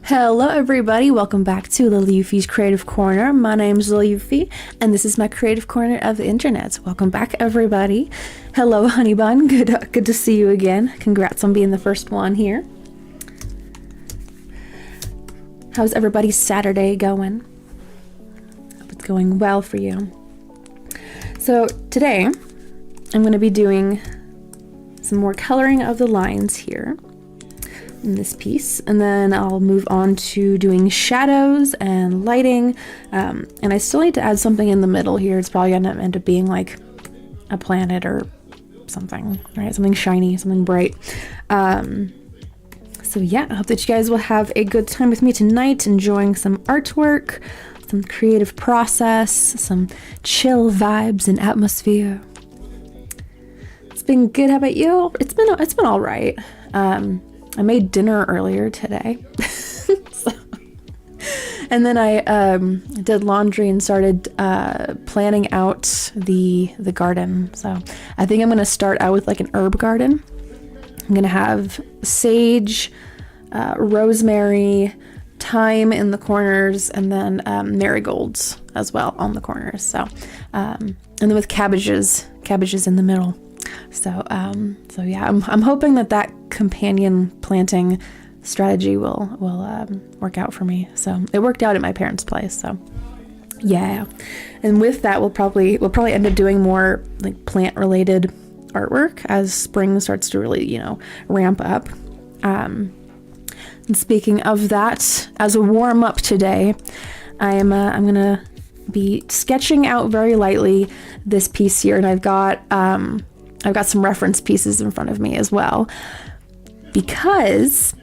Hello everybody, welcome back to Lil Euphie's Creative Corner. My name's Lil Euphie, and this is my creative corner of the internet. Welcome back everybody. Hello honey bun, good to see you again. Congrats on being the first one here. How's everybody's Saturday going? Hope it's going well for you. So today, I'm going to be doing some more coloring of the lines here in this piece, and then I'll move on to doing shadows and lighting, and I still need to add something in the middle here. It's probably gonna end up being like a planet or something, right? Something shiny, something bright. So yeah, I hope that you guys will have a good time with me tonight, enjoying some artwork, some creative process, some chill vibes and atmosphere. It's been good. How about you? It's been all right. I made dinner earlier today. And then I did laundry and started planning out the garden. So I think I'm going to start out with like an herb garden. I'm going to have sage, rosemary, thyme in the corners, and then marigolds as well on the corners. So and then with cabbages in the middle. So yeah, I'm hoping that companion planting strategy will work out for me. So it worked out at my parents' place. So yeah, and with that, we'll probably end up doing more like plant related artwork as spring starts to really ramp up. And speaking of that, as a warm up today, I'm gonna be sketching out very lightly this piece here, and I've got some reference pieces in front of me as well, because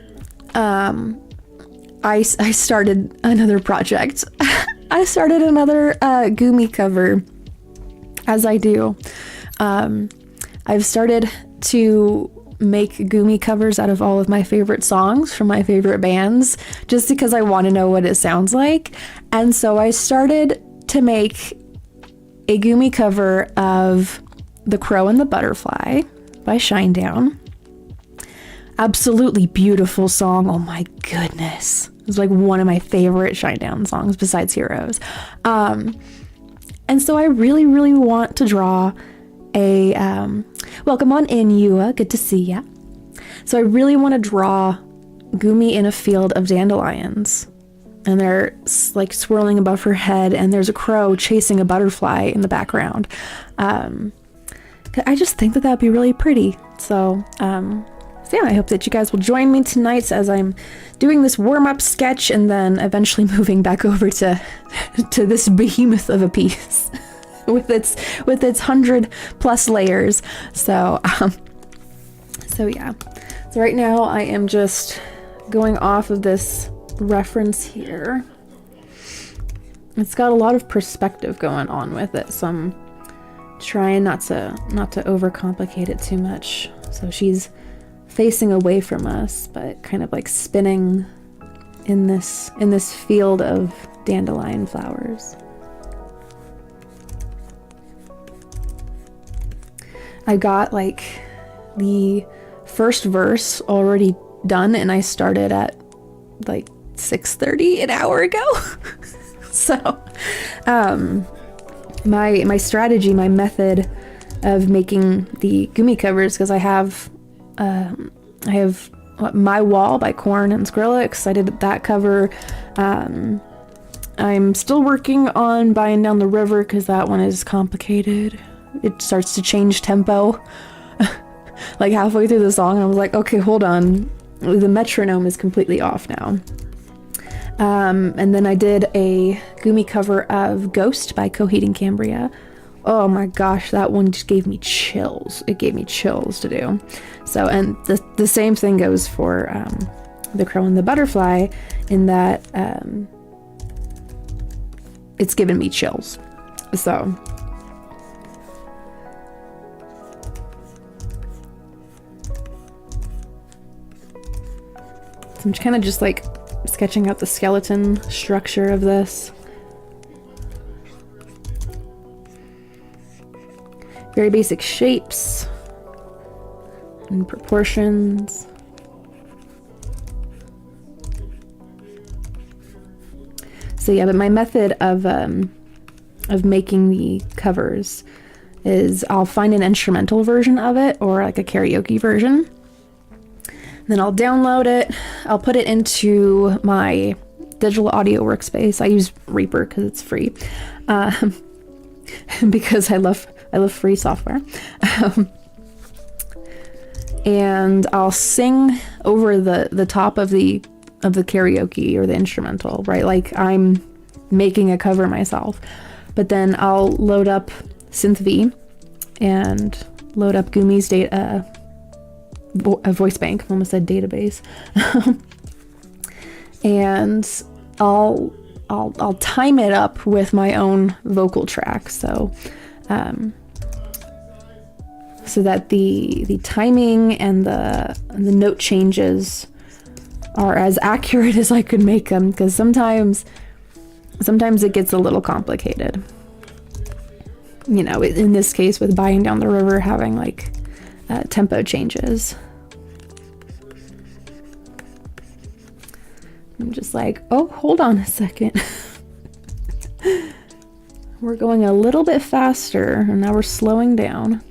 I started another project. I started another Gumi cover, as I do. I've started to make Gumi covers out of all of my favorite songs from my favorite bands, just because I want to know what it sounds like. And so I started to make a Gumi cover of The Crow and the Butterfly by Shinedown. Absolutely beautiful song. Oh my goodness. It was like one of my favorite Shinedown songs besides Heroes. And so I really, really want to draw a, welcome on in, Yua. Good to see ya. So I really want to draw Gumi in a field of dandelions. And they're like swirling above her head, and there's a crow chasing a butterfly in the background. I just think that would be really pretty. So yeah, I hope that you guys will join me tonight as I'm doing this warm-up sketch, and then eventually moving back over to this behemoth of a piece with its 100+ layers. So yeah. So right now I am just going off of this reference here. It's got a lot of perspective going on with it, so I'm trying not to overcomplicate it too much. So she's facing away from us, but kind of like spinning in this field of dandelion flowers. I got like the first verse already done, and I started at like 6:30 an hour ago. So my strategy, my method of making the Gumi covers, because I have My Wall by Korn and Skrillex. I did that cover. I'm still working on Buying Down the River, because that one is complicated. It starts to change tempo like halfway through the song, and I was like, okay, hold on, the metronome is completely off now. And then I did a Gumi cover of Ghost by Coheed and Cambria. Oh my gosh, that one just gave me chills. It gave me chills to do. So, and the same thing goes for The Crow and the Butterfly, in that it's given me chills. So I'm kind of just like sketching out the skeleton structure of this. Very basic shapes and proportions. So yeah, but my method of making the covers is I'll find an instrumental version of it or like a karaoke version. Then I'll download it. I'll put it into my digital audio workspace. I use Reaper because it's free. Because I love free software. And I'll sing over the top of the karaoke or the instrumental, right? Like I'm making a cover myself. But then I'll load up SynthV and load up Gummies data, a voice bank. I almost said database. And I'll time it up with my own vocal track. So that the timing and the note changes are as accurate as I could make them, because sometimes it gets a little complicated. You know, in this case with Buying Down the River, having like tempo changes. I'm just like, oh, hold on a second. We're going a little bit faster, and now we're slowing down.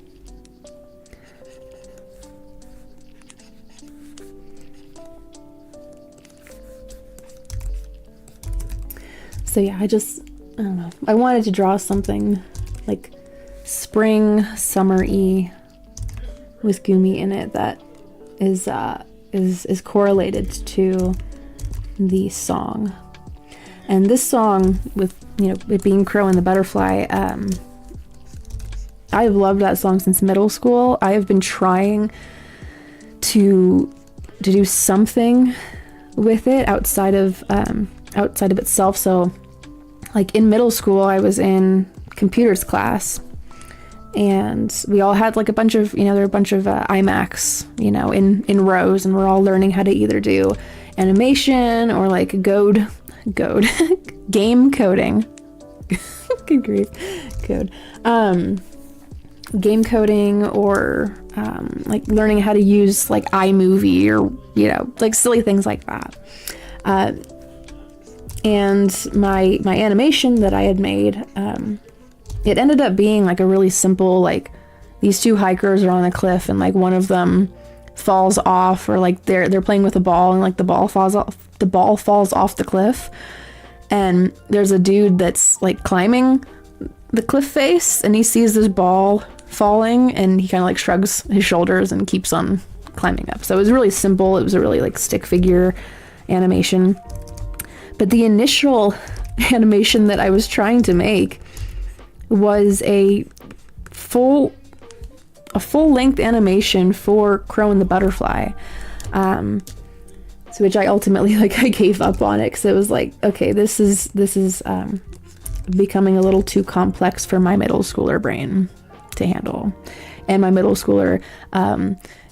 So yeah, I don't know. I wanted to draw something like spring, summer-y with Gumi in it that is correlated to the song. And this song, with, you know, it being Crow and the Butterfly, I've loved that song since middle school. I have been trying to do something with it outside of itself. So like in middle school, I was in computers class, and we all had like a bunch of, you know, there were a bunch of iMacs, you know, in rows, and we're all learning how to either do animation or like game coding. Good grief, code. Game coding, or like learning how to use like iMovie, or, you know, like silly things like that. And my animation that I had made, it ended up being like a really simple, like these two hikers are on a cliff, and like one of them falls off, or like they're playing with a ball, and like the ball falls off the cliff, and there's a dude that's like climbing the cliff face, and he sees this ball falling, and he kind of like shrugs his shoulders and keeps on climbing up. So it was really simple. It was a really like stick figure animation. But the initial animation that I was trying to make was a full-length animation for Crow and the Butterfly, so which I ultimately I gave up on it, because it was like, okay, this is becoming a little too complex for my middle schooler brain to handle, and my middle schooler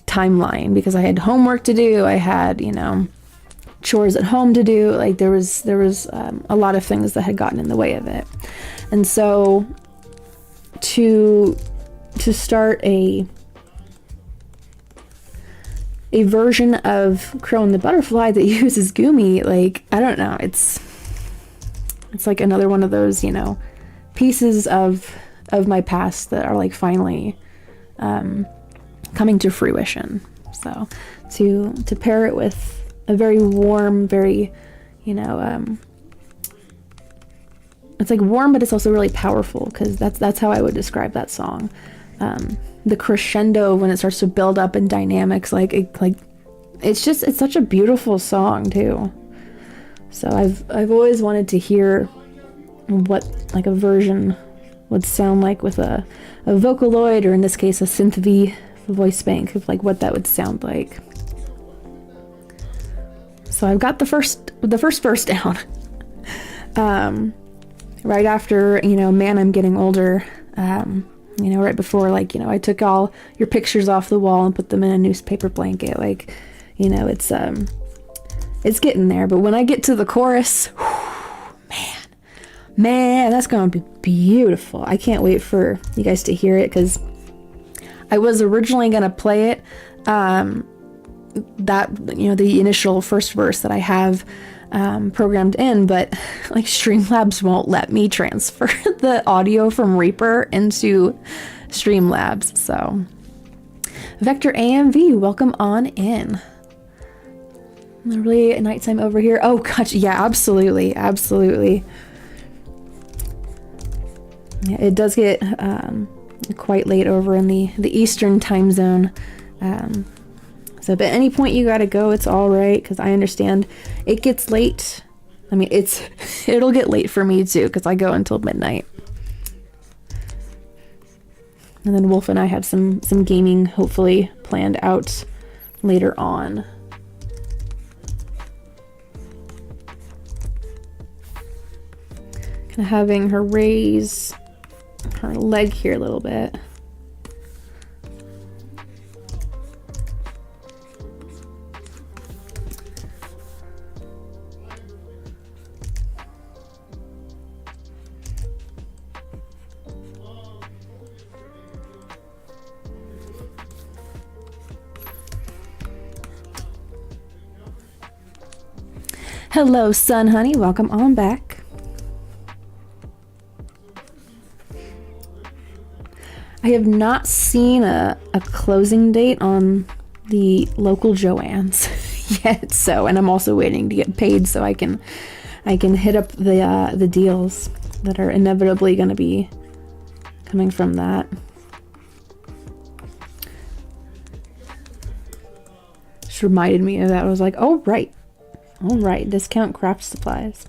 timeline, because I had homework to do, I had, you know, chores at home to do, like there was a lot of things that had gotten in the way of it. And so to start a version of Crow and the Butterfly that uses Gumi, like, I don't know, it's like another one of those, you know, pieces of my past that are like finally coming to fruition. So to pair it with a very warm, very, you know, it's like warm, but it's also really powerful, because that's how I would describe that song. The crescendo when it starts to build up in dynamics, it's such a beautiful song too. So I've always wanted to hear what like a version would sound like with a Vocaloid, or in this case a SynthV voice bank, of like what that would sound like. So I've got the first verse down. Right after, you know, Man, I'm Getting Older, you know, right before, like, you know, I took all your pictures off the wall and put them in a newspaper blanket, like, you know, it's getting there. But when I get to the chorus, man, that's gonna be beautiful. I can't wait for you guys to hear it, because I was originally gonna play it, that, you know, the initial first verse that I have, programmed in, but like Streamlabs won't let me transfer the audio from Reaper into Streamlabs. So Vector AMV, welcome on in. Really nighttime over here. Oh gosh, yeah, absolutely, absolutely. Yeah, it does get quite late over in the Eastern time zone. So at any point you gotta go, it's all right, because I understand it gets late. I mean, it'll get late for me too, because I go until midnight. And then Wolf and I have some gaming hopefully planned out later on. Kind of having her raise her leg here a little bit. Hello, Sun Honey. Welcome on back. I have not seen a closing date on the local Joann's yet, so, and I'm also waiting to get paid so I can hit up the deals that are inevitably going to be coming from that. Just reminded me of that. I was like, oh right. All right, discount craft supplies.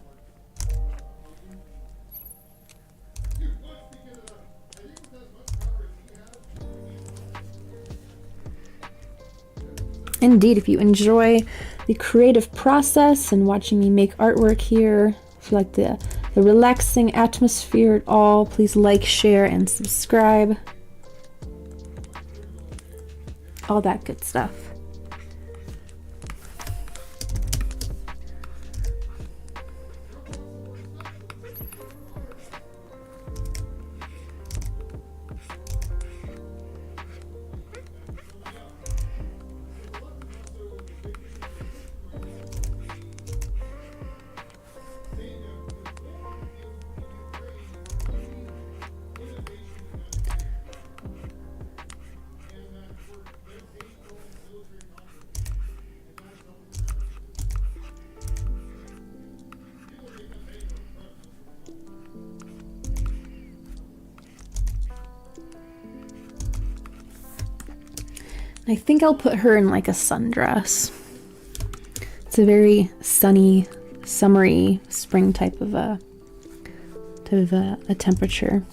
Indeed, if you enjoy the creative process and watching me make artwork here, if you like the relaxing atmosphere at all, please like, share, and subscribe. All that good stuff. I think I'll put her in like a sundress. It's a very sunny, summery, spring type of a temperature.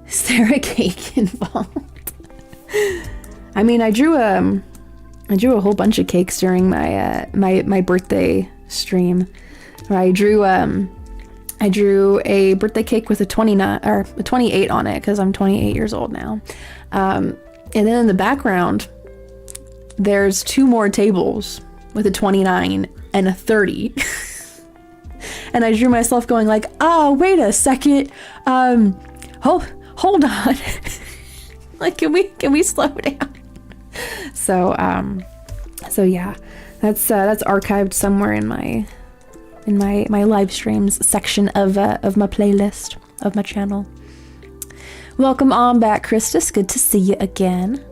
Is there a cake involved? I mean, I drew a whole bunch of cakes during my my birthday stream, where I drew a birthday cake with a 29 or a 28 on it, because I'm 28 years old now. And then in the background, there's 2 more tables with a 29 and a 30. And I drew myself going like, oh, wait a second. Hold on. Like, can we slow down? So yeah, that's archived somewhere in my live streams section of my playlist of my channel. Welcome on back, Christus. Good to see you again.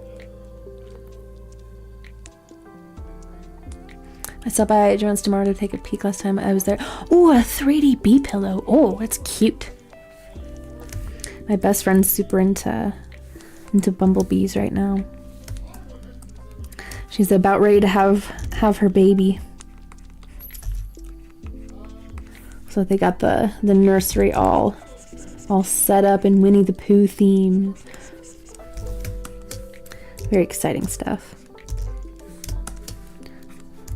I stopped by Joanne's tomorrow to take a peek last time I was there. Oh, a 3D bee pillow. Oh, that's cute. My best friend's super into bumblebees right now. She's about ready to have her baby. So they got the nursery all set up in Winnie the Pooh theme. Very exciting stuff.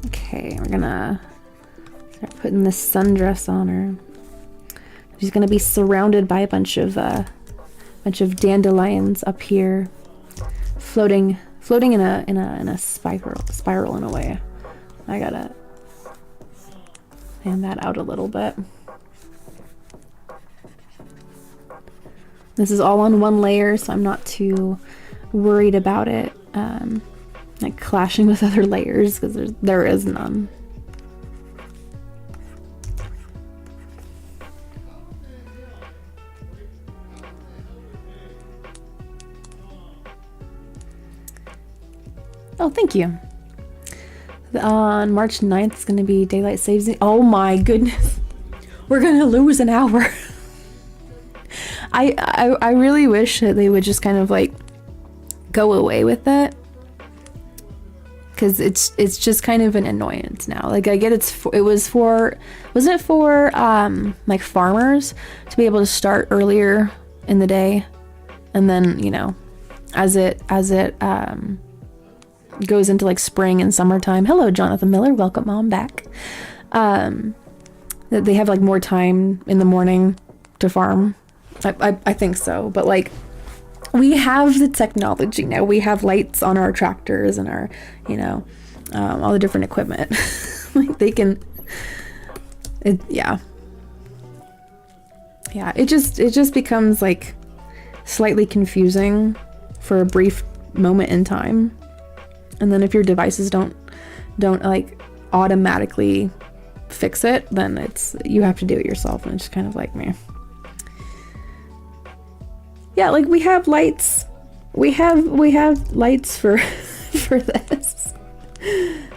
Okay, we're gonna start putting this sundress on her. She's gonna be surrounded by a bunch of dandelions up here, floating in a spiral in a way. I gotta fan that out a little bit. This is all on one layer, so I'm not too worried about it like clashing with other layers, because there is none. Oh, thank you. On March 9th, it's going to be daylight savings. Oh my goodness. We're going to lose an hour. I really wish that they would just kind of like go away with that. Because it's just kind of an annoyance now. Like, I get wasn't it for like farmers to be able to start earlier in the day, and then, you know, as it goes into like spring and summertime. Hello, Jonathan Miller, welcome on back. That they have like more time in the morning to farm. I think so, but like, we have the technology now. We have lights on our tractors and our, you know, all the different equipment. Like, they can, yeah. It just becomes like slightly confusing for a brief moment in time, and then if your devices don't like automatically fix it, then you have to do it yourself, and it's just kind of like, meh. Yeah, like, we have lights. We have lights for for this.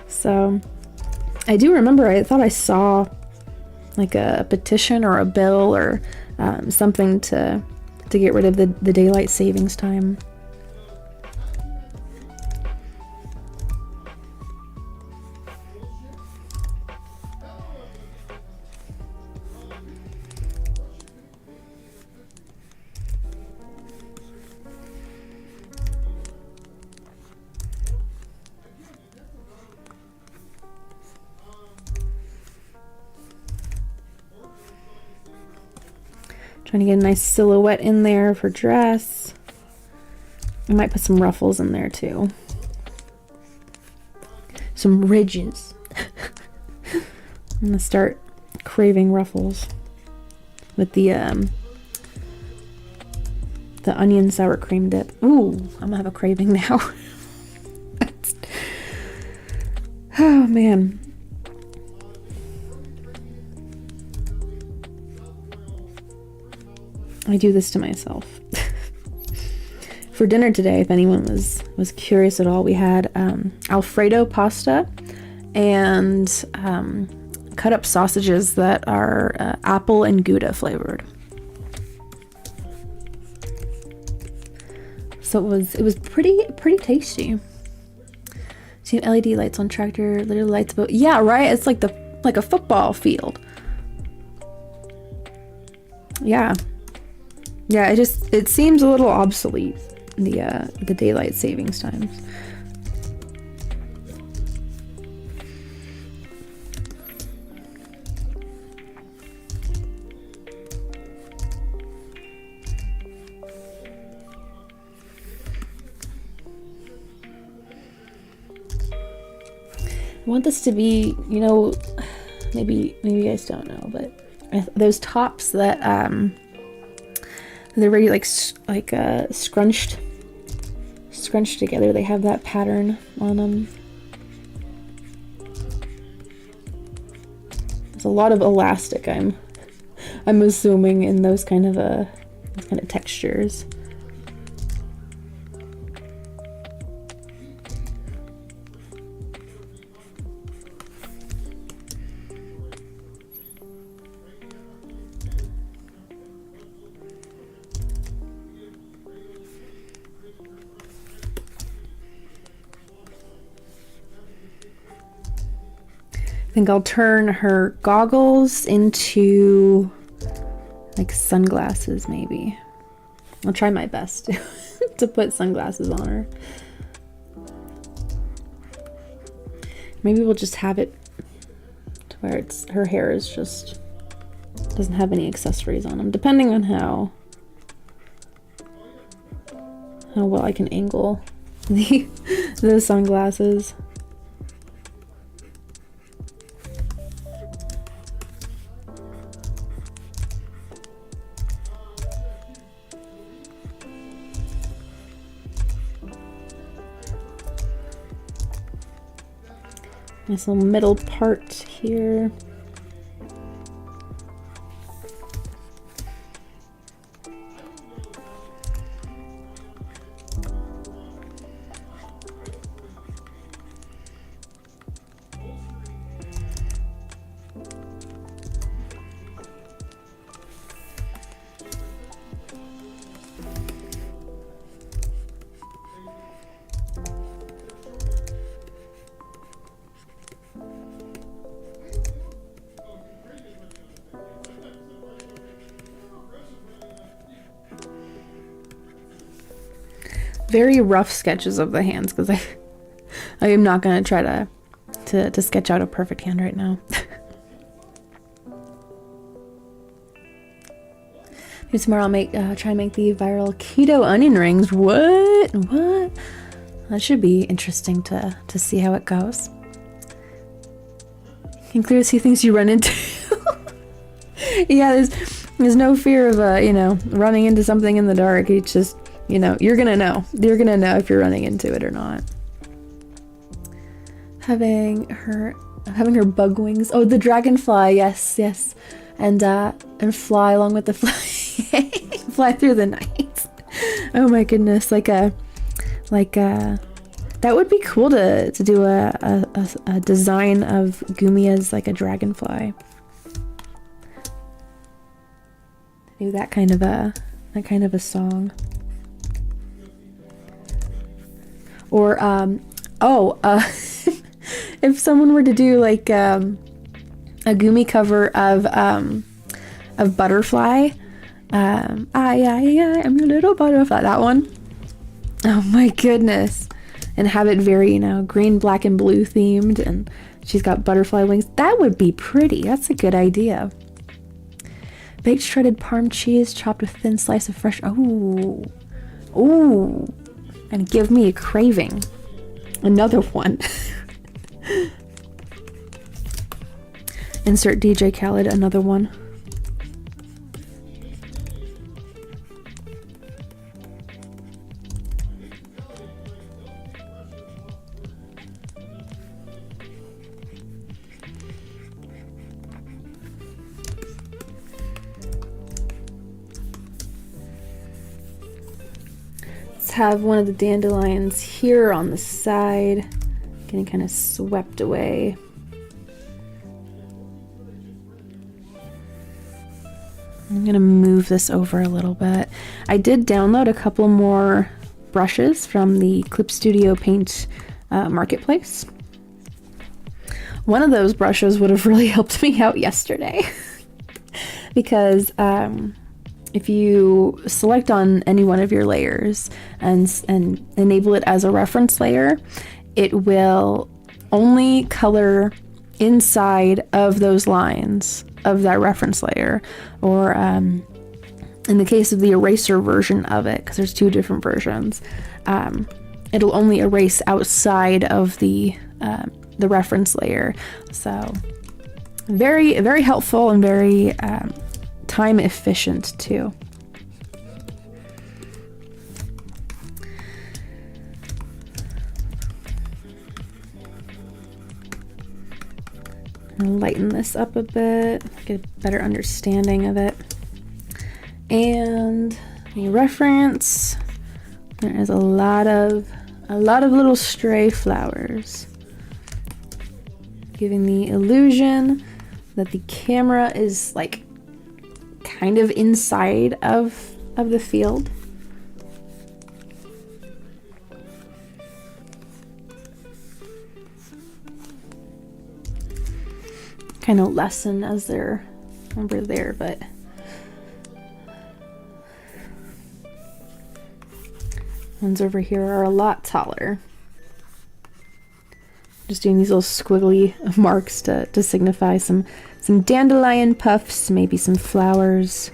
So I do remember, I thought I saw like a petition or a bill or something to get rid of the daylight savings time. Trying to get a nice silhouette in there for dress. I might put some ruffles in there too. Some ridges. I'm gonna start craving ruffles with the onion sour cream dip. Ooh, I'm gonna have a craving now. Oh man. I do this to myself. For dinner today, if anyone was curious at all, we had Alfredo pasta and cut up sausages that are apple and Gouda flavored. So it was pretty tasty. See LED lights on tractor, little lights about, yeah, right. It's like a football field. Yeah. Yeah, it seems a little obsolete, the daylight savings times. I want this to be, you know, maybe you guys don't know, but those tops that they're very like scrunched together. They have that pattern on them. There's a lot of elastic, I'm assuming, in those kind of textures. I think I'll turn her goggles into like sunglasses, maybe. I'll try my best to put sunglasses on her. Maybe we'll just have it to where her hair is just doesn't have any accessories on them, depending on how well I can angle the sunglasses. This little middle part here. Very rough sketches of the hands because I am not gonna try to sketch out a perfect hand right now. Maybe tomorrow I'll try and make the viral keto onion rings. What? That should be interesting to see how it goes. You can clearly see things you run into. Yeah, there's no fear of you know, running into something in the dark. It's just, you know, you're gonna know. You're gonna know if you're running into it or not. Having her bug wings. Oh, the dragonfly. Yes. And fly along with the fly. Fly through the night. Oh my goodness. That would be cool to do a design of Gumi as like a dragonfly. Do that kind of a song. Or if someone were to do like a Gumi cover of Butterfly, I am your little butterfly, that one. Oh my goodness. And have it very, you know, green, black, and blue themed, and she's got butterfly wings. That would be pretty. That's a good idea. Baked shredded Parm cheese chopped with thin slice of fresh. Ooh. And give me a craving. Another one. Insert DJ Khaled, another one. Have one of the dandelions here on the side, getting kind of swept away. I'm gonna move this over a little bit. I did download a couple more brushes from the Clip Studio Paint marketplace. One of those brushes would have really helped me out yesterday because if you select on any one of your layers and enable it as a reference layer, it will only color inside of those lines of that reference layer. Or in the case of the eraser version of it, because there's two different versions, it'll only erase outside of the reference layer. So very, very helpful and very time efficient too. I'll lighten this up a bit, get a better understanding of it. And the reference, there is a lot of little stray flowers, giving the illusion that the camera is like kind of inside of the field. Kind of lessen as they're over there, but ones over here are a lot taller. Just doing these little squiggly marks to signify some dandelion puffs, maybe some flowers.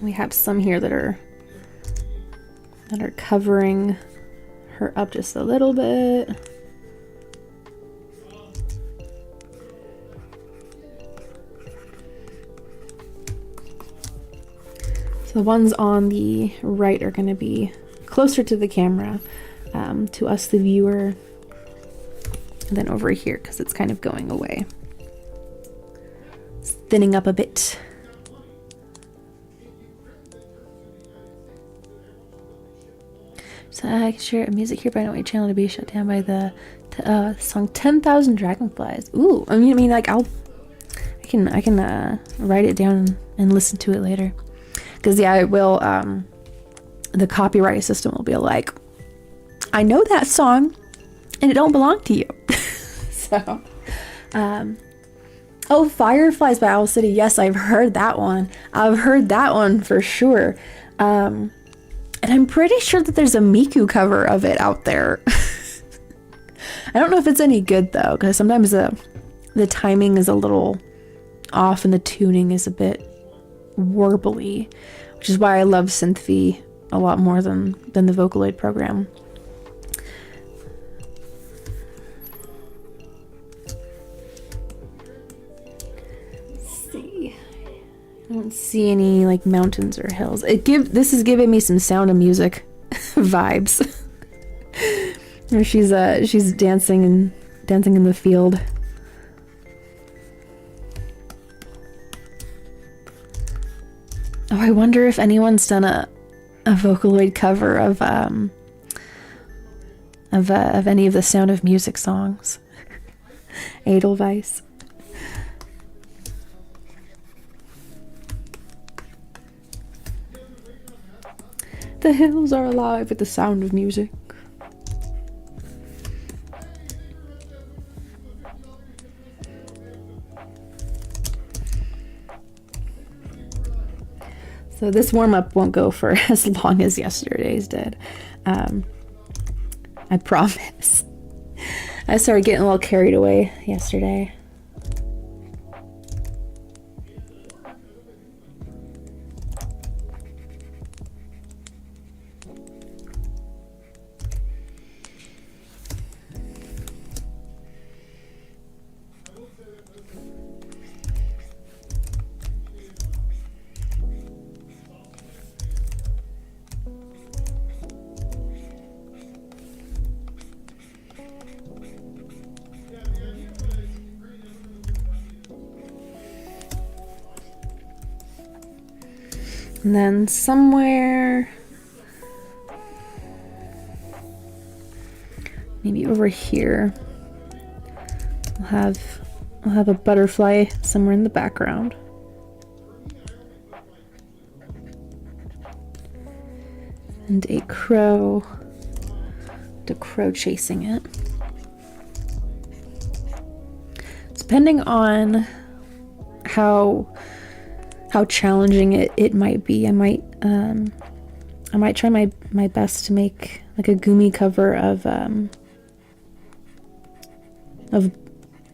We have some here that are covering her up just a little bit. So the ones on the right are going to be closer to the camera, to us, the viewer, and then over here, because it's kind of going away. It's thinning up a bit. So I can share music here, but I don't want your channel to be shut down by the song 10,000 Dragonflies. Ooh, I mean, like, I can write it down and listen to it later. Because, yeah, it will, the copyright system will be like, I know that song, and it don't belong to you. So, oh, Fireflies by Owl City. Yes, I've heard that one. I've heard that one for sure. And I'm pretty sure that there's a Miku cover of it out there. I don't know if it's any good, though, because sometimes the timing is a little off and the tuning is a bit warbly, which is why I love Synthfee a lot more than the Vocaloid program. Let's see. I don't see any like mountains or hills. This is giving me some Sound of Music vibes. Where she's dancing in the field. Oh, I wonder if anyone's done a Vocaloid cover of any of the Sound of Music songs. Edelweiss. The hills are alive with the sound of music. So this warm-up won't go for as long as yesterday's did. I promise. I started getting a little carried away yesterday. And then somewhere, maybe over here, I'll have a butterfly somewhere in the background. And a crow, the crow chasing it. Depending on how challenging it might be, I might try my best to make like a Gumi cover of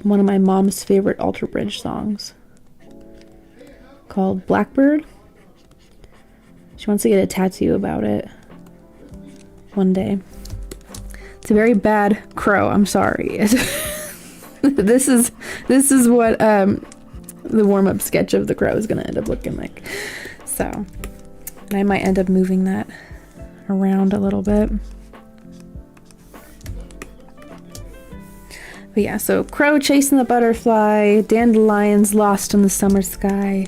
one of my mom's favorite Alter Bridge songs called Blackbird. She wants to get a tattoo about it one day. It's a very bad crow, I'm sorry. This is what the warm-up sketch of the crow is going to end up looking like. So I might end up moving that around a little bit. But yeah, so crow chasing the butterfly, dandelions lost in the summer sky.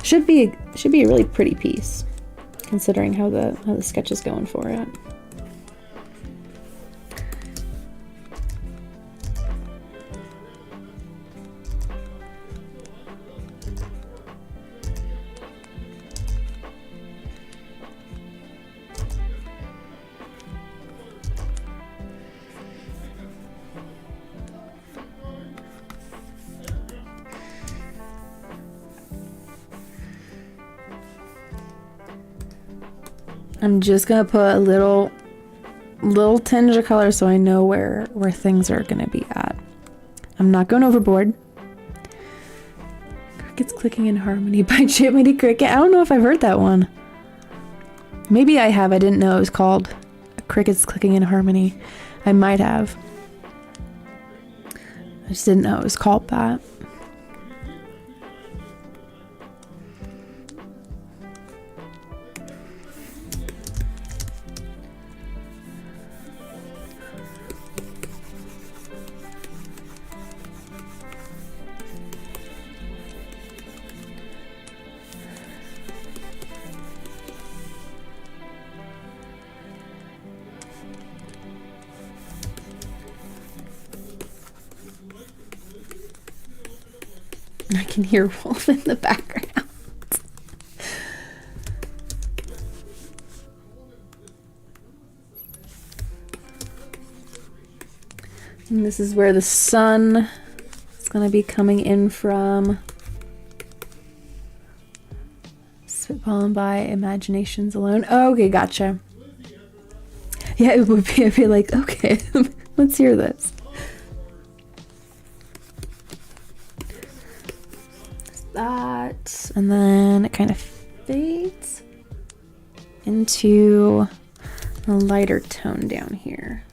Should be a really pretty piece, considering how the sketch is going for it. I'm just gonna put a little tinge of color so I know where things are gonna be at. I'm not going overboard. Crickets Clicking in Harmony by Chipmunk Cricket. I don't know if I've heard that one. Maybe I have. I didn't know it was called Crickets Clicking in Harmony. I might have. I just didn't know it was called that. I can hear Wolf in the background. And this is where the sun is going to be coming in from. Spitballing by imaginations alone. Oh, okay, gotcha. Yeah, it would be, I'd be like, okay, let's hear this. That, and then it kind of fades into a lighter tone down here.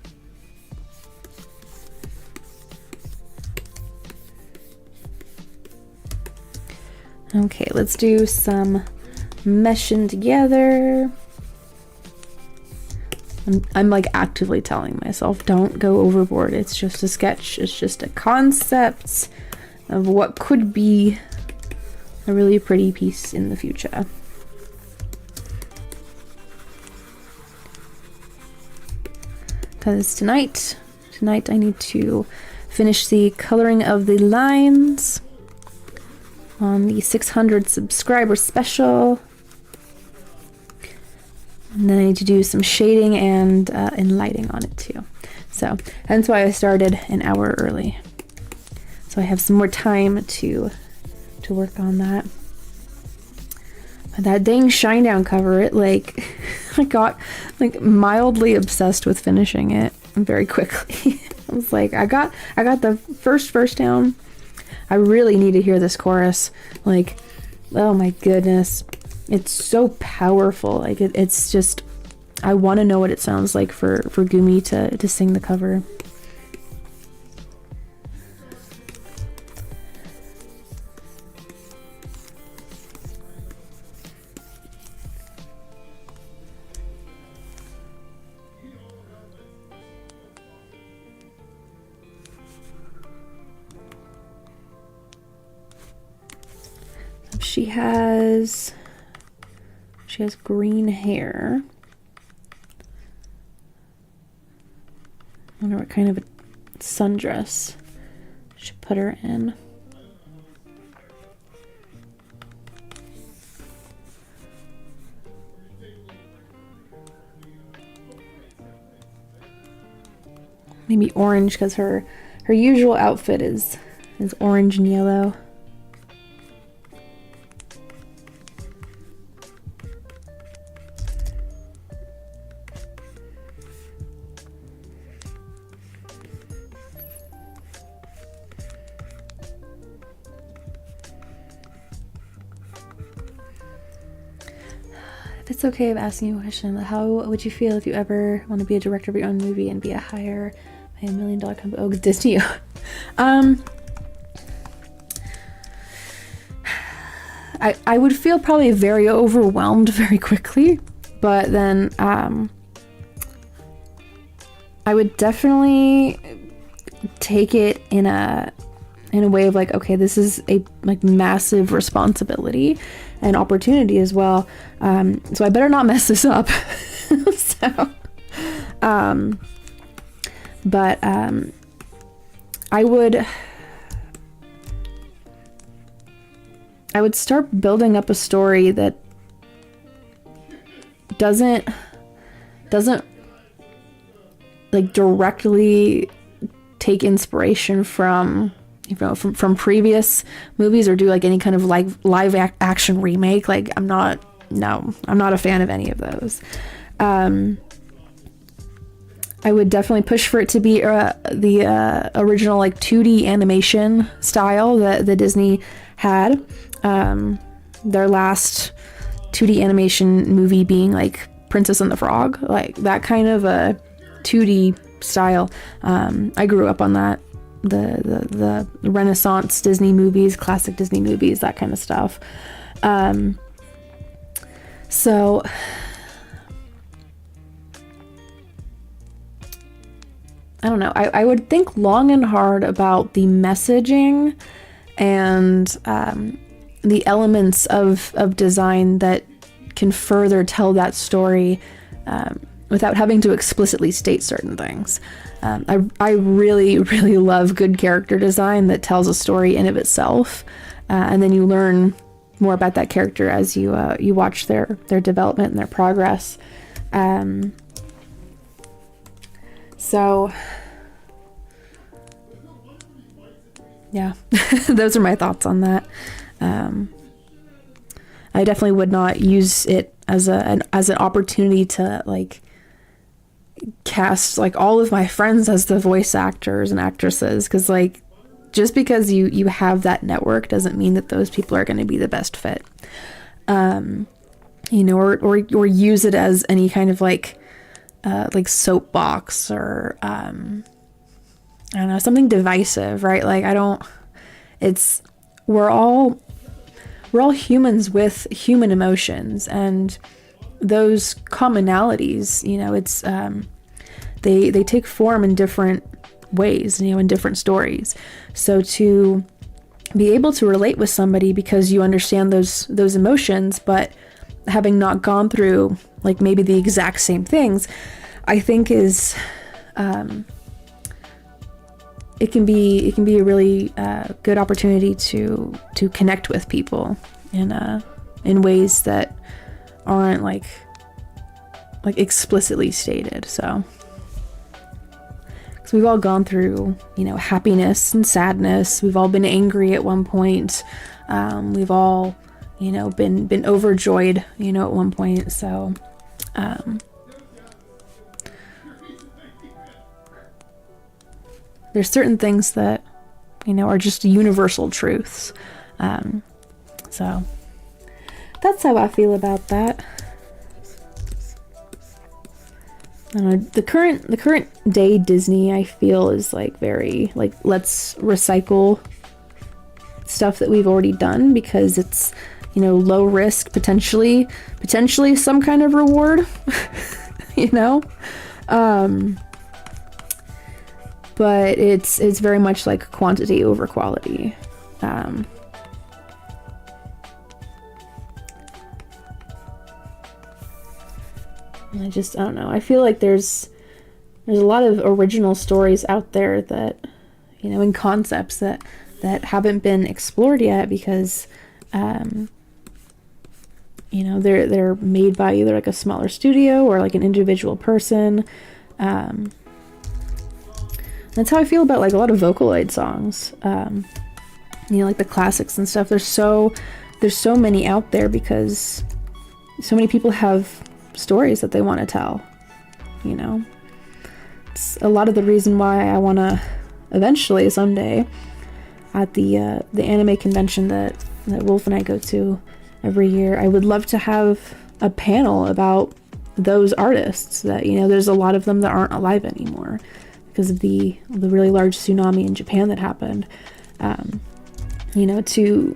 Okay, let's do some meshing together. I'm like actively telling myself, don't go overboard. It's just a sketch. It's just a concept of what could be a really pretty piece in the future. Because tonight I need to finish the coloring of the lines on the 600 subscriber special. And then I need to do some shading and lighting on it too. So that's why I started an hour early. So I have some more time to work on that. But that dang Shinedown cover, it like I got like mildly obsessed with finishing it very quickly. I was like, I got the first verse down. I really need to hear this chorus. Like, oh my goodness. It's so powerful. Like it's just, I want to know what it sounds like for Gumi to sing the cover. She has green hair. I wonder what kind of a sundress I should put her in. Maybe orange, because her usual outfit is orange and yellow. It's okay if asking you a question. How would you feel if you ever want to be a director of your own movie and be a hire by $1 million company? Oh, Disney. I would feel probably very overwhelmed very quickly, but then I would definitely take it in a way of like, okay, this is a like massive responsibility and opportunity as well. So I better not mess this up. But I would start building up a story that doesn't like directly take inspiration from, you know, from previous movies, or do like any kind of like live action remake. Like I'm not a fan of any of those. I would definitely push for it to be the original like 2D animation style that the Disney had. Their last 2D animation movie being like Princess and the Frog, like that kind of a 2D style. I grew up on that. The Renaissance Disney movies, classic Disney movies, that kind of stuff. So I don't know. I would think long and hard about the messaging and the elements of design that can further tell that story without having to explicitly state certain things. I really, really love good character design that tells a story in of itself, and then you learn more about that character as you watch their development and their progress. So yeah, those are my thoughts on that. I definitely would not use it as an opportunity to like cast like all of my friends as the voice actors and actresses, because like just because you have that network doesn't mean that those people are going to be the best fit. You know, or use it as any kind of like soapbox or I don't know, something divisive, right? Like we're all humans with human emotions, and those commonalities, you know, it's they take form in different ways, you know, in different stories. So to be able to relate with somebody because you understand those emotions, but having not gone through like maybe the exact same things, I think is it can be a really good opportunity to connect with people in ways that aren't like explicitly stated. So, because we've all gone through, you know, happiness and sadness. We've all been angry at one point. We've all, you know, been overjoyed, you know, at one point. So, there's certain things that, you know, are just universal truths. So that's how I feel about that. The current day Disney, I feel, is like very like, let's recycle stuff that we've already done because it's, you know, low risk, potentially some kind of reward, you know. But it's very much like quantity over quality. I don't know. I feel like there's a lot of original stories out there that, you know, in concepts that haven't been explored yet because, you know, they're made by either like a smaller studio or like an individual person. That's how I feel about like a lot of Vocaloid songs. You know, like the classics and stuff. There's so many out there because so many people have stories that they want to tell, you know. It's a lot of the reason why I want to eventually someday at the anime convention that Wolf and I go to every year, I would love to have a panel about those artists that, you know, there's a lot of them that aren't alive anymore because of the really large tsunami in Japan that happened. You know, to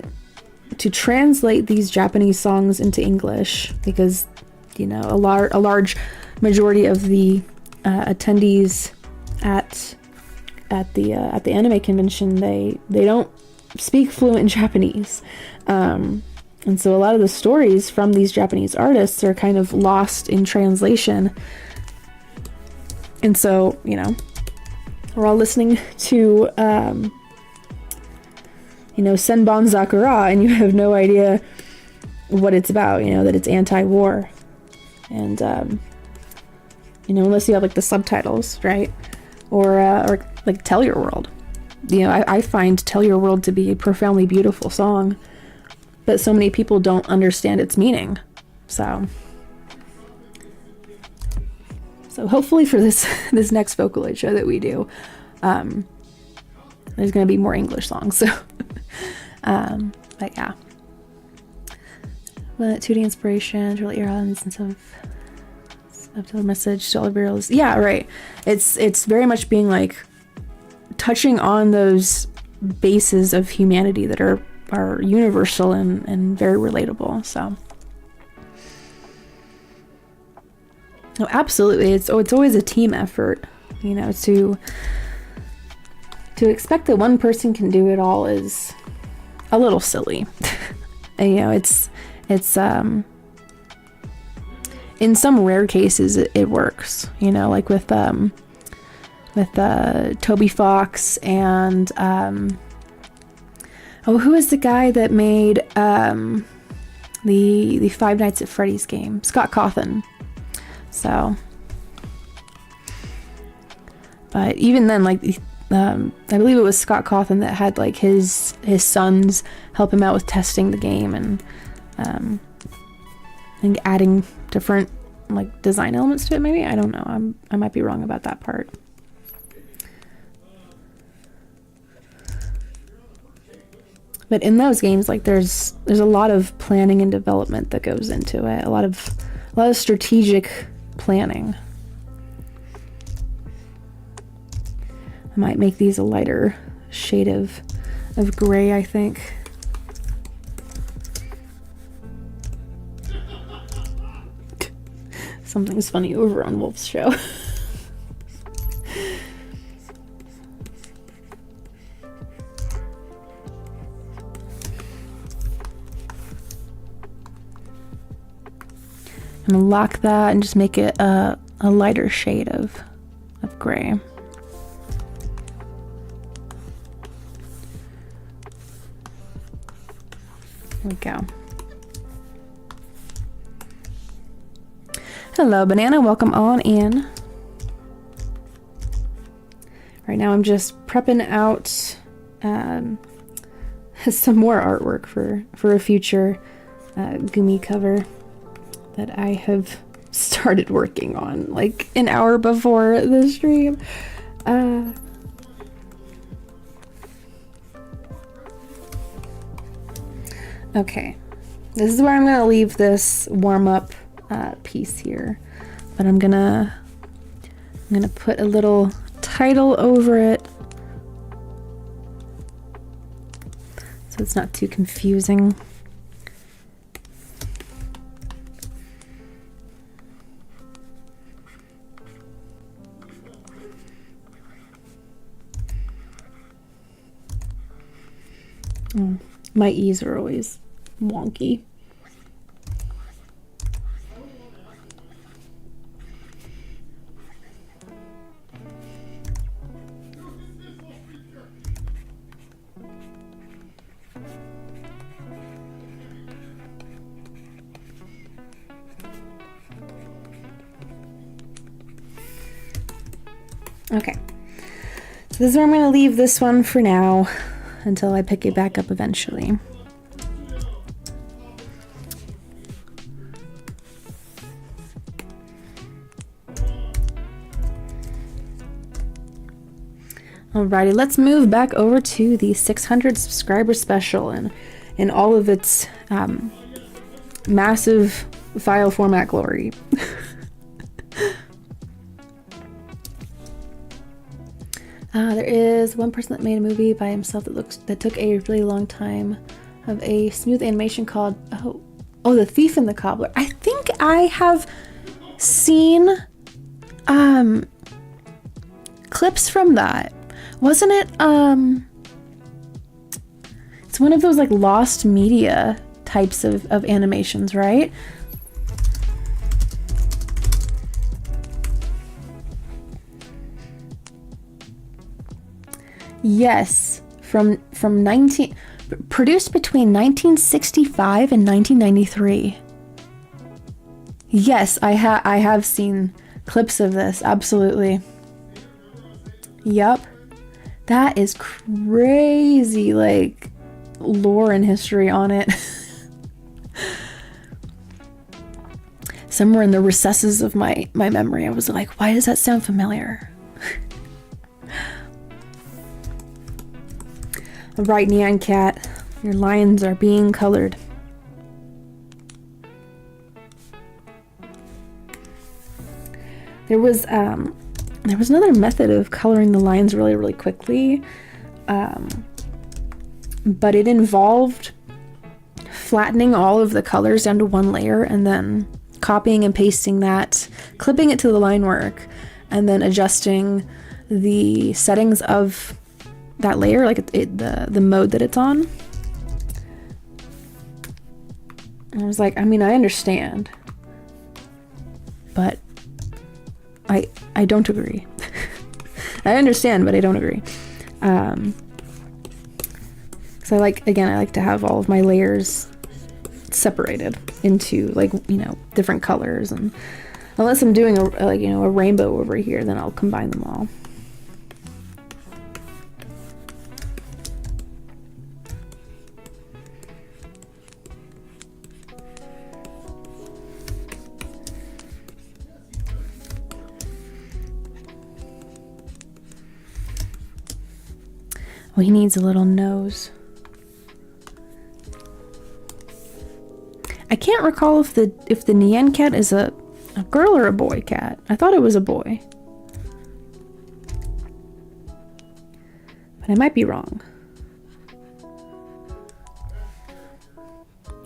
translate these Japanese songs into English, because, you know, a large majority of the attendees at the anime convention, they don't speak fluent Japanese, and so a lot of the stories from these Japanese artists are kind of lost in translation. And so, you know, we're all listening to you know, Senbon Zakura, and you have no idea what it's about, you know, that it's anti-war. And, you know, unless you have like the subtitles, right? Or like Tell Your World. You know, I find Tell Your World to be a profoundly beautiful song, but so many people don't understand its meaning. So hopefully for this next Vocaloid show that we do, there's going to be more English songs. So, but yeah. But 2D inspiration, really ear on sense of the message to all of girls. Yeah, right. It's very much being like touching on those bases of humanity that are universal and very relatable. So, no, absolutely. It's always a team effort. You know, to expect that one person can do it all is a little silly. And, you know, it's in some rare cases it works, you know, like with with Toby Fox and oh, who is the guy that made the Five Nights at Freddy's game? Scott Cawthon. So, but even then, like, I believe it was Scott Cawthon that had like his sons help him out with testing the game and think adding different like design elements to it. Maybe, I don't know. I might be wrong about that part. But in those games, like there's a lot of planning and development that goes into it. A lot of strategic planning. I might make these a lighter shade of gray, I think. Something's funny over on Wolf's show. I'm gonna lock that and just make it a lighter shade of gray. There we go. Hello, Banana. Welcome on in. Right now I'm just prepping out some more artwork for a future Gummy cover that I have started working on like an hour before the stream. Okay, this is where I'm gonna leave this warm-up piece here, but I'm gonna put a little title over it so it's not too confusing. My E's are always wonky. Okay, so this is where I'm going to leave this one for now until I pick it back up eventually. Alrighty, let's move back over to the 600 subscriber special and all of its massive file format glory. There is one person that made a movie by himself that took a really long time, of a smooth animation called The Thief and the Cobbler. I think I have seen clips from that. Wasn't it it's one of those like lost media types of animations, right? Yes, produced between 1965 and 1993. Yes, I have seen clips of this, absolutely. Yup. That is crazy, like, lore and history on it. Somewhere in the recesses of my memory, I was like, why does that sound familiar? Alright, Neon Cat, your lines are being colored. There was another method of coloring the lines really, really quickly, but it involved flattening all of the colors down to one layer and then copying and pasting that, clipping it to the line work, and then adjusting the settings of that layer, like the mode that it's on. And I was like, I mean, I understand, but I don't agree. I understand, but I don't agree. So I like to have all of my layers separated into, like, you know, different colors, and unless I'm doing a rainbow over here, then I'll combine them all. Well, he needs a little nose. I can't recall if the Nyan cat is a girl or a boy cat. I thought it was a boy. But I might be wrong.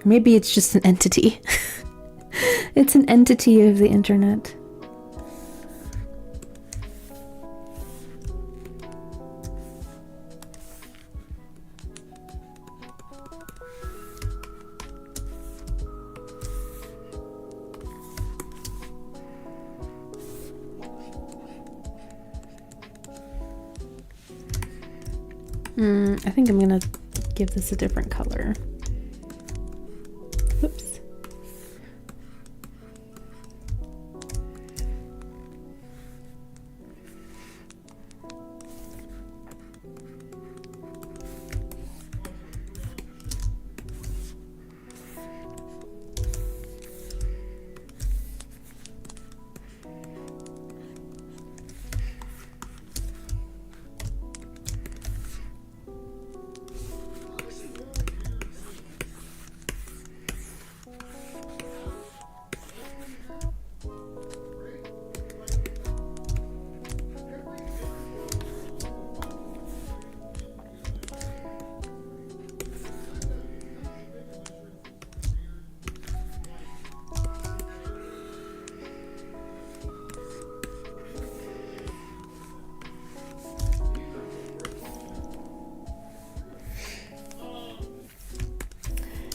Maybe it's just an entity. It's an entity of the internet. I think I'm gonna give this a different color. Oops.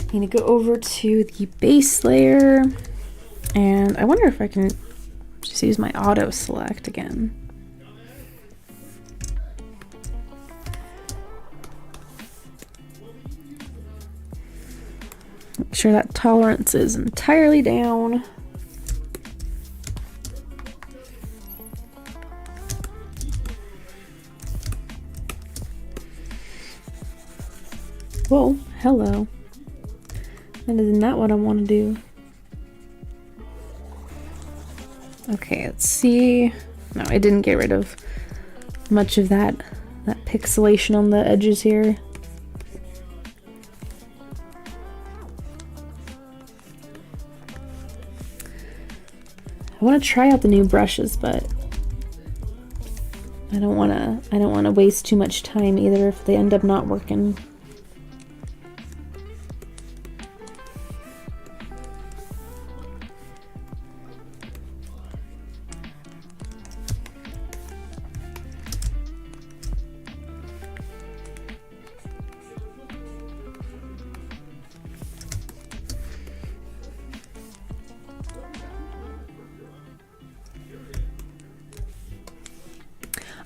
I'm gonna go over to the base layer, and I wonder if I can just use my auto select again. Make sure that tolerance is entirely down. Whoa, hello. That is not what I want to do. Okay, let's see. No, I didn't get rid of much of that pixelation on the edges here. I want to try out the new brushes, but I don't want to waste too much time either if they end up not working.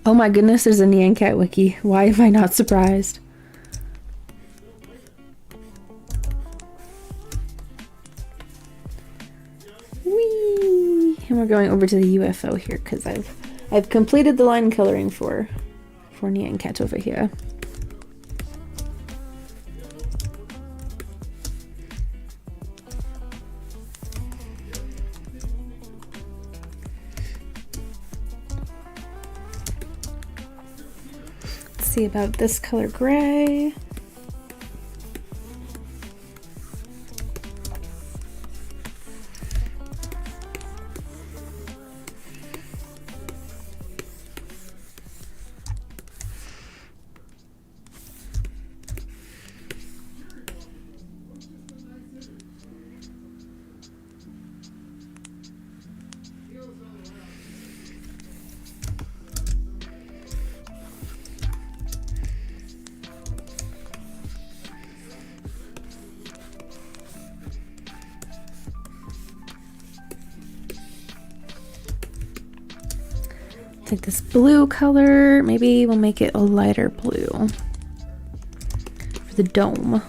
Oh my goodness, there's a Nyan Cat wiki. Why am I not surprised? Whee! And we're going over to the UFO here because I've completed the line coloring for Nyan Cat over here. See about this color gray. Take this blue color. Maybe we'll make it a lighter blue for the dome.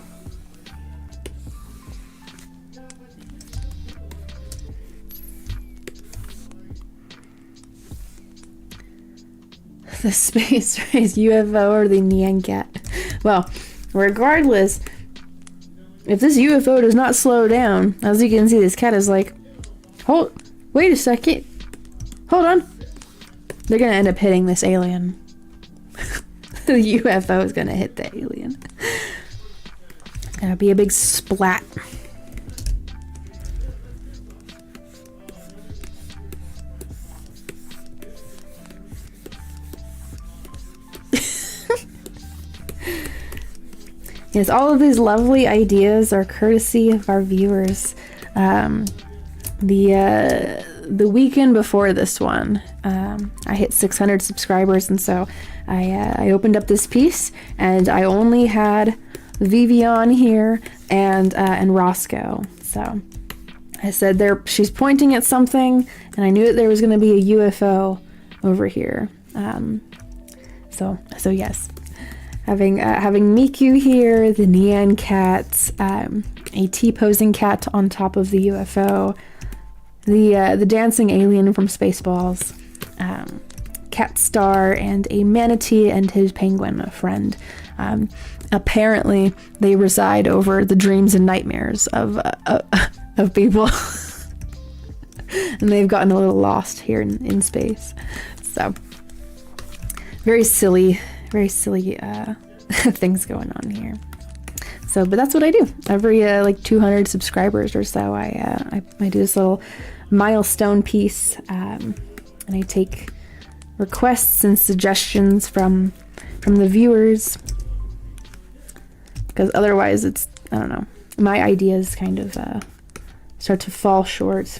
The space race UFO or the Nyan cat. Well, regardless, if this UFO does not slow down, as you can see, this cat is like, wait a second. Hold on. They're gonna end up hitting this alien. The UFO is gonna hit the alien. It's gonna be a big splat. Yes, all of these lovely ideas are courtesy of our viewers. The weekend before this one, I hit 600 subscribers, and so I opened up this piece, and I only had Vivian here and Roscoe. So I said she's pointing at something, and I knew that there was going to be a UFO over here. So yes. Having Miku here, the Nyan cat, a T-posing cat on top of the UFO, the dancing alien from Spaceballs, Cat Star, and a manatee and his penguin friend. Apparently, they reside over the dreams and nightmares of people, and they've gotten a little lost here in space. So, very silly things going on here. So, but that's what I do. Every like 200 subscribers or so, I do this little milestone piece, and I take requests and suggestions from the viewers, because otherwise it's, I don't know, my ideas kind of start to fall short.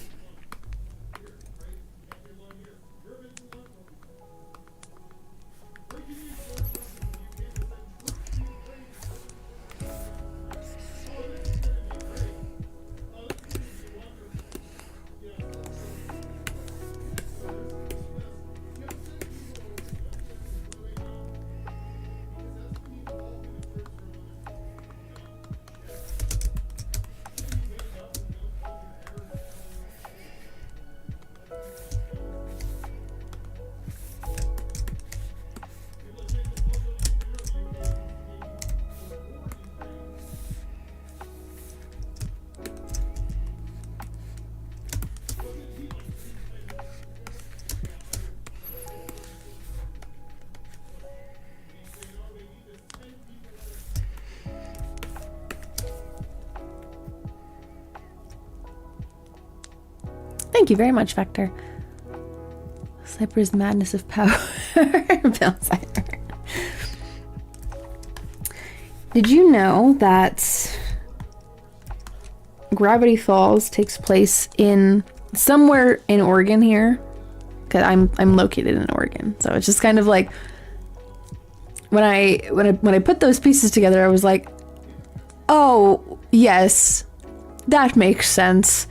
Thank you very much, Vector. Cypress Madness of Power. Bill Cypher. Did you know that Gravity Falls takes place in somewhere in Oregon here? Cause I'm located in Oregon, so it's just kind of like when I put those pieces together, I was like, oh yes, that makes sense.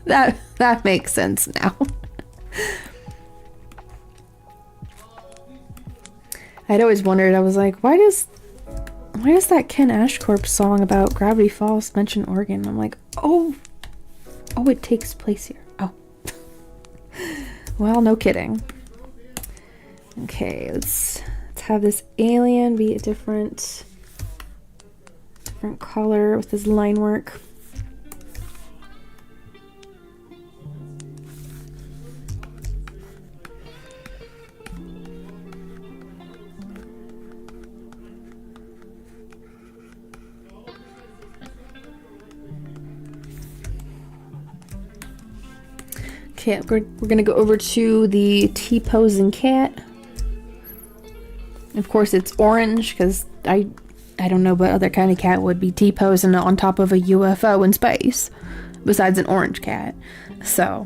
That makes sense now. I'd always wondered, I was like, why does that Ken Ashcorp song about Gravity Falls mention Oregon? I'm like, oh, it takes place here. Oh. Well, no kidding. Okay, let's have this alien be a different color with this line work. Okay, we're gonna go over to the T-posing cat. Of course, it's orange because I don't know what other kind of cat would be T-posing on top of a UFO in space, besides an orange cat. So,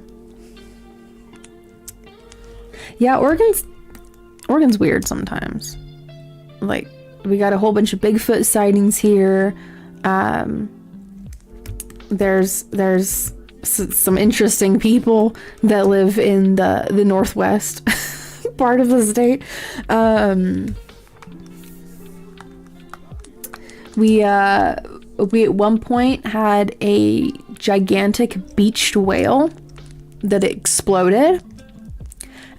yeah, Oregon's weird sometimes. Like, we got a whole bunch of Bigfoot sightings here. There's some interesting people that live in the northwest part of the state. We at one point had a gigantic beached whale that exploded,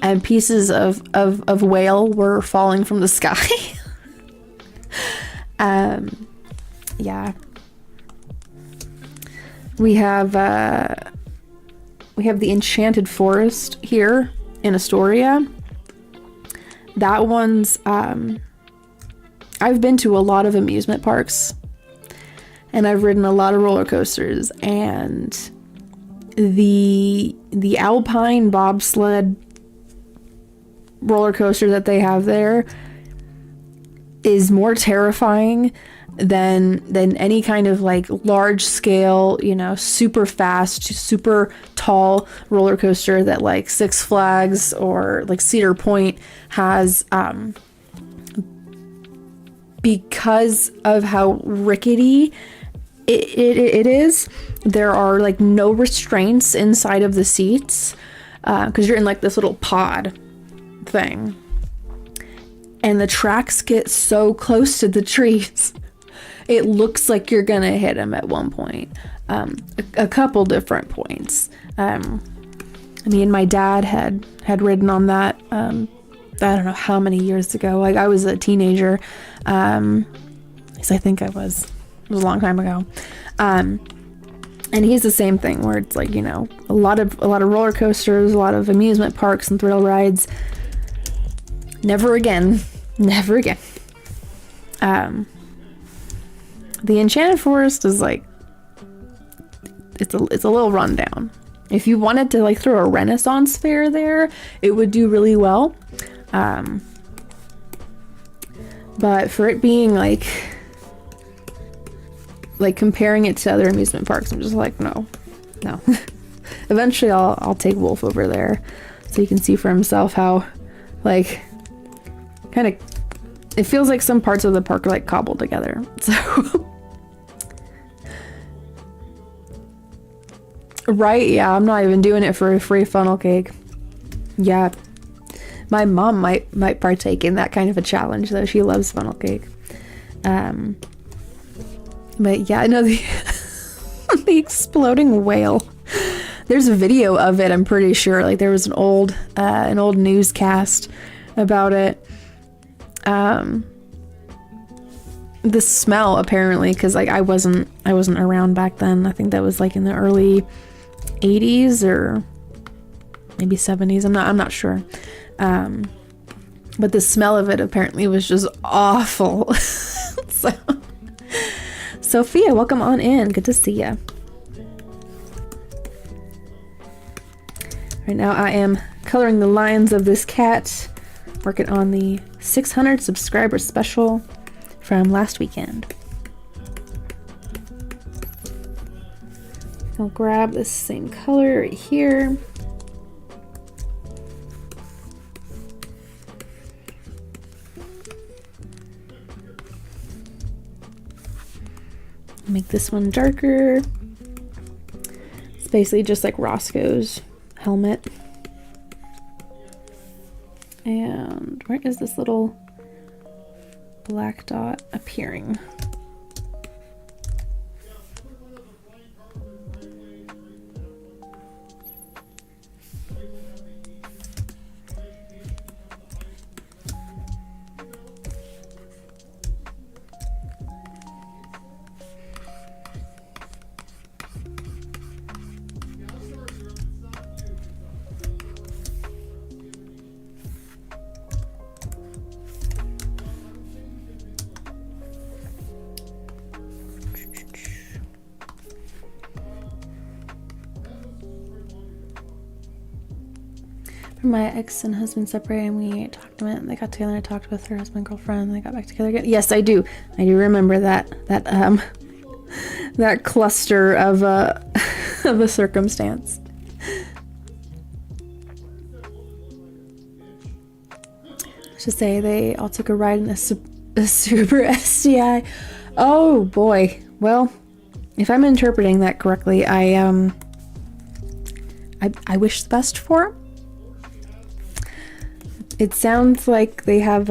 and pieces of whale were falling from the sky. Yeah. We have the Enchanted Forest here in Astoria. That one's I've been to a lot of amusement parks, and I've ridden a lot of roller coasters, and the Alpine bobsled roller coaster that they have there is more terrifying than any kind of like large scale, you know, super fast, super tall roller coaster that like Six Flags or like Cedar Point has, because of how rickety it is. There are like no restraints inside of the seats, because you're in like this little pod thing, and the tracks get so close to the trees it looks like you're gonna hit them at one point, a couple different points. Me and my dad had ridden on that, I don't know how many years ago. Like I was a teenager, because I think it was a long time ago. And he's the same thing, where it's like, you know, a lot of roller coasters, a lot of amusement parks and thrill rides. Never again. The Enchanted Forest is like, it's a little rundown. If you wanted to like throw a Renaissance fair there, it would do really well. But for it being like comparing it to other amusement parks, I'm just like, no. Eventually I'll take Wolf over there so he can see for himself how like kind of it feels like some parts of the park are like cobbled together. So right, yeah, I'm not even doing it for a free funnel cake. Yeah, my mom might partake in that kind of a challenge, though. She loves funnel cake. But yeah, no, the the exploding whale. There's a video of it, I'm pretty sure. Like there was an old newscast about it. The smell, apparently, because like I wasn't around back then. I think that was like in the early 80s or maybe 70s. I'm not sure. But the smell of it apparently was just awful. So, Sophia, welcome on in. Good to see you. Right now I am coloring the lines of this cat, working on the 600 subscriber special from last weekend. I'll grab this same color right here. Make this one darker. It's basically just like Roscoe's helmet. And where is this little black dot appearing? My ex and husband separated, and we talked to them. They got together. I talked with her husband, girlfriend, and they got back together again. Yes, I do. I do remember that that cluster of of a circumstance. Let's just say they all took a ride in a Super STI. Oh boy. Well, if I'm interpreting that correctly, I I wish the best for them. It sounds like they have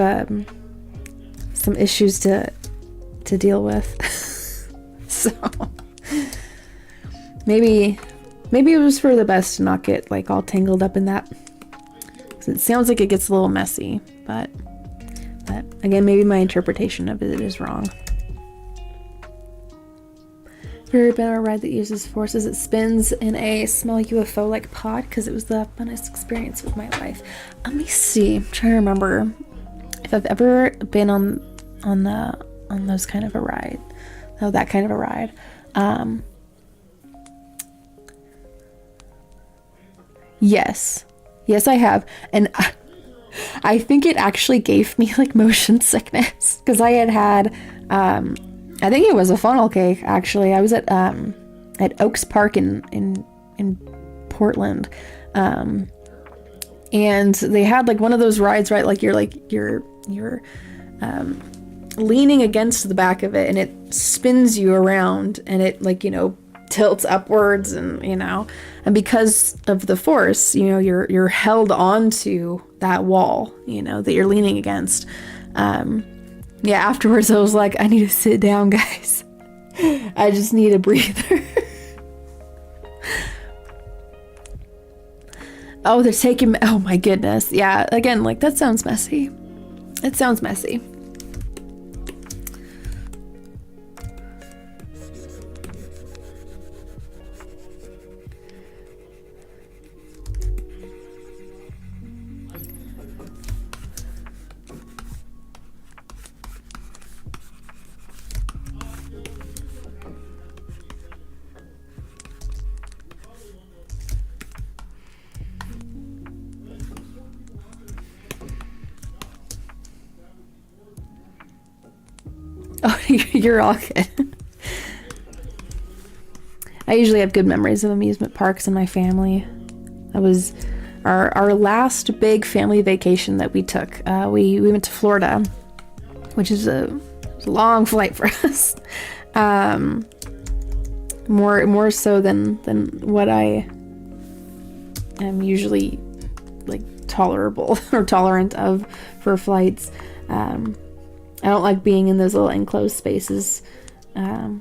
some issues to deal with. So maybe it was for the best to not get like all tangled up in that. It sounds like it gets a little messy, but again, maybe my interpretation of it is wrong. Very been on a ride that uses forces. It spins in a small UFO-like pod because it was the funnest experience with my life. Let me see. I'm trying to remember if I've ever been on those kind of a ride. Oh, that kind of a ride. Yes, I have, and I think it actually gave me like motion sickness because I had I think it was a funnel cake, actually. I was at Oaks Park in Portland, and they had like one of those rides, right? Like you're leaning against the back of it, and it spins you around, and it like, you know, tilts upwards, and you know, and because of the force, you know, you're held onto that wall, you know, that you're leaning against. Yeah, afterwards I was like, I need to sit down, guys. I just need a breather. Oh, they're taking, oh my goodness. Yeah, again, like that sounds messy. It sounds messy. Oh, you're all good. I usually have good memories of amusement parks in my family. That was our last big family vacation that we took. We went to Florida, which is a long flight for us. More so than what I am usually like tolerable or tolerant of for flights. I don't like being in those little enclosed spaces all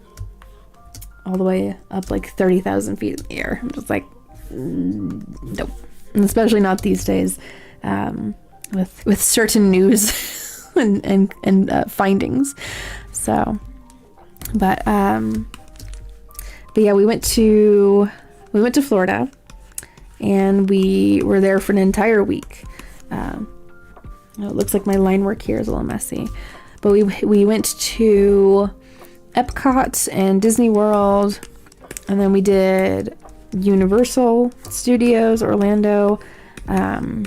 the way up like 30,000 feet in the air. I'm just like, nope. And especially not these days with certain news and findings. So, but yeah, we went to Florida, and we were there for an entire week. It looks like my line work here is a little messy. But we went to Epcot and Disney World, and then we did Universal Studios Orlando. So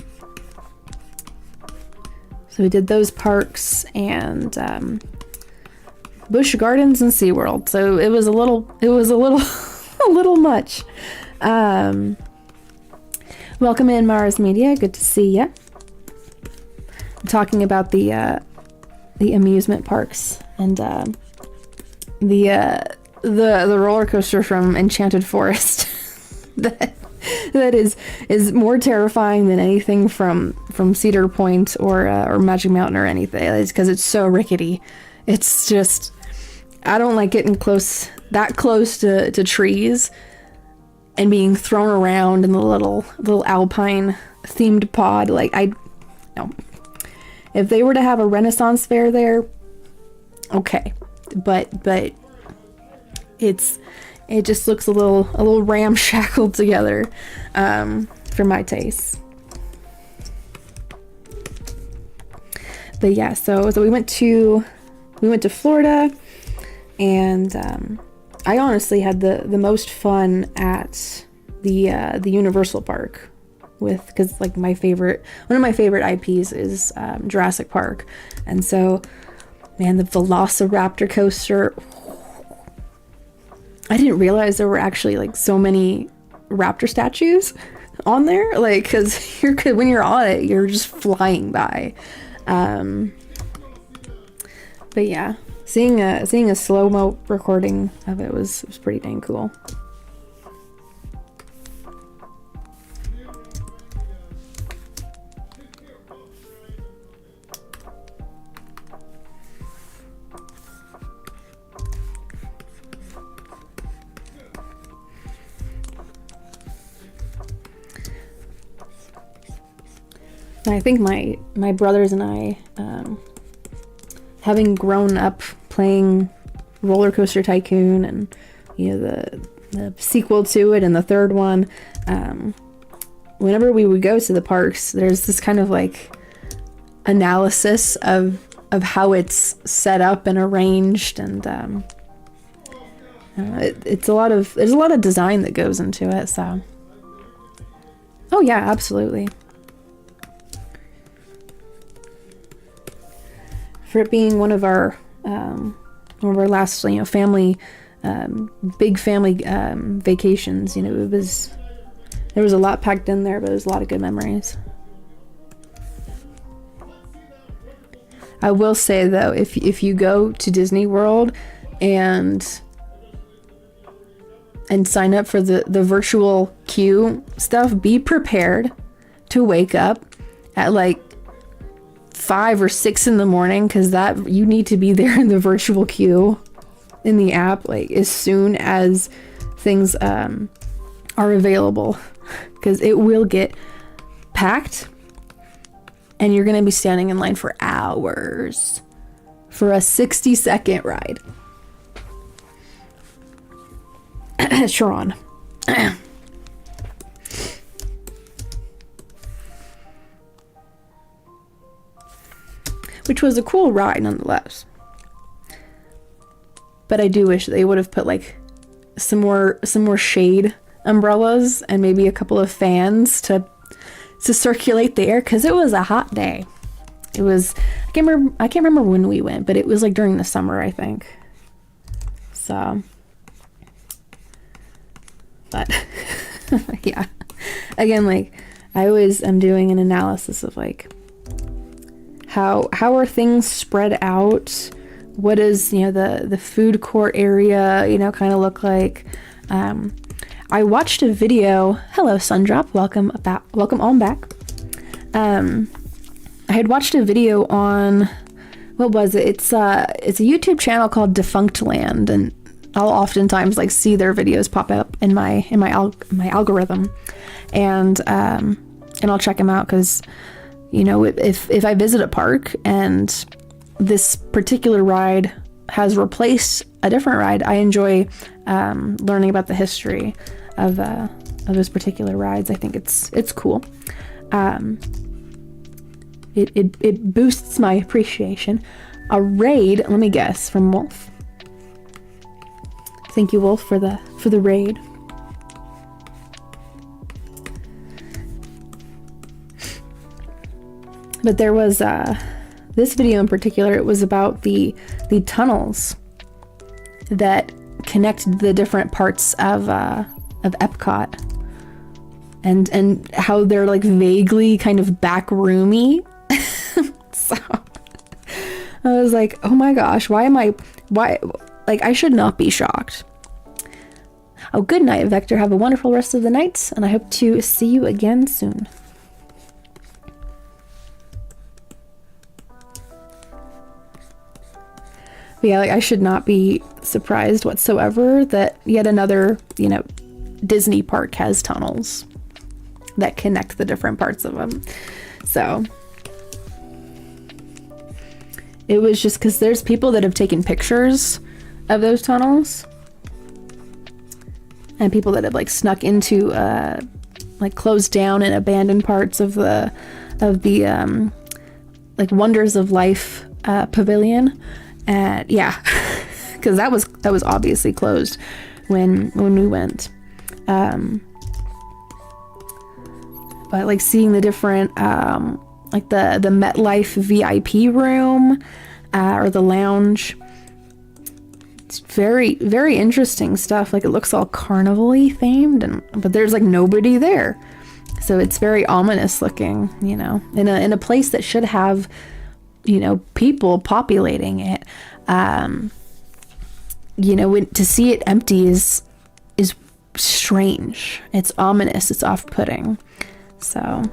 we did those parks, and Busch Gardens and SeaWorld. So it was a little a little much. Welcome in, Mars Media. Good to see ya. Talking about the amusement parks and the roller coaster from Enchanted Forest that is more terrifying than anything from Cedar Point or Magic Mountain or anything. It's because it's so rickety. It's just, I don't like getting that close to trees and being thrown around in the little alpine themed pod. Like, no. If they were to have a Renaissance fair there, okay, but it just looks a little ramshackled together for my taste. But yeah, so we went to Florida, and I honestly had the most fun at the Universal Park. Because like one of my favorite IPs is Jurassic Park, and so, man, the Velociraptor coaster, I didn't realize there were actually like so many raptor statues on there, like, because when you're on it, you're just flying by. But yeah, seeing a slow-mo recording of it was pretty dang cool. I think my brothers and I, having grown up playing Roller Coaster Tycoon and, you know, the sequel to it and the third one, whenever we would go to the parks, there's this kind of like analysis of how it's set up and arranged, and there's a lot of design that goes into it. So, oh yeah, absolutely. For it being one of our last, you know, family, big family vacations, you know, there was a lot packed in there, but it was a lot of good memories. I will say though, if you go to Disney World and sign up for the virtual queue stuff, be prepared to wake up at like 5 or 6 in the morning, because that you need to be there in the virtual queue in the app like as soon as things are available, because it will get packed and you're gonna be standing in line for hours for a 60-second ride. Sharon. Which was a cool ride nonetheless. But I do wish they would have put like some more shade umbrellas and maybe a couple of fans to circulate the air, because it was a hot day. It was, I can't remember when we went, but it was like during the summer, I think. So, but yeah, again, like I always am doing an analysis of like how are things spread out? What does, you know, the food court area, you know, kind of look like? I watched a video. Hello, Sundrop. Welcome on back. I had watched a video on, what was it? It's a YouTube channel called Defunct Land, and I'll oftentimes like see their videos pop up in my algorithm, and I'll check them out, because, you know, if I visit a park and this particular ride has replaced a different ride, I enjoy learning about the history of those particular rides. I think it's cool. It boosts my appreciation. A raid, let me guess, from Wolf. Thank you, Wolf, for the raid. But there was this video in particular. It was about the tunnels that connect the different parts of Epcot, and how they're like vaguely kind of back roomy. So I was like, oh my gosh, why like I should not be shocked. Oh, good night, Vector. Have a wonderful rest of the night, and I hope to see you again soon. But yeah, like I should not be surprised whatsoever that yet another, you know, Disney park has tunnels that connect the different parts of them. So it was just because there's people that have taken pictures of those tunnels, and people that have like snuck into like closed down and abandoned parts of the like Wonders of Life pavilion. And yeah, because that was obviously closed when we went. But like seeing the different like the MetLife VIP room or the lounge, it's very, very interesting stuff. Like it looks all carnival-y themed, but there's like nobody there, so it's very ominous looking, you know, in a place that should have, you know, people populating it. You know, to see it empty is strange. It's ominous. It's off-putting. So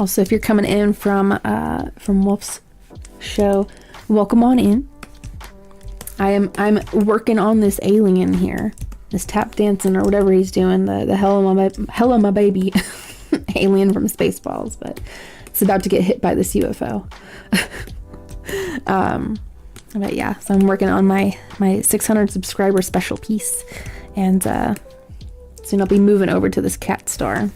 Also, if you're coming in from Wolf's show, welcome on in. I'm working on this alien here, this tap dancing or whatever he's doing, the hello my baby alien from Spaceballs, but it's about to get hit by this UFO. But yeah, so I'm working on my 600 subscriber special piece, and soon I'll be moving over to this cat star,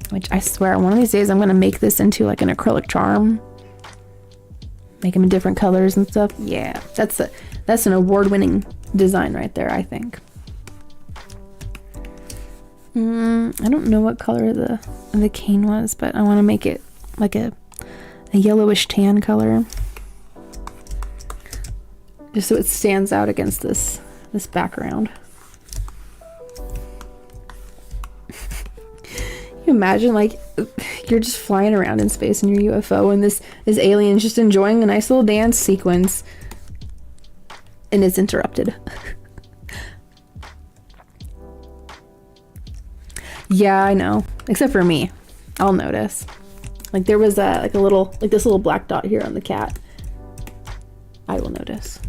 which I swear one of these days I'm gonna make this into like an acrylic charm, make them in different colors and stuff. Yeah, that's an award-winning design right there, I think. I don't know what color the cane was, but I want to make it like a yellowish tan color, just so it stands out against this background. You imagine like you're just flying around in space in your UFO, and this alien's just enjoying a nice little dance sequence, and it's interrupted. Yeah, I know. Except for me, I'll notice. Like there was like this little black dot here on the cat. I will notice.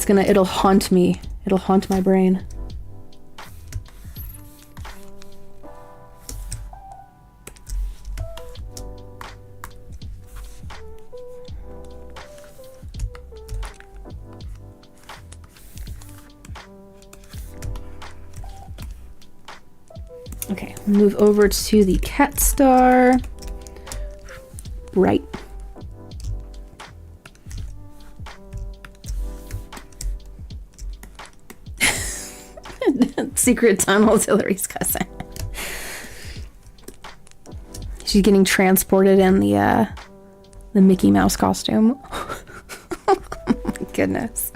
It'll haunt me. It'll haunt my brain. Okay, move over to the cat star. Right. Secret tunnels, Hillary's cousin. She's getting transported in the Mickey Mouse costume. Oh my goodness.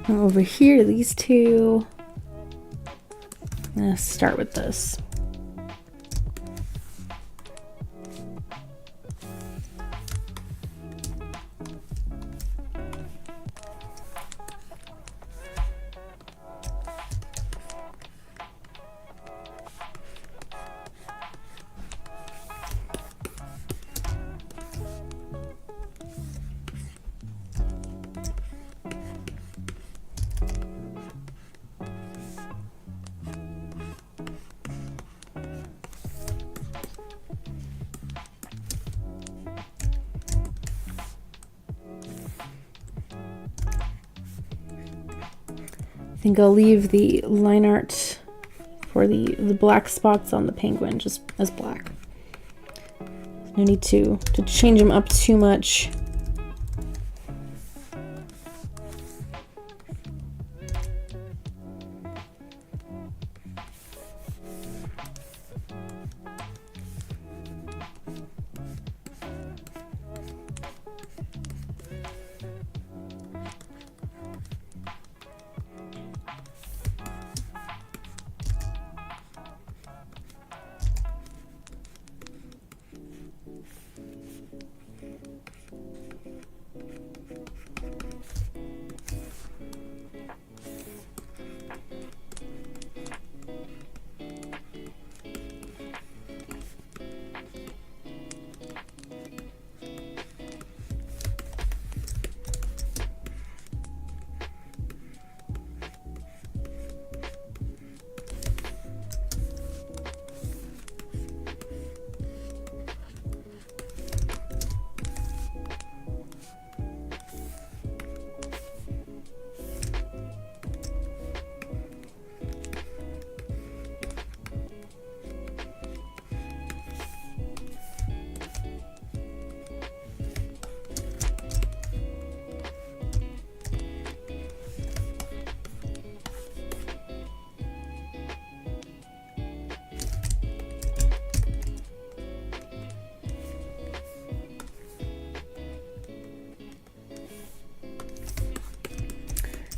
Over here, these two. I'm gonna start with this. I think I'll leave the line art for the black spots on the penguin just as black. No need to change them up too much.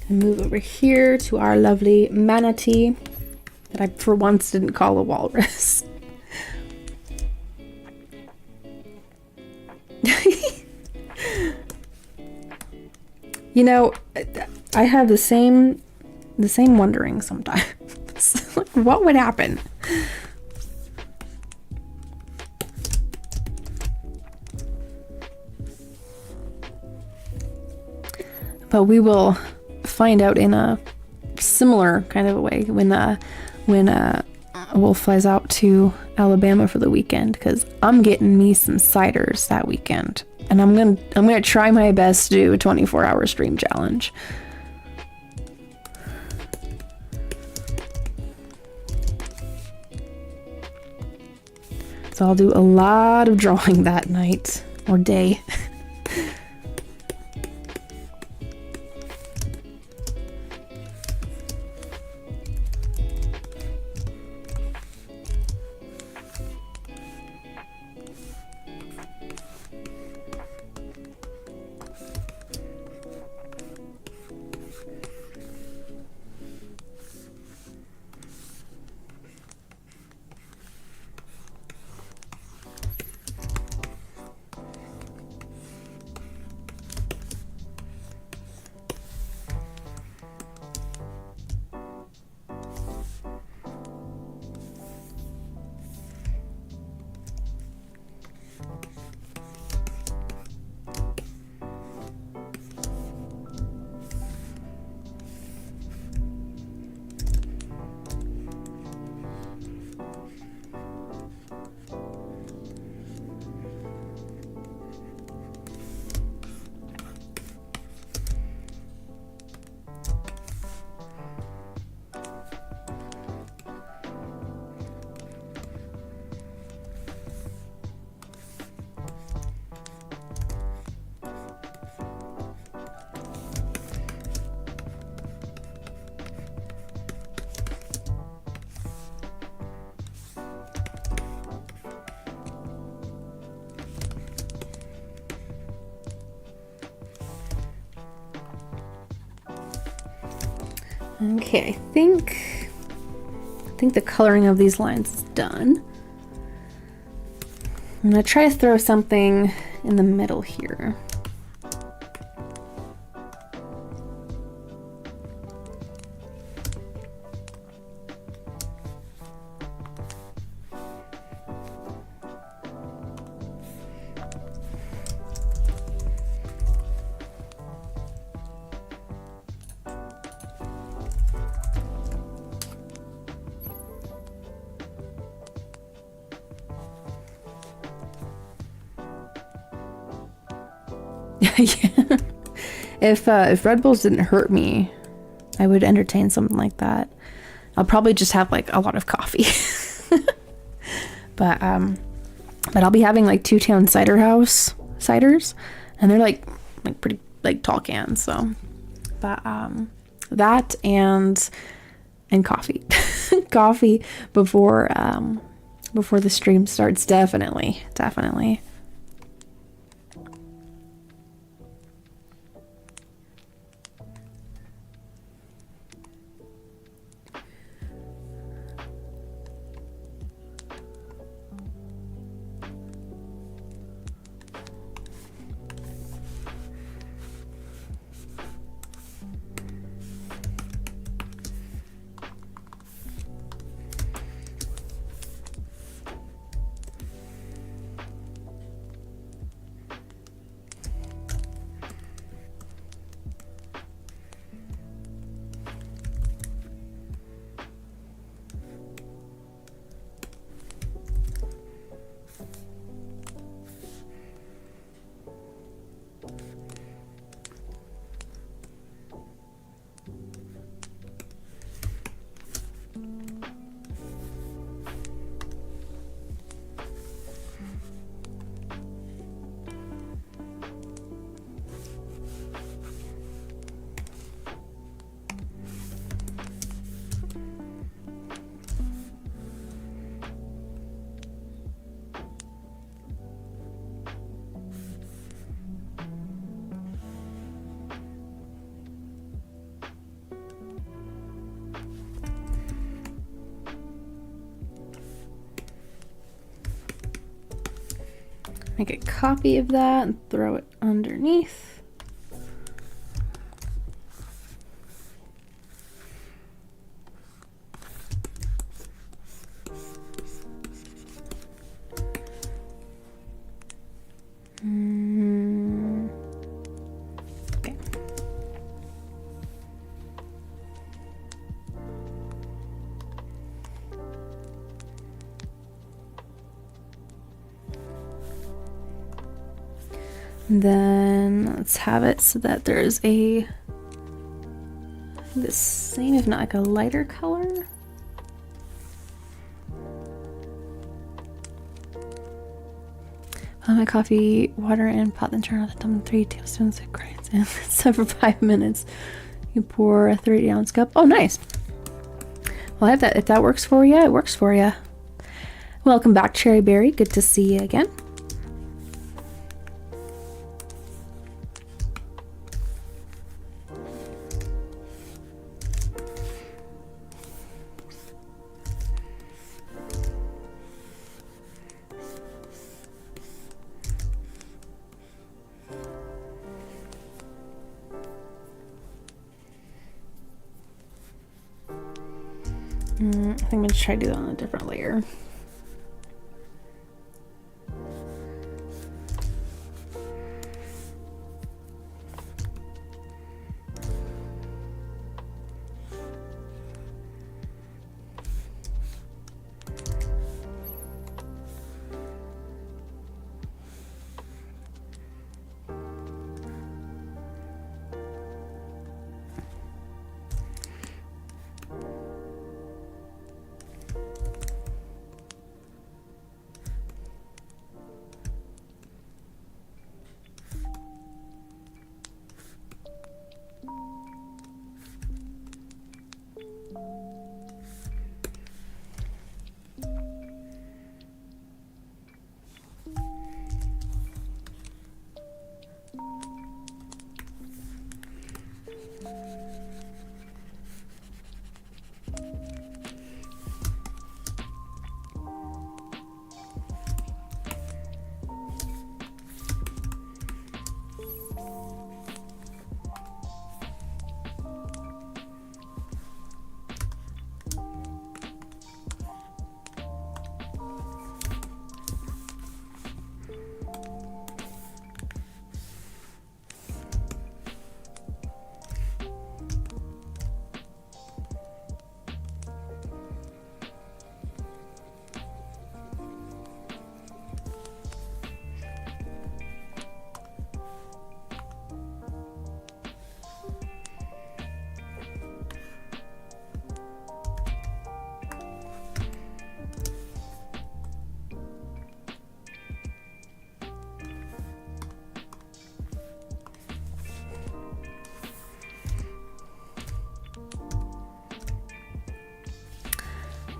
And move over here to our lovely manatee that I for once didn't call a walrus. You know, I have the same wondering sometimes. Like, what would happen? But we will find out in a similar kind of a way when Wolf flies out to Alabama for the weekend, because I'm getting me some ciders that weekend, and I'm gonna try my best to do a 24-hour stream challenge. So I'll do a lot of drawing that night or day. Okay, I think the coloring of these lines is done. I'm gonna try to throw something in the middle here. Yeah. If Red Bulls didn't hurt me, I would entertain something like that. I'll probably just have like a lot of coffee. But I'll be having like Two-Town Cider House ciders, and they're like pretty like tall cans. So, but that and coffee, coffee before the stream starts, definitely. make a copy of that and throw it underneath. Okay. And then let's have it so that there's the same, if not like a lighter color. My coffee, water, and pot, then turn on the thumb 3 tablespoons of grinds and set for 5 minutes. You pour a 30-ounce cup. Oh, nice. Well, I have that. If that works for you, it works for you. Welcome back, Cherry Berry. Good to see you again. I think I'm going to try to do that on a different layer.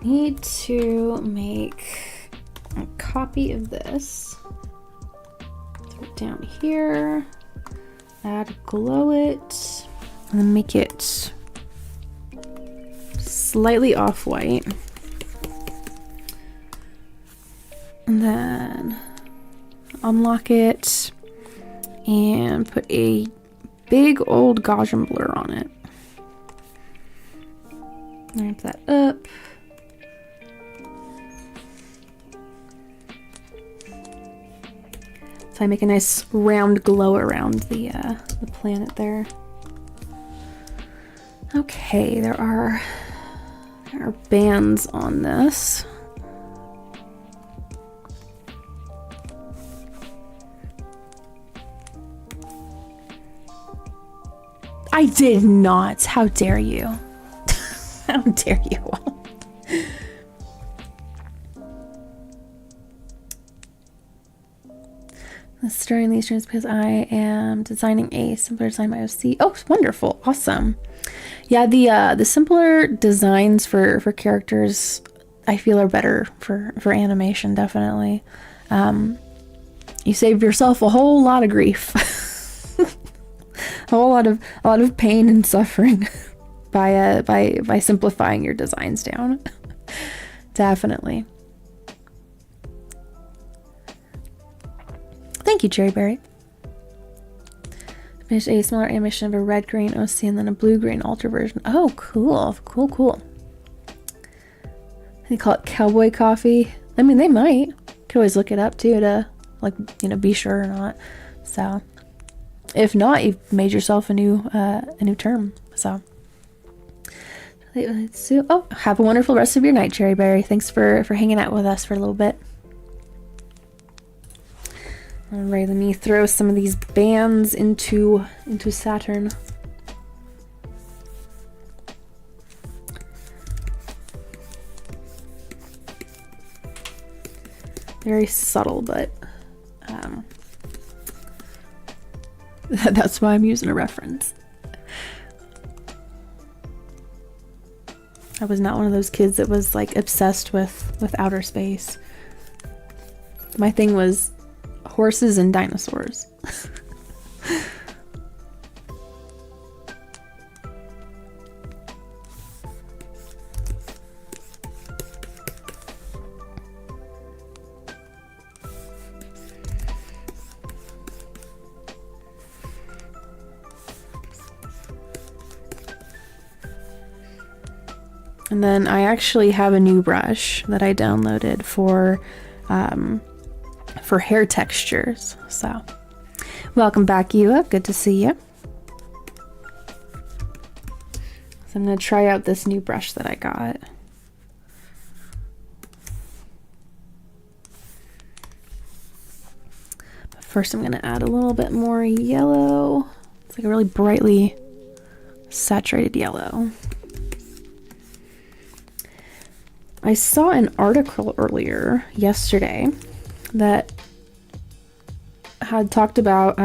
Need to make a copy of this. Throw it down here. Add glow it. And then make it slightly off-white. And then unlock it and put a big old Gaussian blur on it. Ramp that up. So I make a nice round glow around the planet there. Okay, there are bands on this. I did not. How dare you? How dare you all? Starting these streams because I am designing a simpler design by OC. Oh, wonderful. Awesome. Yeah, the simpler designs for characters I feel are better for animation, definitely. You save yourself a whole lot of grief. a lot of pain and suffering by simplifying your designs down. Definitely. Thank you, Cherryberry. Finished a smaller animation of a red-green OC and then a blue-green alter version. Oh, cool. Cool, cool. They call it cowboy coffee. I mean, they might. Could always look it up, too, to, like, you know, be sure or not. So, if not, you've made yourself a new term. So, oh, have a wonderful rest of your night, Cherryberry. Thanks for hanging out with us for a little bit. All right, let me throw some of these bands into Saturn. Very subtle, but that's why I'm using a reference. I was not one of those kids that was like obsessed with outer space. My thing was horses and dinosaurs. And then I actually have a new brush that I downloaded for hair textures. So, welcome back, Ewa. Good to see you. So I'm gonna try out this new brush that I got. But first, I'm gonna add a little bit more yellow. It's like a really brightly saturated yellow. I saw an article earlier yesterday that had talked about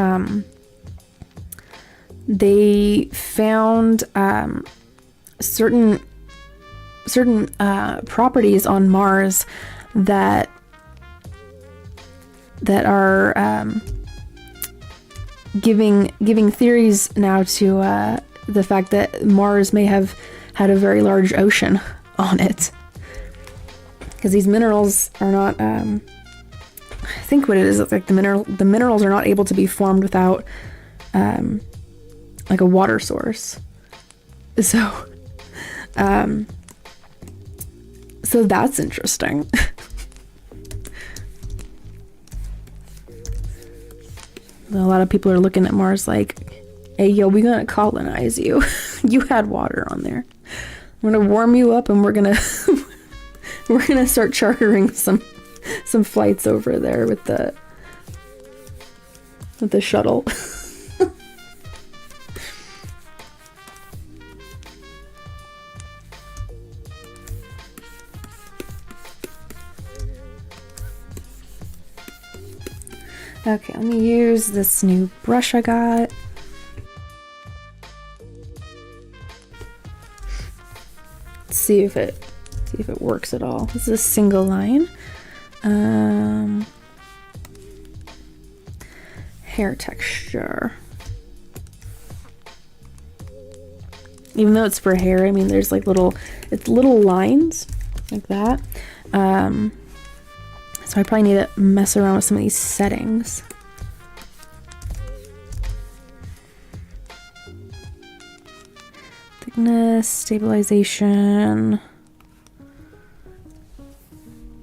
they found certain properties on Mars that are giving theories now to the fact that Mars may have had a very large ocean on it. Because these minerals are not, I think what it is, like the minerals are not able to be formed without, like a water source. So, so that's interesting. A lot of people are looking at Mars like, hey, yo, we're gonna colonize you. You had water on there. We're gonna warm you up and we're gonna start chartering some flights over there with the shuttle. Okay, let me use this new brush I got. Let's see if it works at all. This is a single line. Hair texture. Even though it's for hair, I mean, there's like little lines like that. So I probably need to mess around with some of these settings. Thickness, stabilization.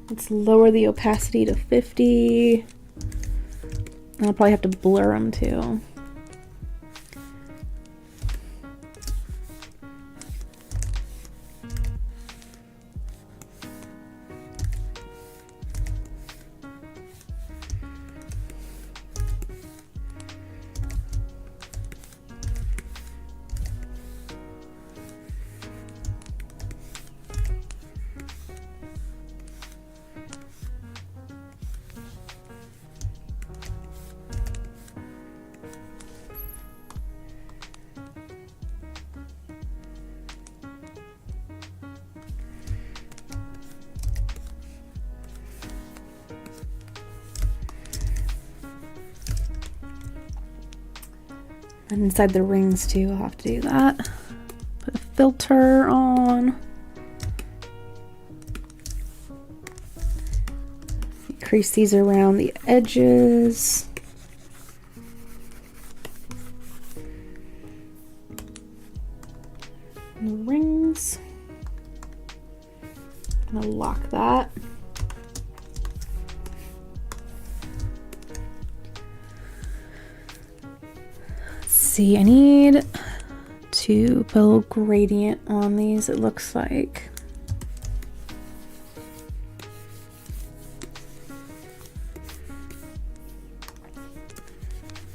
Let's lower the opacity to 50. And I'll probably have to blur them too. And inside the rings too, I'll have to do that. Put a filter on. Crease these around the edges. see, I need to put a little gradient on these, it looks like.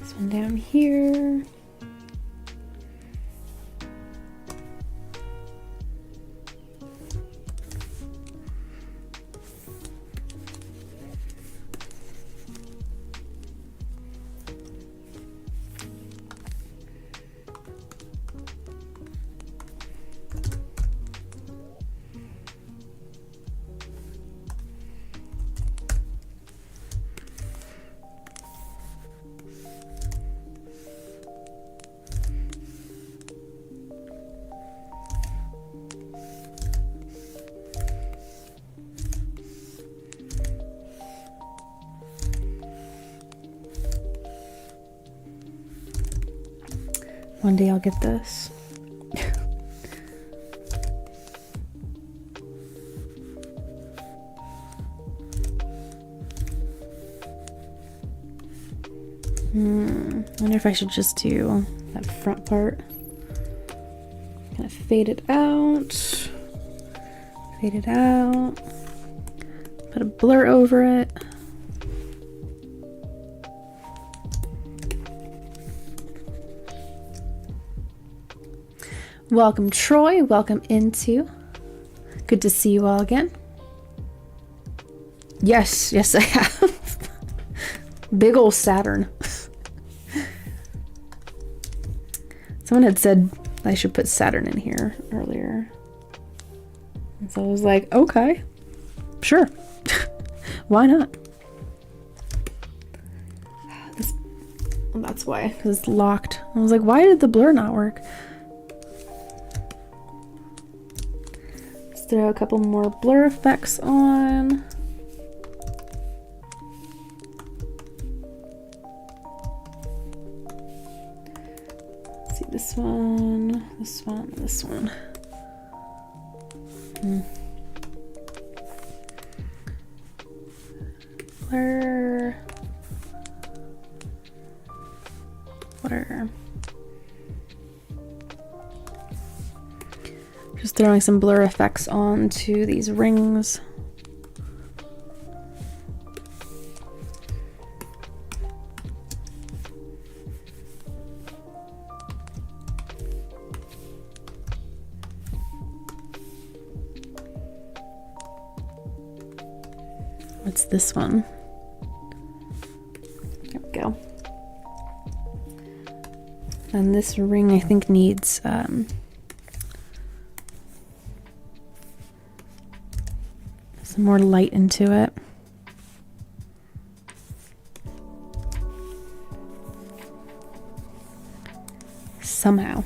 This one down here. One day I'll get this. I wonder if I should just do that front part. Kind of fade it out. Fade it out. Put a blur over it. Welcome, Troy. Welcome into. Good to see you all again. Yes, yes, I have. Big ol' Saturn. Someone had said I should put Saturn in here earlier. And so I was like, okay, sure. Why not? Well, that's why, because it's locked. I was like, why did the blur not work? Let's throw a couple more blur effects on. Let's see, this one, this one, this one. Blur. Blur. Just throwing some blur effects onto these rings. What's this one? There we go. And this ring I think needs some more light into it. Somehow.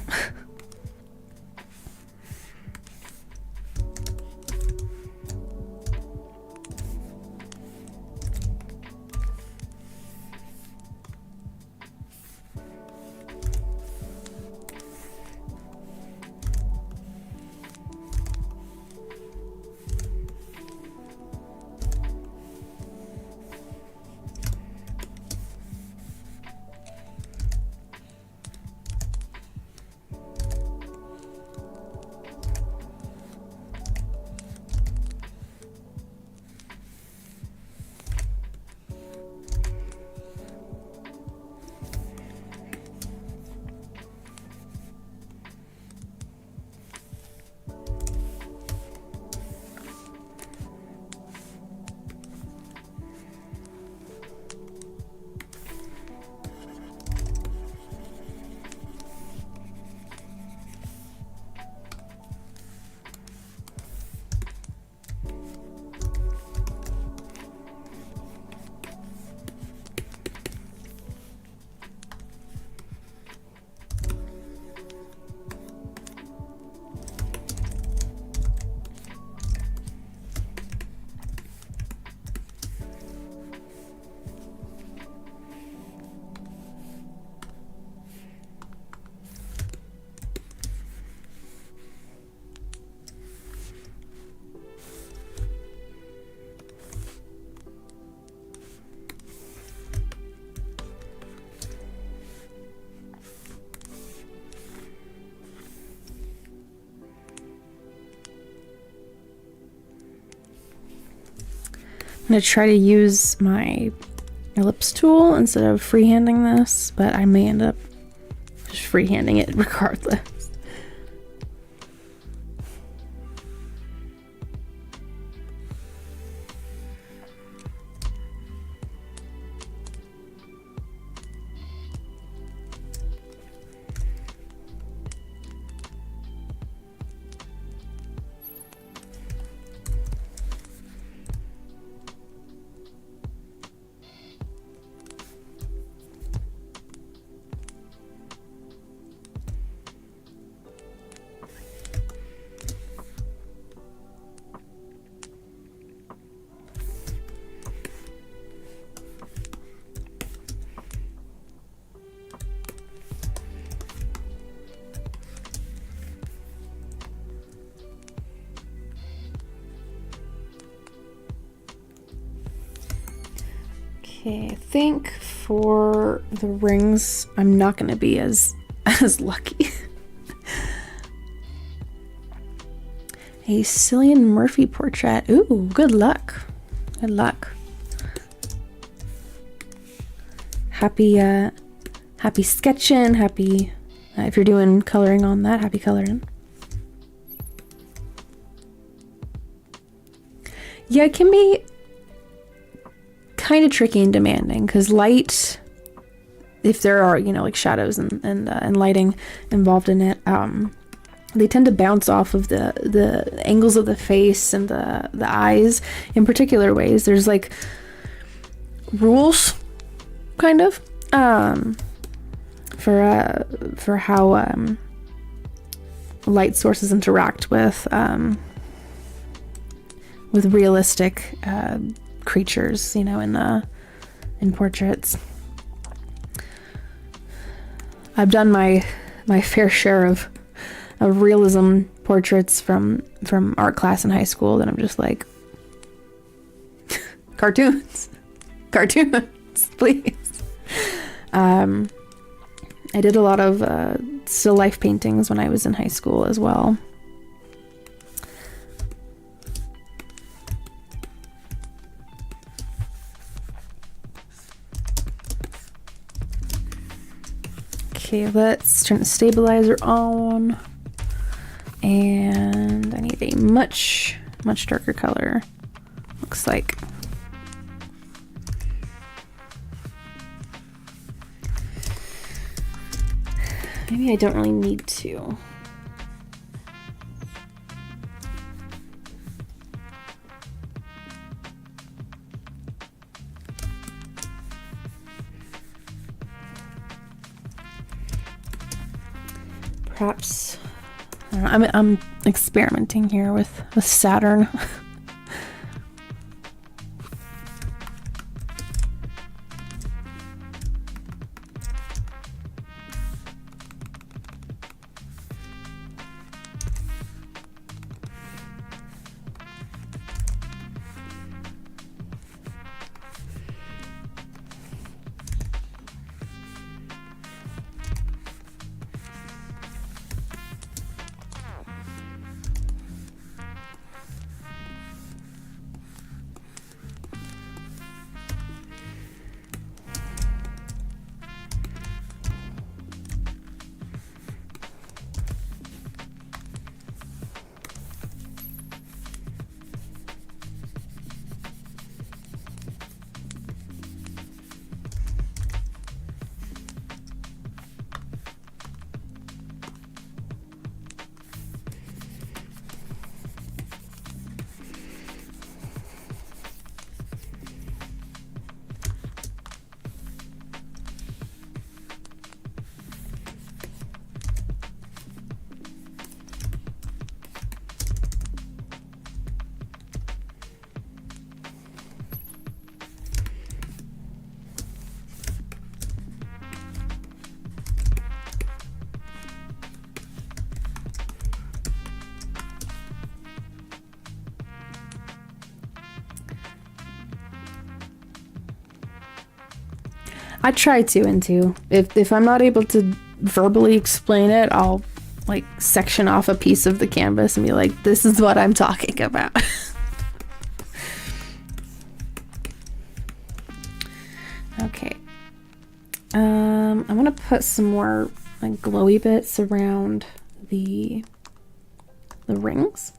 gonna try to use my ellipse tool instead of freehanding this, but I may end up just freehanding it regardless. Okay, I think for the rings, I'm not going to be as lucky. A Cillian Murphy portrait. Ooh, good luck. Good luck. Happy sketching. Happy, if you're doing coloring on that, happy coloring. Yeah, it can be kind of tricky and demanding because light, if there are, you know, like shadows and lighting involved in it, they tend to bounce off of the angles of the face and the eyes in particular ways. There's like rules, kind of, for how light sources interact with realistic creatures, you know, in portraits. I've done my fair share of realism portraits from art class in high school that I'm just like, cartoons, please. I did a lot of still life paintings when I was in high school as well. Okay, let's turn the stabilizer on. And I need a much darker color. Looks like. Maybe I don't really need to. Perhaps, I don't know, I'm experimenting here with Saturn. I try to and to. If I'm not able to verbally explain it, I'll like section off a piece of the canvas and be like, this is what I'm talking about. Okay. I'm gonna put some more like glowy bits around the rings.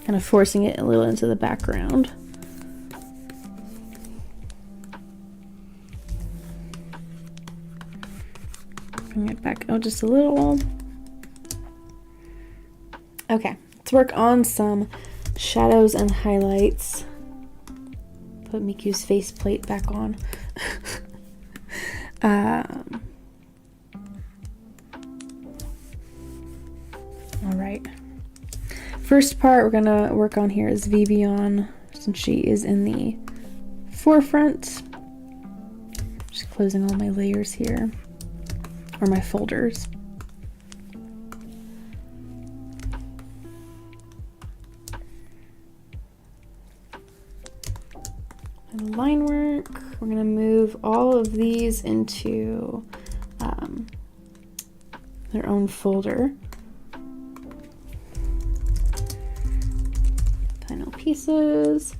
Kind of forcing it a little into the background. Bring it back out just a little. Okay, let's work on some shadows and highlights. Put Miku's faceplate back on. All right. First part we're gonna work on here is Vivian, since she is in the forefront. Just closing all my layers here, or my folders. And line work, we're gonna move all of these into their own folder. Final pieces.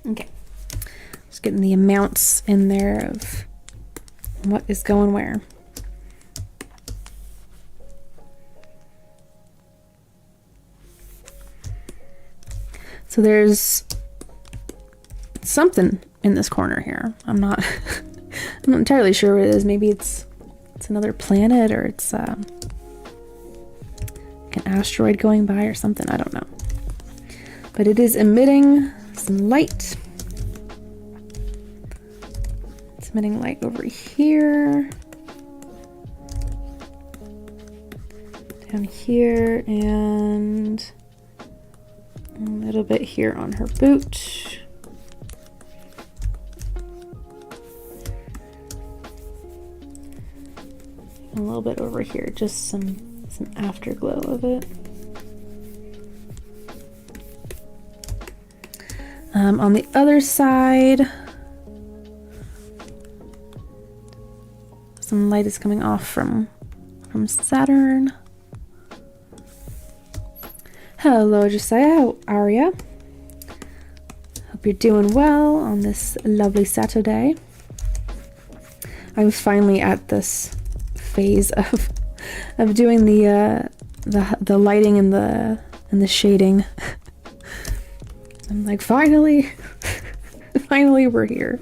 Okay, just getting the amounts in there of what is going where. So there's something in this corner here. I'm not entirely sure what it is. Maybe it's another planet, or it's like an asteroid going by or something. I don't know. But it is emitting some light. It's emitting light over here, down here, and a little bit here on her boot. A little bit over here, just some afterglow of it. On the other side, some light is coming off from Saturn. Hello, Josiah. How are ya? Hope you're doing well on this lovely Saturday. I'm finally at this phase of doing the lighting and the shading. I'm like, finally, finally we're here.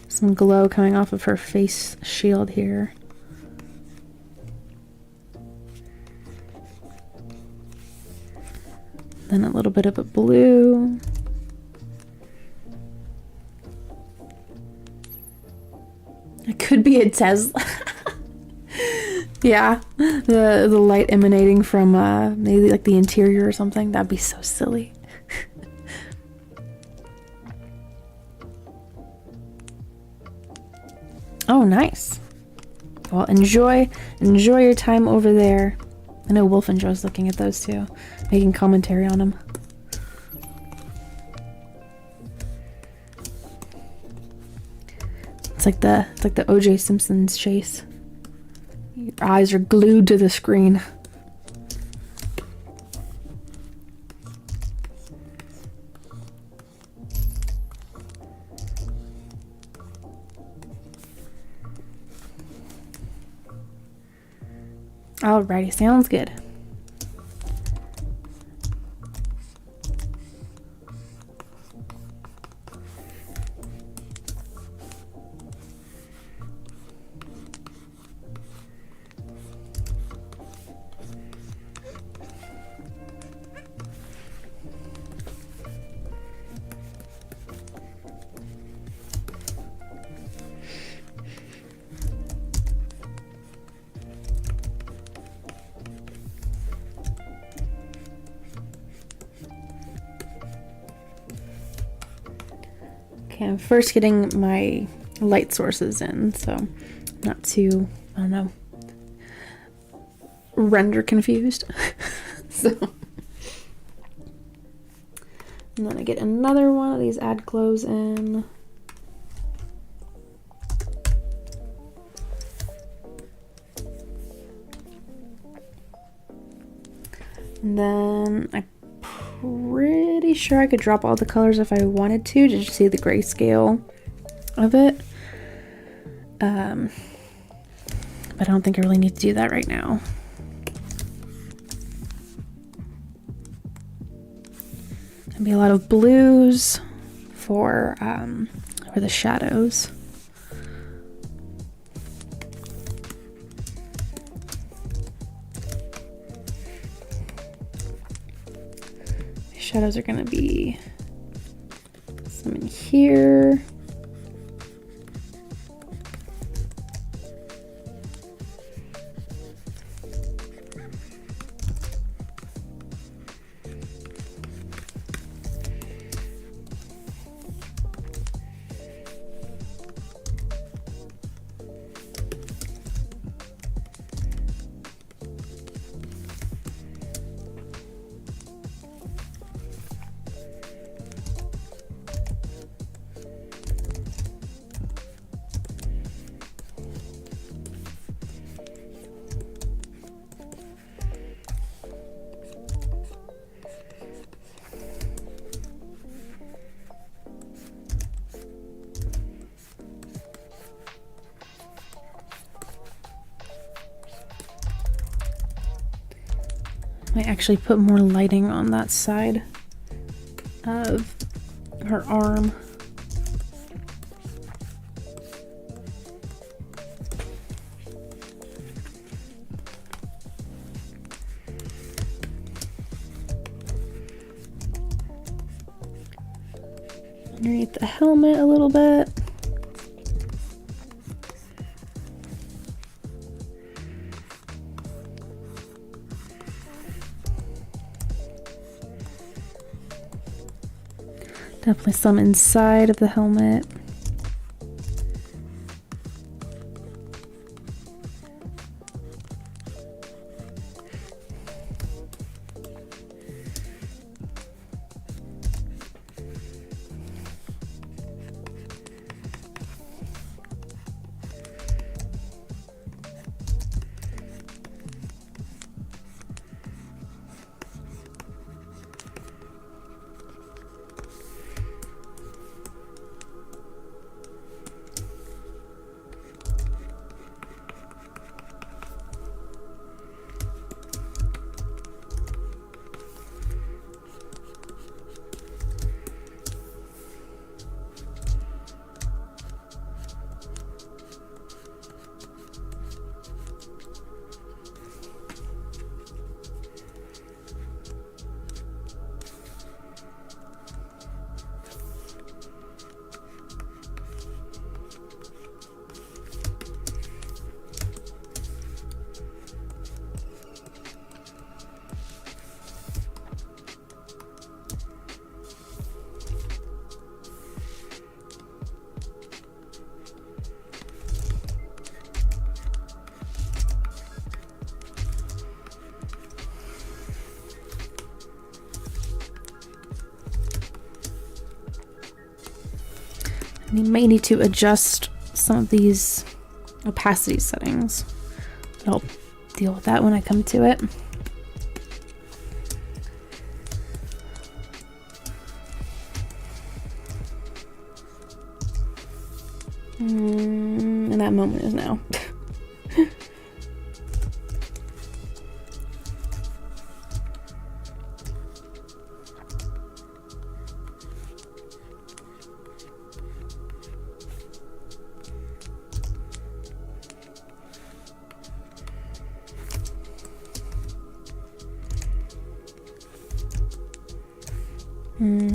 Some glow coming off of her face shield here. Then a little bit of a blue. It could be a Tesla. Yeah, the light emanating from maybe like the interior or something. That'd be so silly. Oh, nice. Well, enjoy your time over there. I know Wolf enjoys looking at those too, making commentary on them. It's like the O.J. Simpson's chase. Your eyes are glued to the screen. Alrighty, sounds good. Okay, I'm first getting my light sources in, so not too, I don't know, render confused. So, and then I get another one of these add glows in. And then I'm pretty sure I could drop all the colors if I wanted to just see the grayscale of it. But I don't think I really need to do that right now. There'll be a lot of blues for the shadows. Shadows are gonna be some in here. Might actually put more lighting on that side of her arm. Underneath the helmet a little bit. Definitely some inside of the helmet. And you may need to adjust some of these opacity settings. I'll deal with that when I come to it. And that moment is now.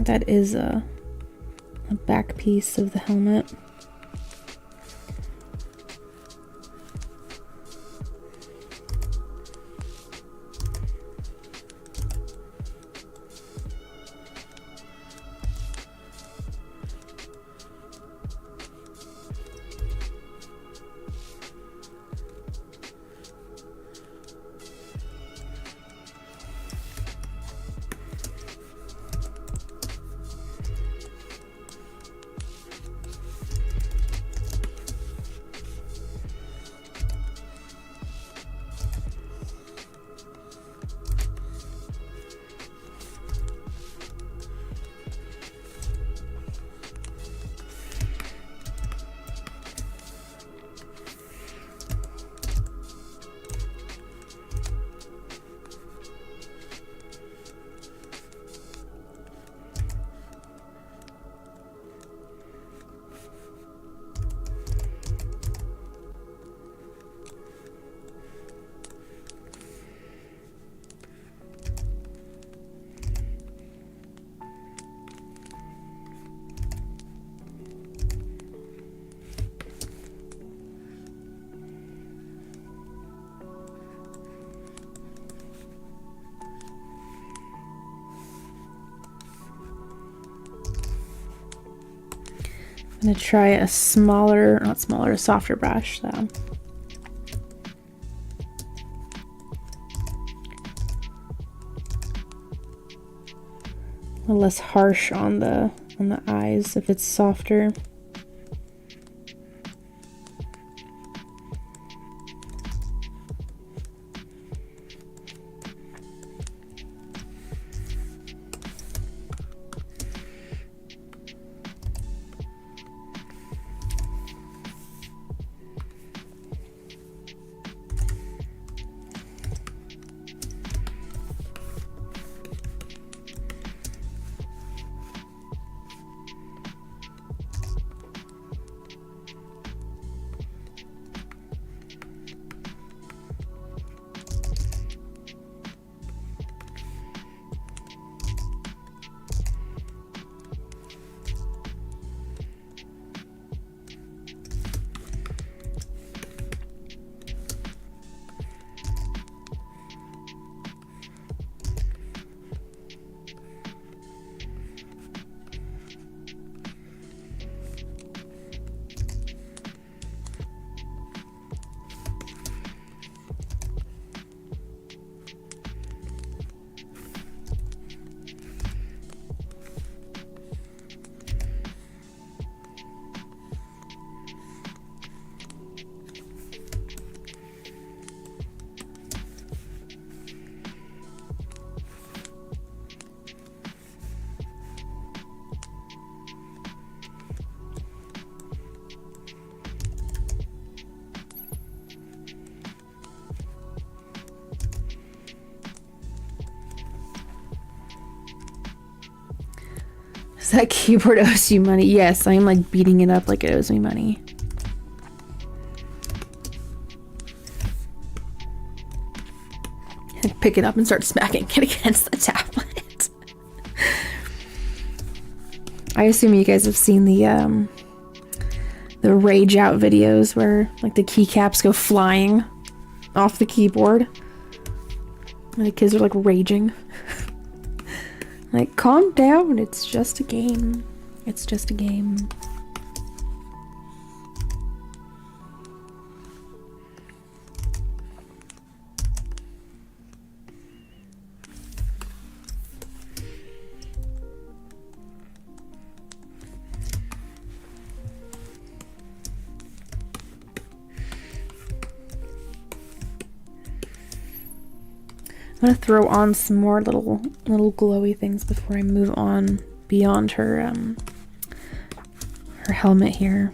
That is a back piece of the helmet. I'm gonna try a smaller, not smaller, a softer brush though. A little less harsh on the eyes if it's softer. Does that keyboard owes you money? Yes, I'm like beating it up like it owes me money. Pick it up and start smacking it against the tablet. I assume you guys have seen the rage out videos where like the keycaps go flying off the keyboard and the kids are like raging. Like, calm down, it's just a game. It's just a game. I'm gonna throw on some more little glowy things before I move on beyond her her helmet here.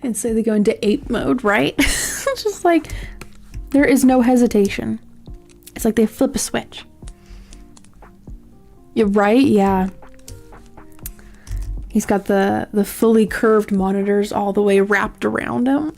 And so they go into ape mode, right? Just like, there is no hesitation. It's like they flip a switch. You're right, yeah. He's got the fully curved monitors all the way wrapped around him.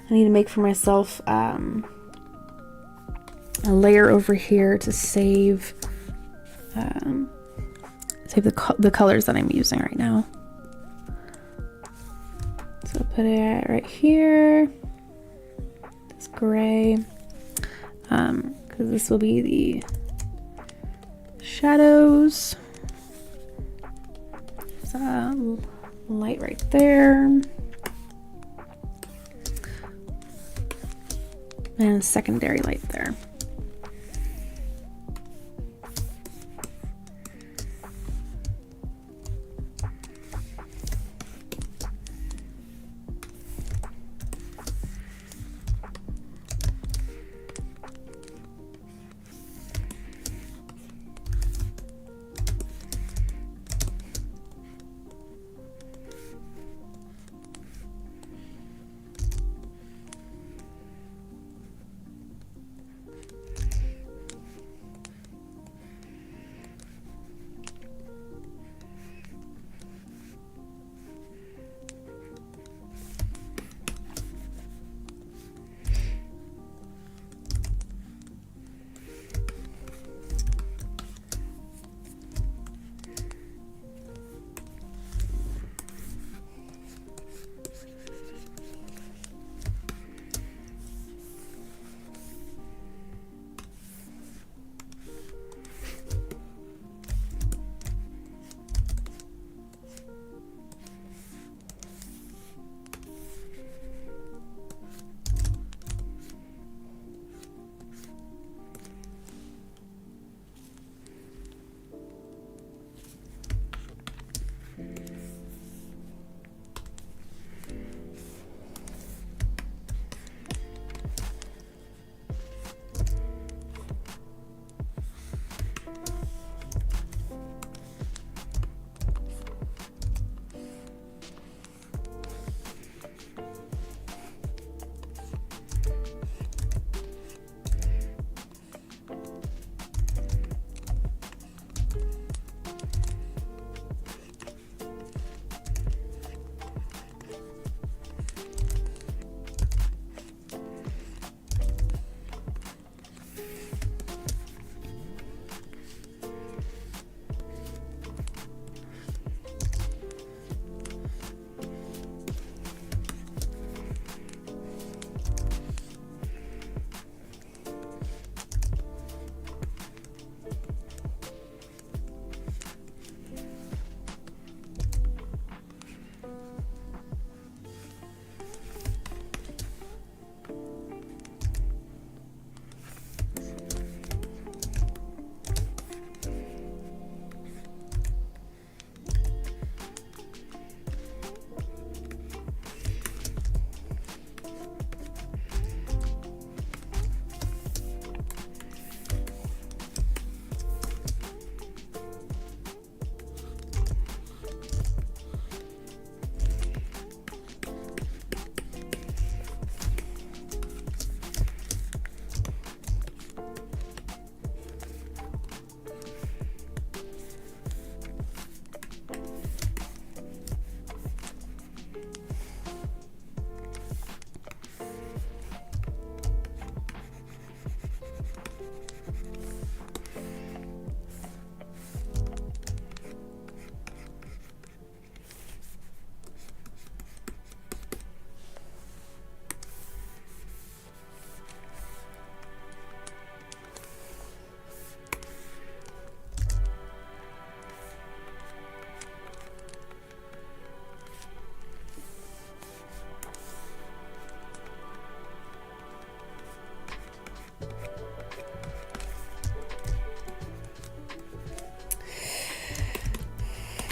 I need to make for myself a layer over here to save the colors that I'm using right now. So I'll put it right here. This gray, because this will be the shadows. There's light right there. And secondary light there.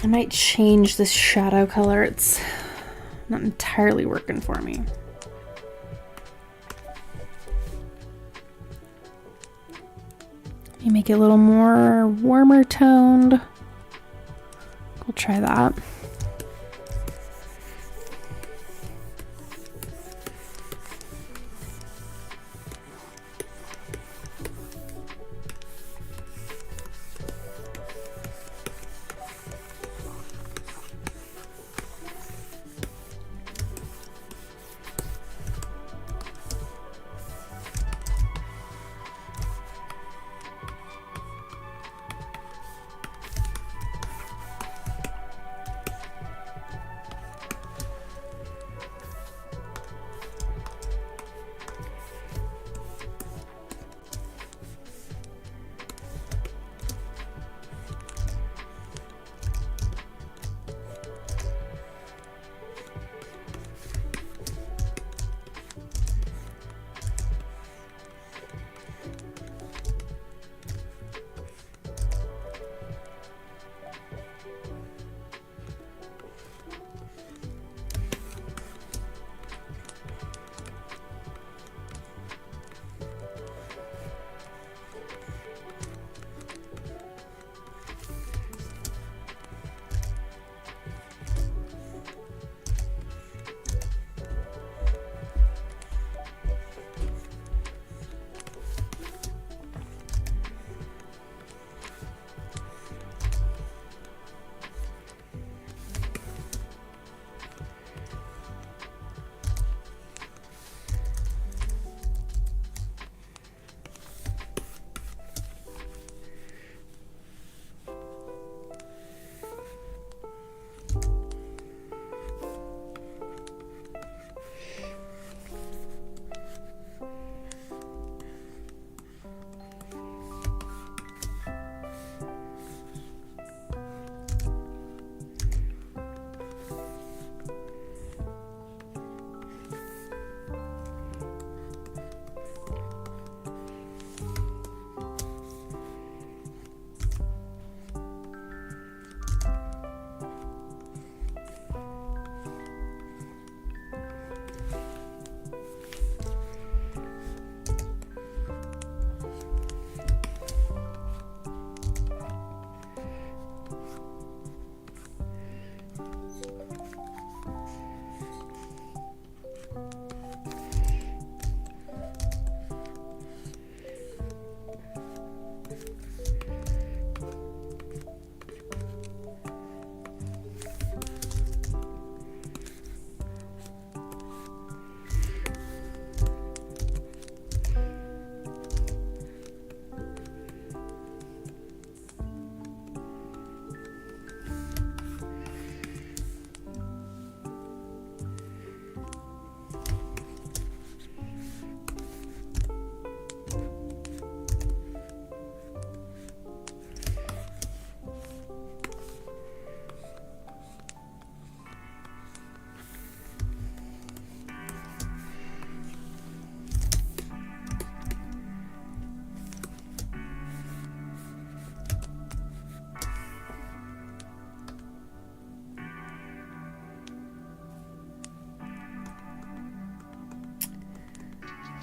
I might change this shadow color. It's not entirely working for me. You make it a little more warmer toned. We'll try that.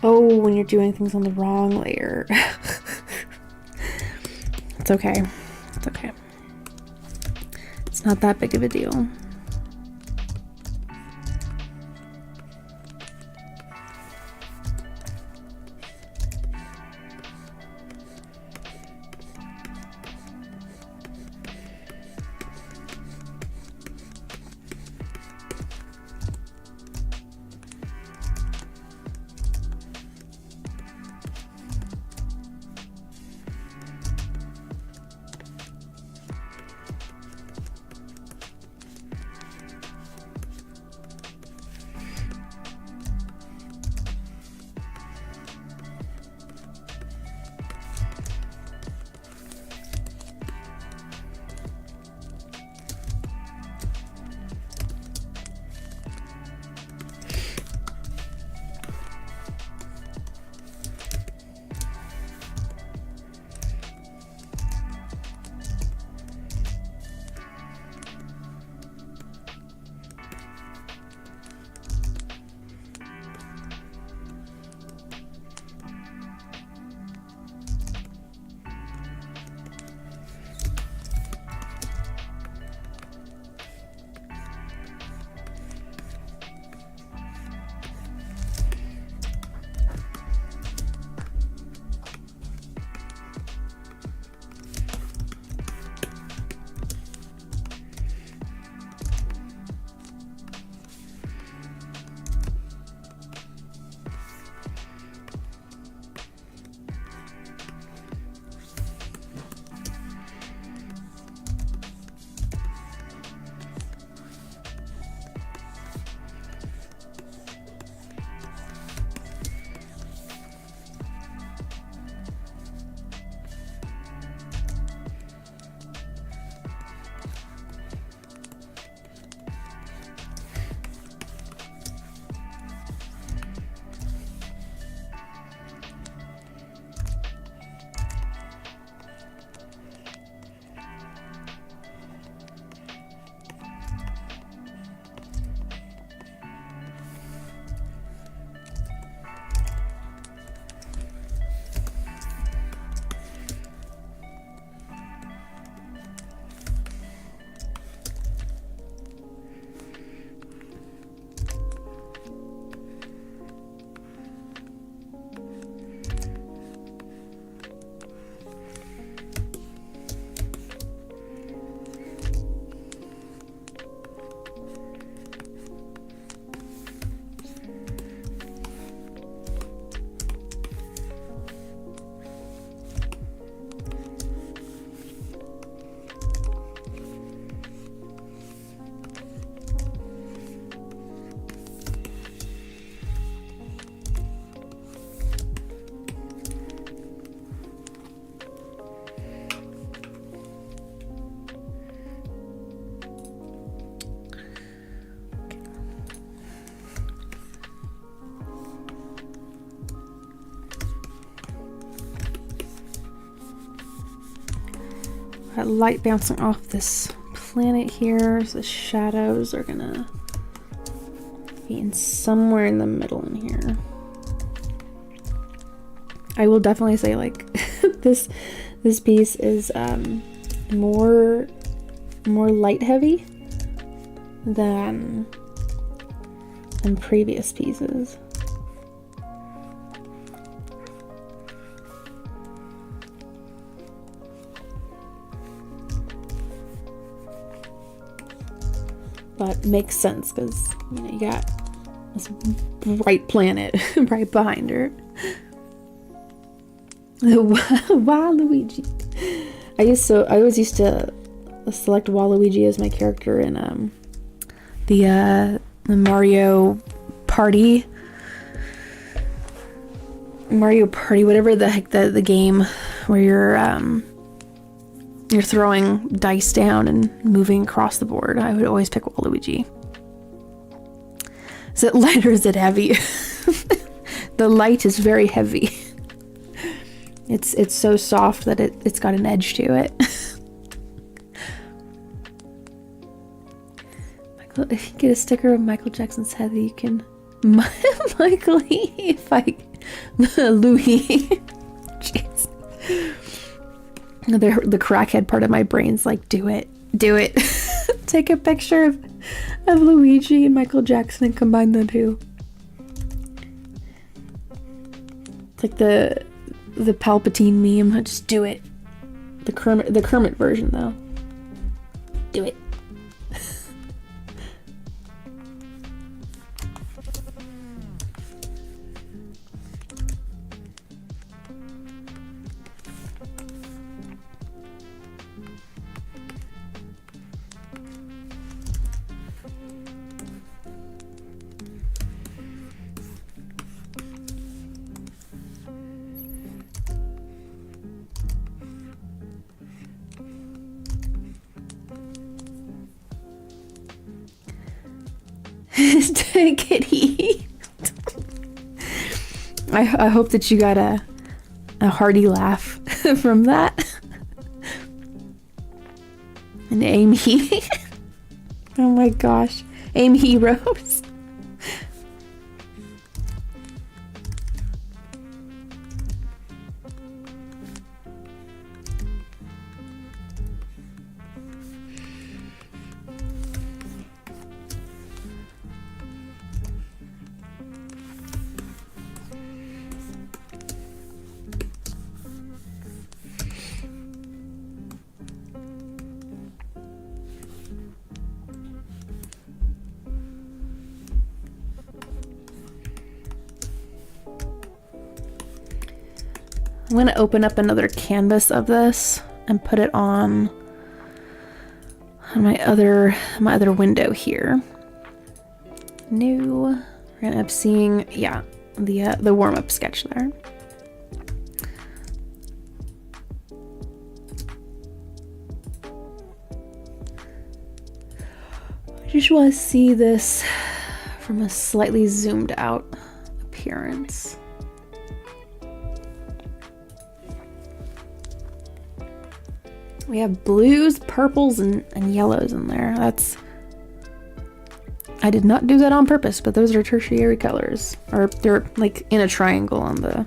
Oh, when you're doing things on the wrong layer. It's okay. It's okay. It's not that big of a deal. got light bouncing off this planet here, so the shadows are gonna be in somewhere in the middle in here. I will definitely say, like, this piece is more light heavy than previous pieces. But makes sense because, you know, you got this bright planet right behind her. Waluigi. I always used to select Waluigi as my character in the Mario Party, whatever the heck the game where you're throwing dice down and moving across the board. I would always pick Waluigi. Is it light or is it heavy? The light is very heavy. It's so soft that it's got an edge to it. Michael, if you get a sticker of Michael Jackson's head, you can Michael if I Louis. Jeez. The crackhead part of my brain's like, do it. Take a picture of Luigi and Michael Jackson and combine the two. It's like the Palpatine meme. Just do it. The Kermit version though. Do it. Kitty. I hope that you got a hearty laugh from that. And Amy. Oh my gosh. Amy Heroes. I'm going to open up another canvas of this and put it on my other window here. New. We're going to end up seeing, yeah, the warm-up sketch there. I just want to see this from a slightly zoomed out appearance. We have blues, purples, and yellows in there. I did not do that on purpose, but those are tertiary colors. Or they're like in a triangle on the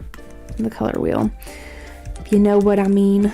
color wheel. If you know what I mean.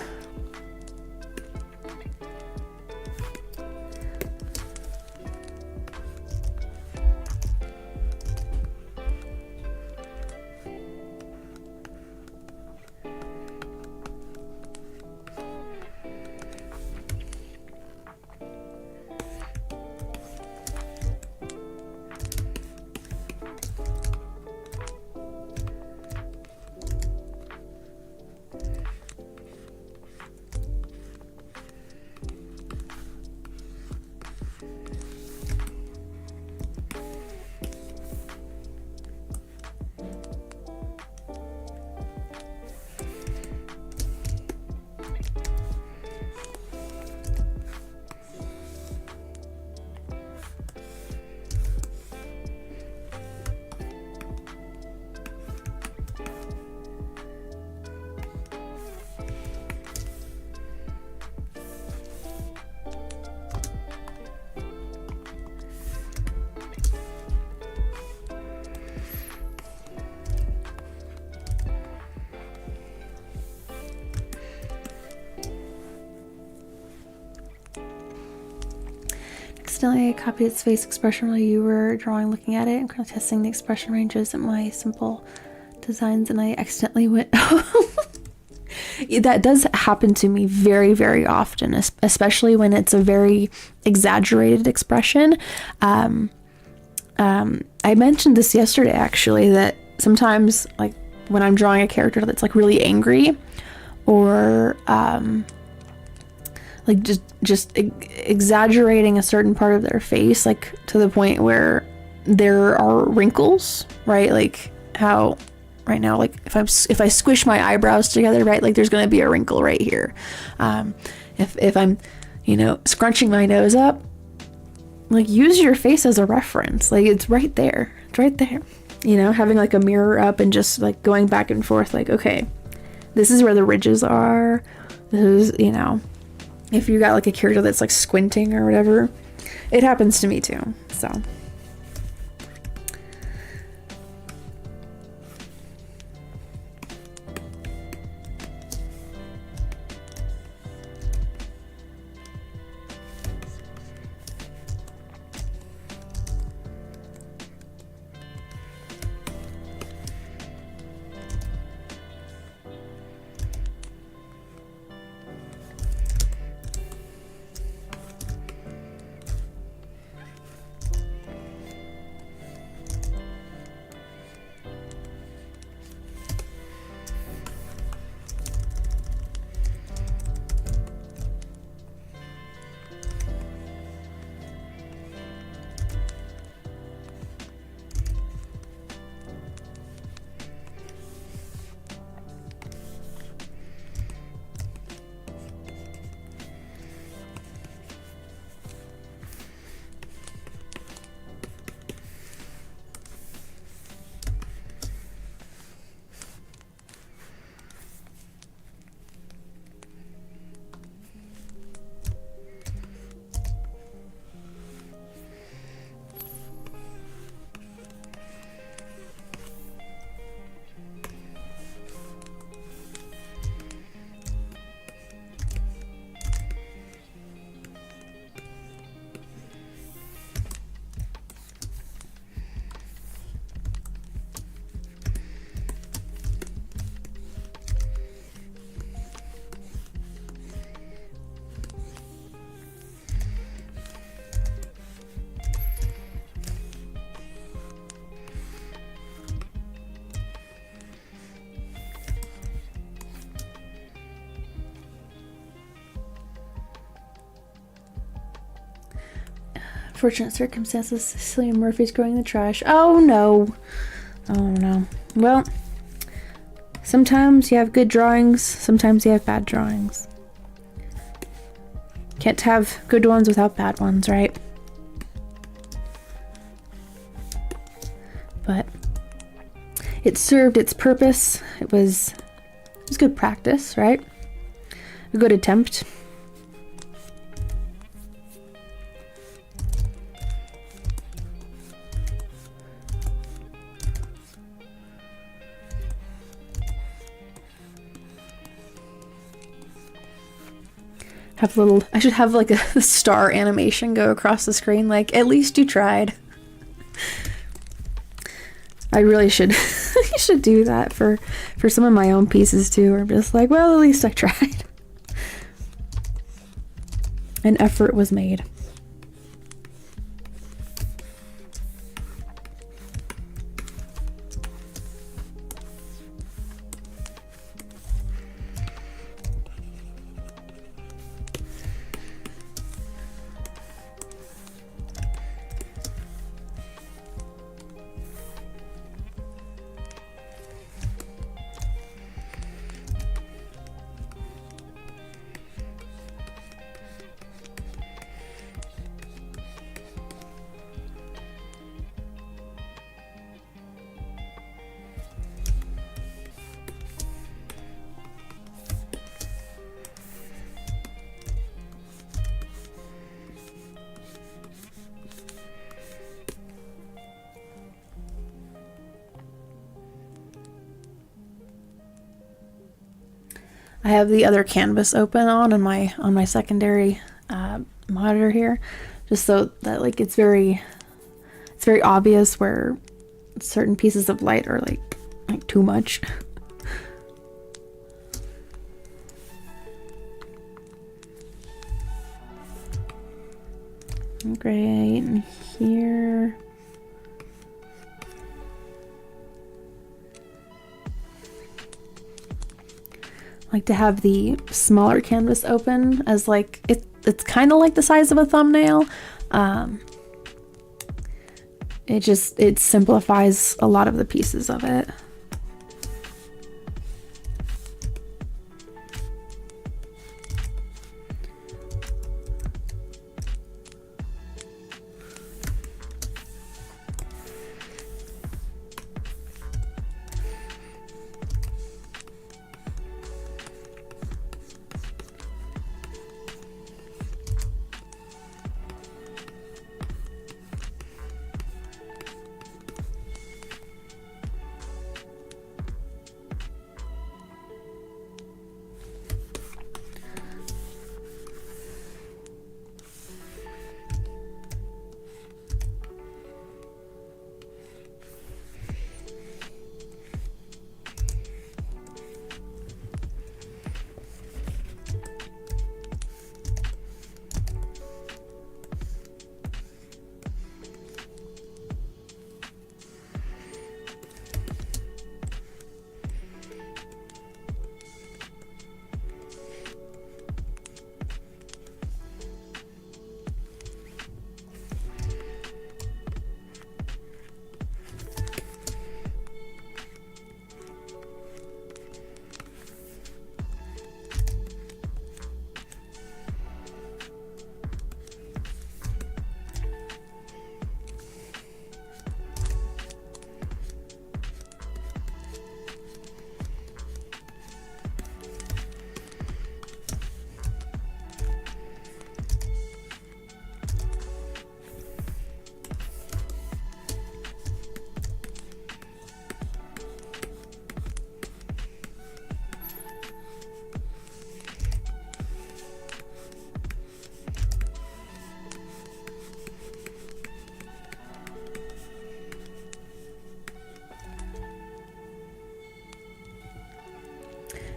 accidentally copied its face expression while you were drawing, looking at it, and kind of testing the expression ranges in my simple designs, and I accidentally went. That does happen to me very, very often, especially when it's a very exaggerated expression. I mentioned this yesterday, actually, that sometimes, like, when I'm drawing a character that's like really angry, or like just exaggerating a certain part of their face, like to the point where there are wrinkles, right? Like how right now, like if I squish my eyebrows together, right, like there's going to be a wrinkle right here. If I'm, you know, scrunching my nose up, like use your face as a reference. Like it's right there. It's right there. You know, having like a mirror up and just like going back and forth, like, okay, this is where the ridges are. This is, you know, if you got like a character that's like squinting or whatever, it happens to me too. So. Fortunate circumstances, Cillian Murphy's growing the trash. Oh no. Oh no. Well, sometimes you have good drawings, sometimes you have bad drawings. Can't have good ones without bad ones, right? But it served its purpose. It was good practice, right? A good attempt. Have a little, I should have like a star animation go across the screen, like, at least you tried. I really should I should do that for some of my own pieces too, where I'm just like, well, at least I tried. An effort was made. I have the other canvas open on my secondary monitor here, just so that like it's very obvious where certain pieces of light are like too much. Great, and here. I like to have the smaller canvas open as like it's kind of like the size of a thumbnail. It simplifies a lot of the pieces of it.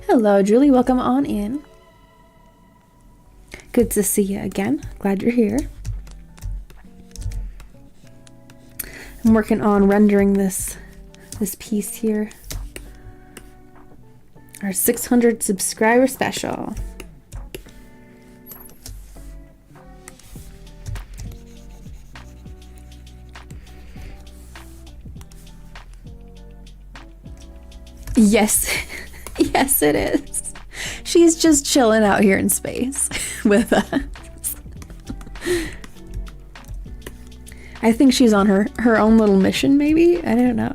Hello, Julie. Welcome on in. Good to see you again. Glad you're here. I'm working on rendering this piece here. Our 600 subscriber special. Yes. Yes, it is. She's just chilling out here in space with us. I think she's on her own little mission, maybe? I don't know.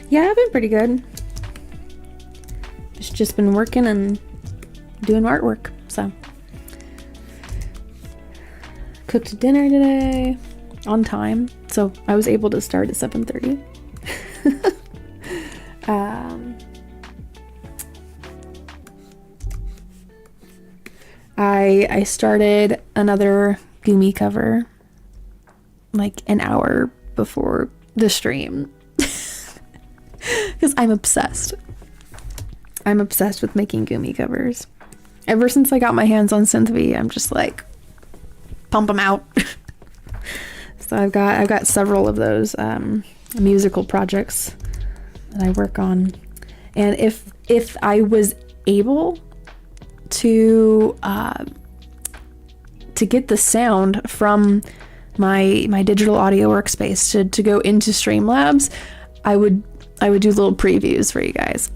Yeah, I've been pretty good. Just been working and doing artwork, so. Cooked dinner today on time, so I was able to start at 7:30. I started another Gumi cover like an hour before the stream. Because I'm obsessed. I'm obsessed with making Gumi covers. Ever since I got my hands on Synthvie, I'm just like, pump them out. So I've got several of those musical projects that I work on. And if I was able to get the sound from my digital audio workspace to go into Streamlabs, I would do little previews for you guys.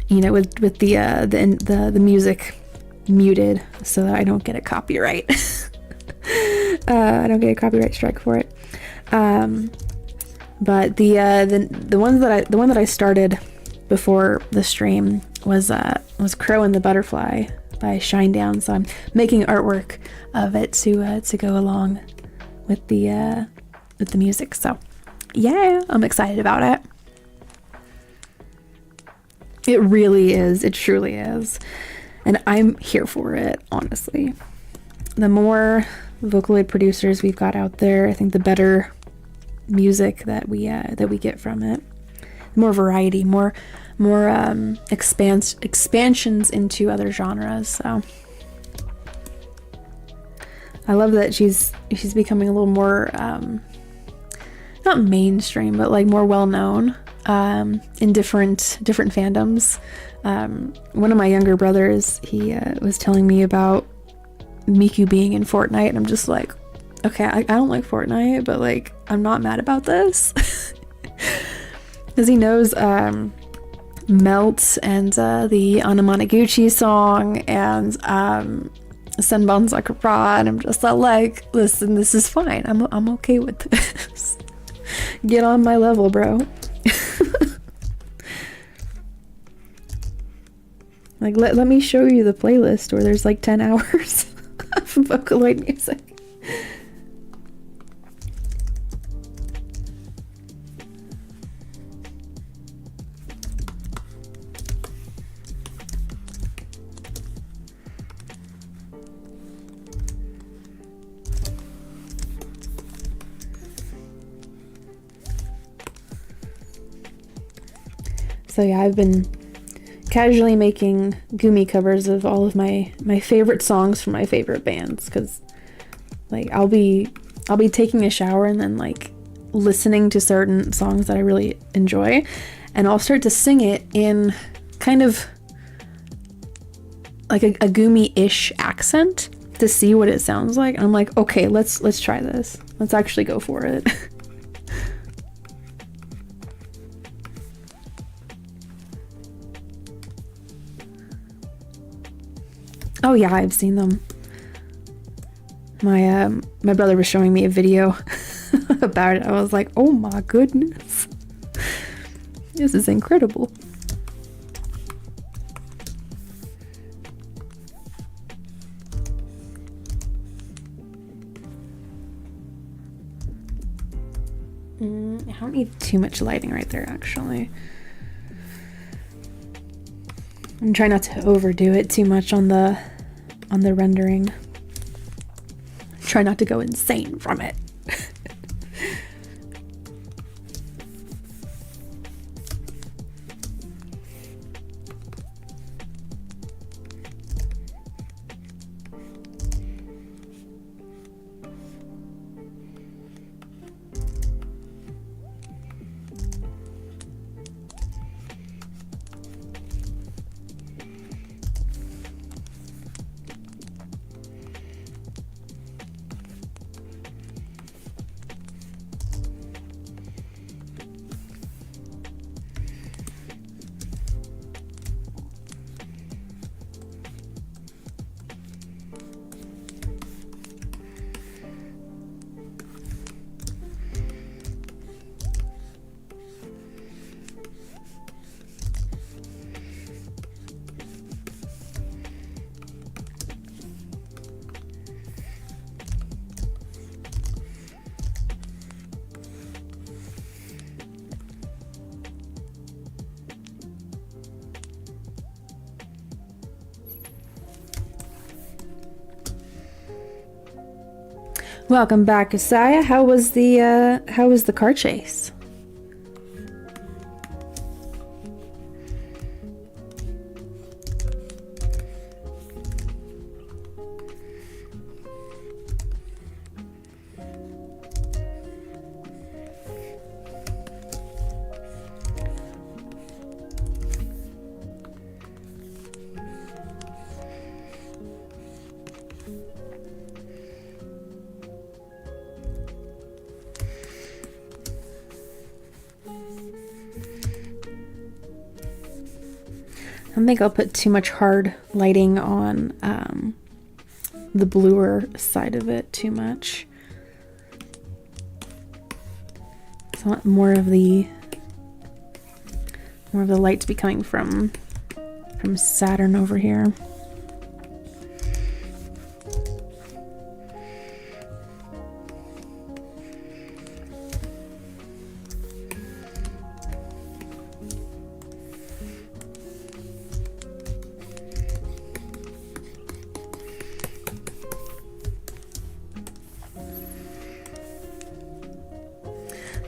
You know, with the music muted so that I don't get a copyright. I don't get a copyright strike for it. But the one that I started before the stream was Crow and the Butterfly by Shinedown. So I'm making artwork of it to go along with the music. So yeah, I'm excited about it. It really is. It truly is. And I'm here for it, honestly. The more Vocaloid producers we've got out there, I think the better music that we get from it. More variety, more expansions into other genres. So I love that she's becoming a little more not mainstream, but like more well known in different fandoms. One of my younger brothers, he was telling me about Miku being in Fortnite, and I'm just like, okay, I don't like Fortnite, but like I'm not mad about this. Because he knows Melt and the Anamanaguchi song and Senbon Sakura, and I'm just like, listen, this is fine. I'm okay with this. Get on my level, bro. Like, let me show you the playlist where there's like 10 hours of Vocaloid music. So yeah, I've been casually making Gumi covers of all of my favorite songs from my favorite bands, because like I'll be taking a shower and then like listening to certain songs that I really enjoy, and I'll start to sing it in kind of like a Gumi-ish accent to see what it sounds like. And I'm like, okay, let's try this. Let's actually go for it. Oh yeah, I've seen them. My brother was showing me a video about it. I was like, oh my goodness. This is incredible. I don't need too much lighting right there, actually. I'm trying not to overdo it too much on the rendering. Try not to go insane from it. Welcome back, Isaiah. How was the car chase? I don't think I'll put too much hard lighting on the bluer side of it too much. So I want more of the light to be coming from Saturn over here.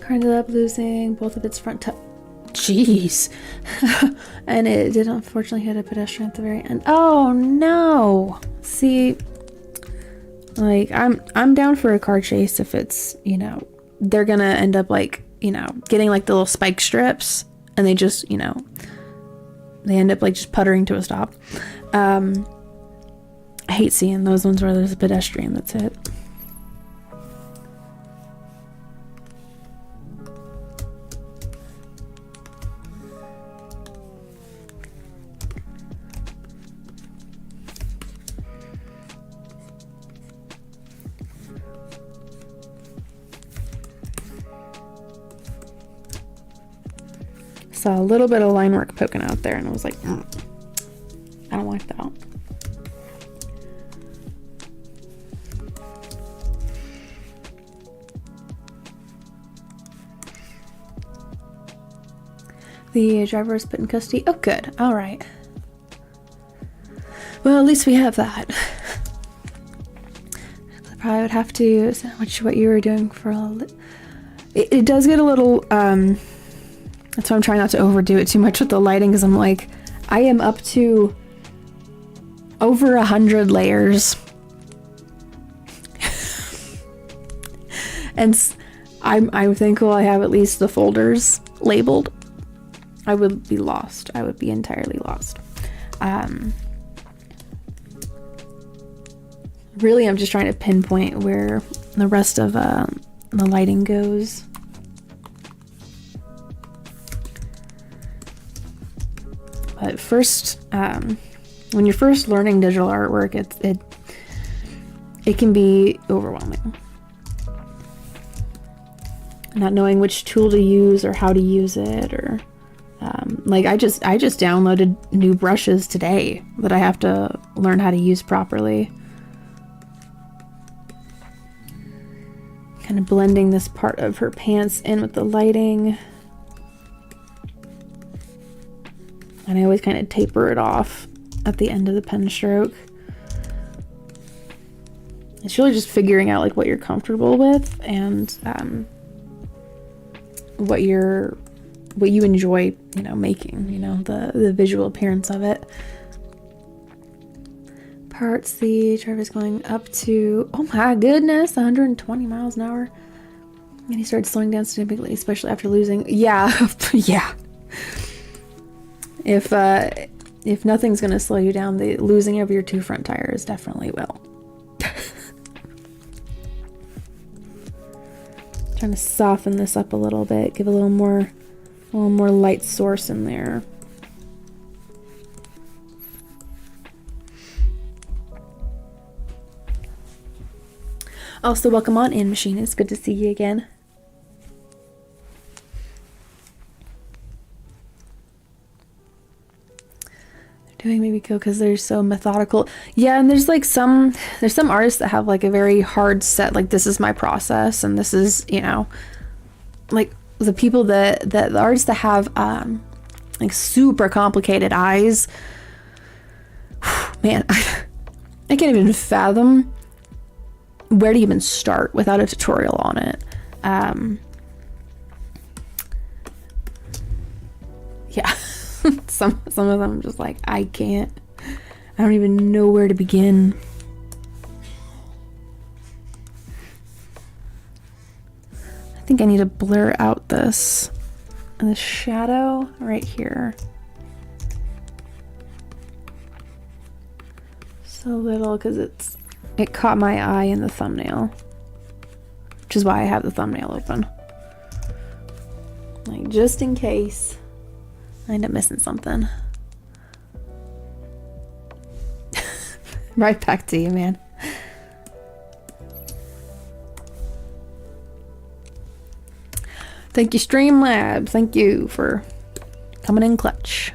Ended up losing both of its front jeez. And it did unfortunately hit a pedestrian at the very end. Oh no. See, like I'm down for a car chase if it's, you know, they're gonna end up like, you know, getting like the little spike strips and they just, you know, they end up like just puttering to a stop. I hate seeing those ones where there's a pedestrian that's hit. Saw a little bit of line work poking out there and I was like, I don't like that. The driver is put in custody. Oh, good. All right. Well, at least we have that. I probably would have to sandwich what you were doing for it does get a little, that's why I'm trying not to overdo it too much with the lighting, because I'm like, I am up to over 100 layers. And I'm thankful I have at least the folders labeled. I would be lost. I would be entirely lost. Really, I'm just trying to pinpoint where the rest of the lighting goes. But first, when you're first learning digital artwork, it can be overwhelming. Not knowing which tool to use or how to use it, or like I just downloaded new brushes today that I have to learn how to use properly. Kind of blending this part of her pants in with the lighting. And I always kind of taper it off at the end of the pen stroke. It's really just figuring out like what you're comfortable with and what you enjoy, you know, making, you know, the visual appearance of it. Parts, the driver is going up to, oh my goodness, 120 miles an hour. And he started slowing down significantly, especially after losing. Yeah, yeah. If nothing's gonna slow you down, the losing of your two front tires definitely will. Trying to soften this up a little bit, give a little more light source in there. Also, welcome on in, Machinist. Good to see you again. Doing maybe go because they're so methodical. Yeah, and there's like some artists that have like a very hard set, like this is my process and this is, you know, like the people the artists that have like super complicated eyes. Man, I can't even fathom where to even start without a tutorial on it. Yeah. Some of them I'm just like, I don't even know where to begin. I think I need to blur out the shadow right here. So little, because it caught my eye in the thumbnail, which is why I have the thumbnail open. Like, just in case I end up missing something. Right back to you, man. Thank you, Streamlabs. Thank you for coming in clutch.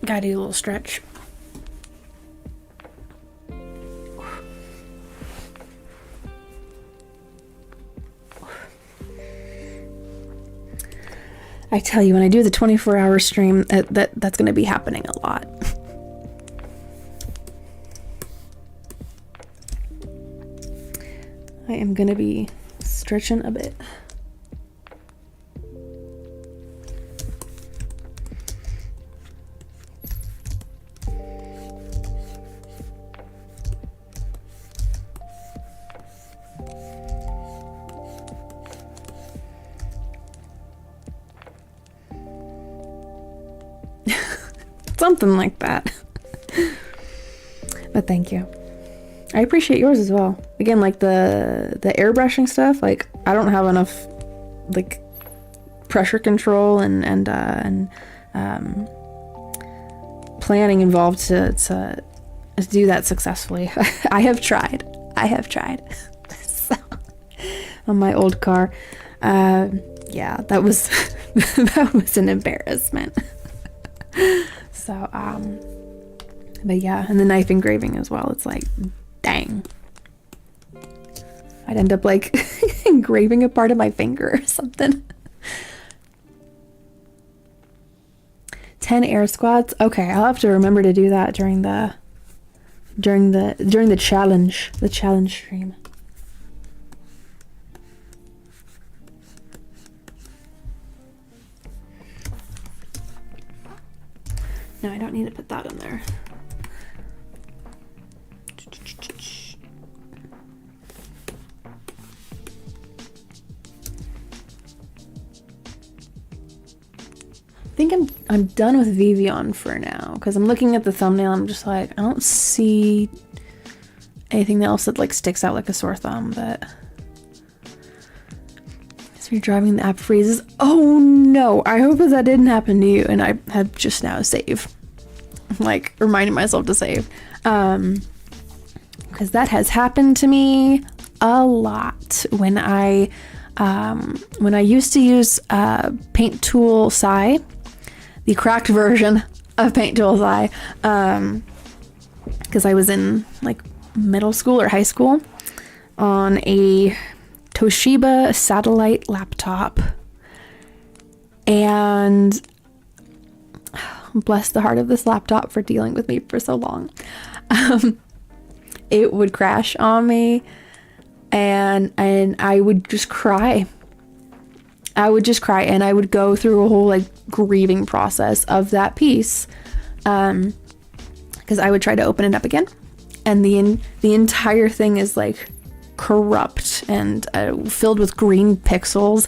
Gotta do a little stretch. I tell you, when I do the 24-hour stream, that's gonna be happening a lot. I am gonna be stretching a bit. Something like that. But thank you. I appreciate yours as well. Again, like the airbrushing stuff, like I don't have enough like pressure control and planning involved to do that successfully. I have tried. So, on my old car. Yeah, that was that was an embarrassment. So, but yeah, and the knife engraving as well. It's like, dang. I'd end up like engraving a part of my finger or something. 10 air squats. Okay, I'll have to remember to do that during the challenge, stream. No, I don't need to put that in there. I think I'm done with Vivian for now, because I'm looking at the thumbnail. I'm just like, I don't see anything else that like sticks out like a sore thumb. But so you're driving, the app freezes. Oh no! I hope that didn't happen to you. And I have just now saved. I'm like reminding myself to save, because that has happened to me a lot when I used to use Paint Tool Sai. The cracked version of Paint Tool Sai, because I was in like middle school or high school on a Toshiba satellite laptop, and bless the heart of this laptop for dealing with me for so long. It would crash on me, and I would just cry. And I would go through a whole like grieving process of that piece, because I would try to open it up again, and the entire thing is like corrupt and filled with green pixels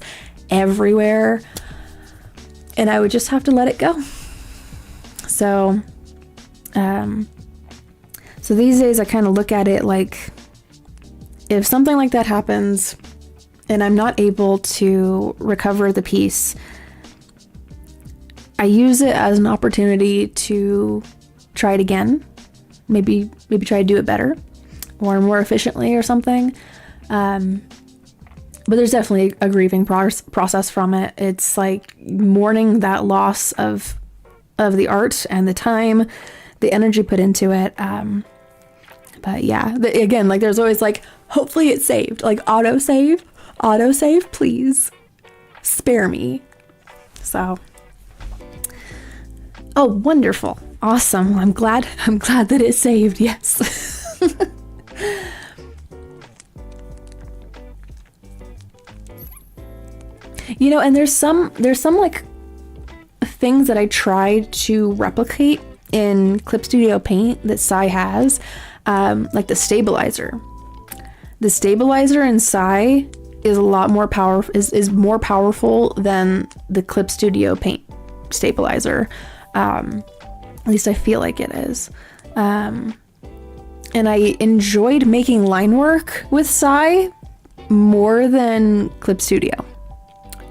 everywhere, and I would just have to let it go. So these days I kind of look at it like, if something like that happens and I'm not able to recover the piece, I use it as an opportunity to try it again. Maybe try to do it better or more efficiently or something. But there's definitely a grieving process from it. It's like mourning that loss of the art and the time, the energy put into it. But yeah, again, like there's always like, hopefully it's saved, like autosave, please spare me. So, oh, wonderful. Awesome. I'm glad that it's saved. Yes. You know, and there's some like things that I tried to replicate in Clip Studio Paint that Sai has, like the stabilizer. The stabilizer in Sai is a lot more powerful, is more powerful than the Clip Studio Paint stabilizer. At least I feel like it is. And I enjoyed making line work with Sai more than Clip Studio.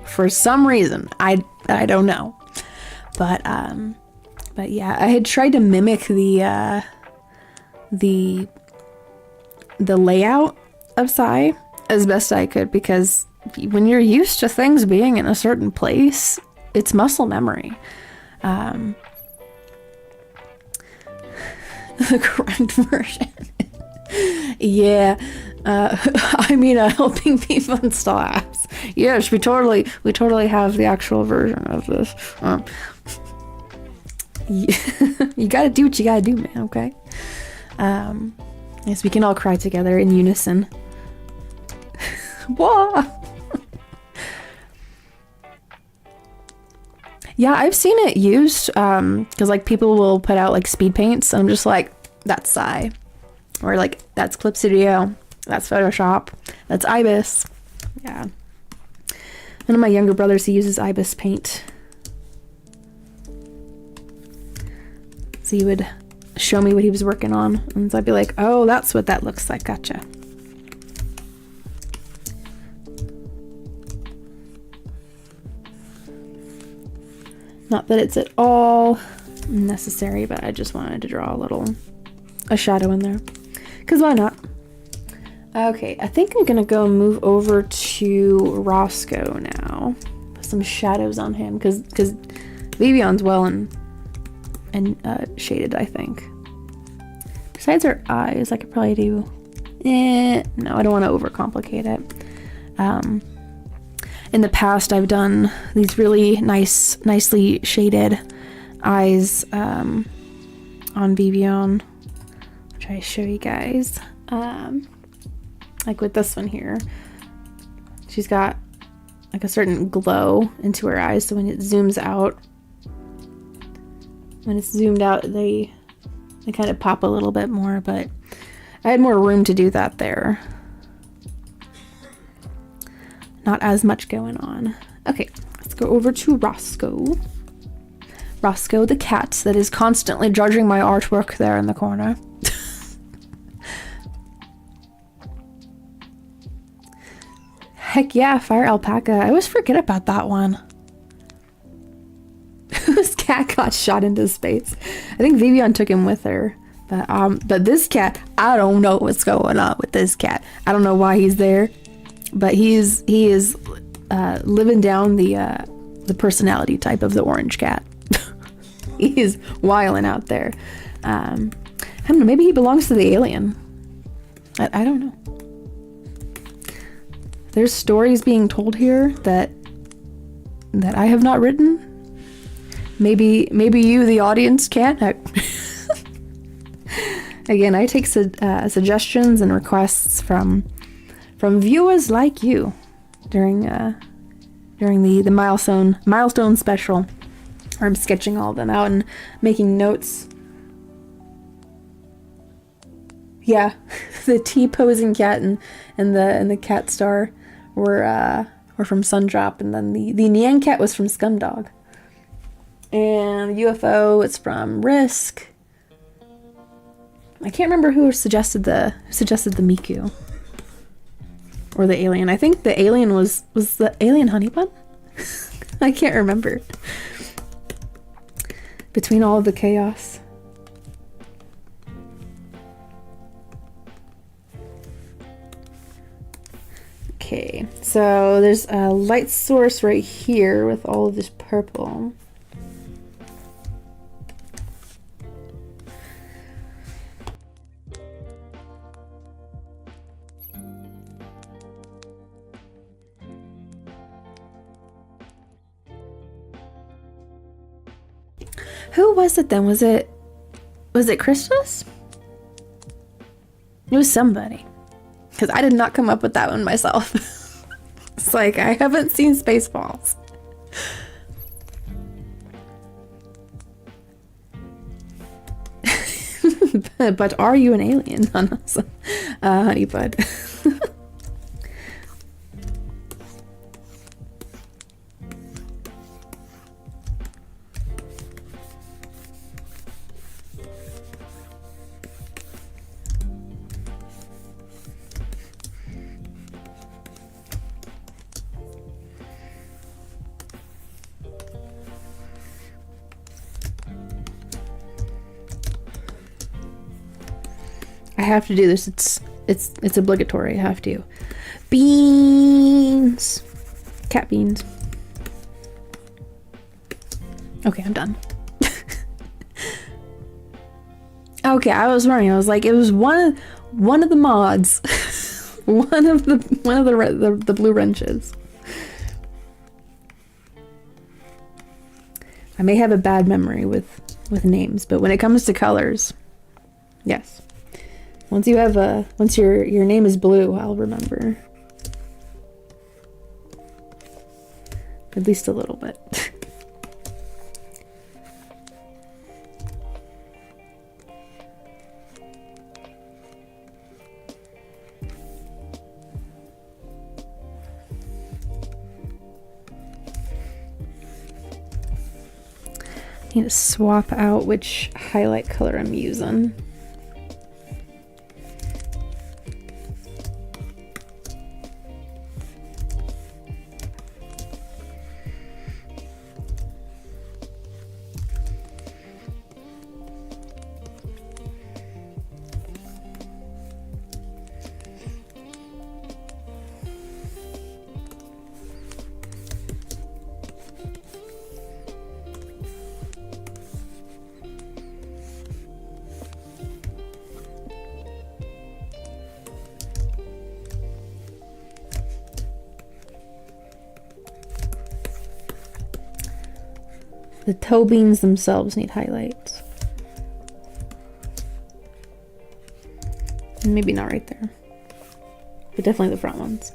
For some reason, I don't know. But yeah, I had tried to mimic the layout of Sai as best I could, because when you're used to things being in a certain place, it's muscle memory. The correct version. Yeah. I mean, helping people install apps. Yes, we totally have the actual version of this. You gotta do what you gotta do, man, okay? Yes, we can all cry together in unison. Whoa! Yeah, I've seen it used, because like people will put out like speed paints, and I'm just like, that's Sai. Or like, that's Clip Studio, that's Photoshop, that's Ibis. Yeah. One of my younger brothers, he uses Ibis paint. So he would show me what he was working on, and so I'd be like, oh, that's what that looks like, gotcha. Not that it's at all necessary, but I just wanted to draw a shadow in there. Because why not? Okay, I think I'm gonna go move over to Roscoe now. Put some shadows on him, because Vivion's well and shaded, I think. Besides her eyes, I could probably do... no, I don't want to overcomplicate it. In the past, I've done these really nicely shaded eyes on Vivian. I'll try to show you guys. Like with this one here. She's got like a certain glow into her eyes, so when it zooms out, they kind of pop a little bit more, but I had more room to do that there. Not as much going on. Okay, let's go over to Roscoe. Roscoe the cat that is constantly judging my artwork there in the corner. Heck yeah, Fire Alpaca. I always forget about that one. This cat got shot into space. I think Vivian took him with her. But this cat, I don't know what's going on with this cat. I don't know why he's there. But he is living down the personality type of the orange cat. He is wilding out there. I don't know, maybe he belongs to the alien. I don't know. There's stories being told here that I have not written. Maybe you, the audience, can. Again, I take suggestions and requests from viewers like you during the milestone special, where I'm sketching all of them out and making notes. Yeah, the T-posing cat and the cat star were from Sundrop, and then the Nyan cat was from Scumdog, and UFO it's from Risk. I can't remember who suggested the Miku. Or the alien. I think the alien was the alien honey bun? I can't remember. Between all of the chaos. Okay, so there's a light source right here with all of this purple. Who was it then? Was it Christmas? It was somebody. Because I did not come up with that one myself. It's like, I haven't seen Spaceballs. But are you an alien? Honey bud. I have to do this. It's obligatory. I have to. Beans. Cat beans. Okay, I'm done. Okay, I was wrong. I was like, it was one of the mods. one of the blue wrenches. I may have a bad memory with names, but when it comes to colors, yes. Once your name is blue, I'll remember. At least a little bit. I need to swap out which highlight color I'm using. The toe beans themselves need highlights. Maybe not right there, but definitely the front ones.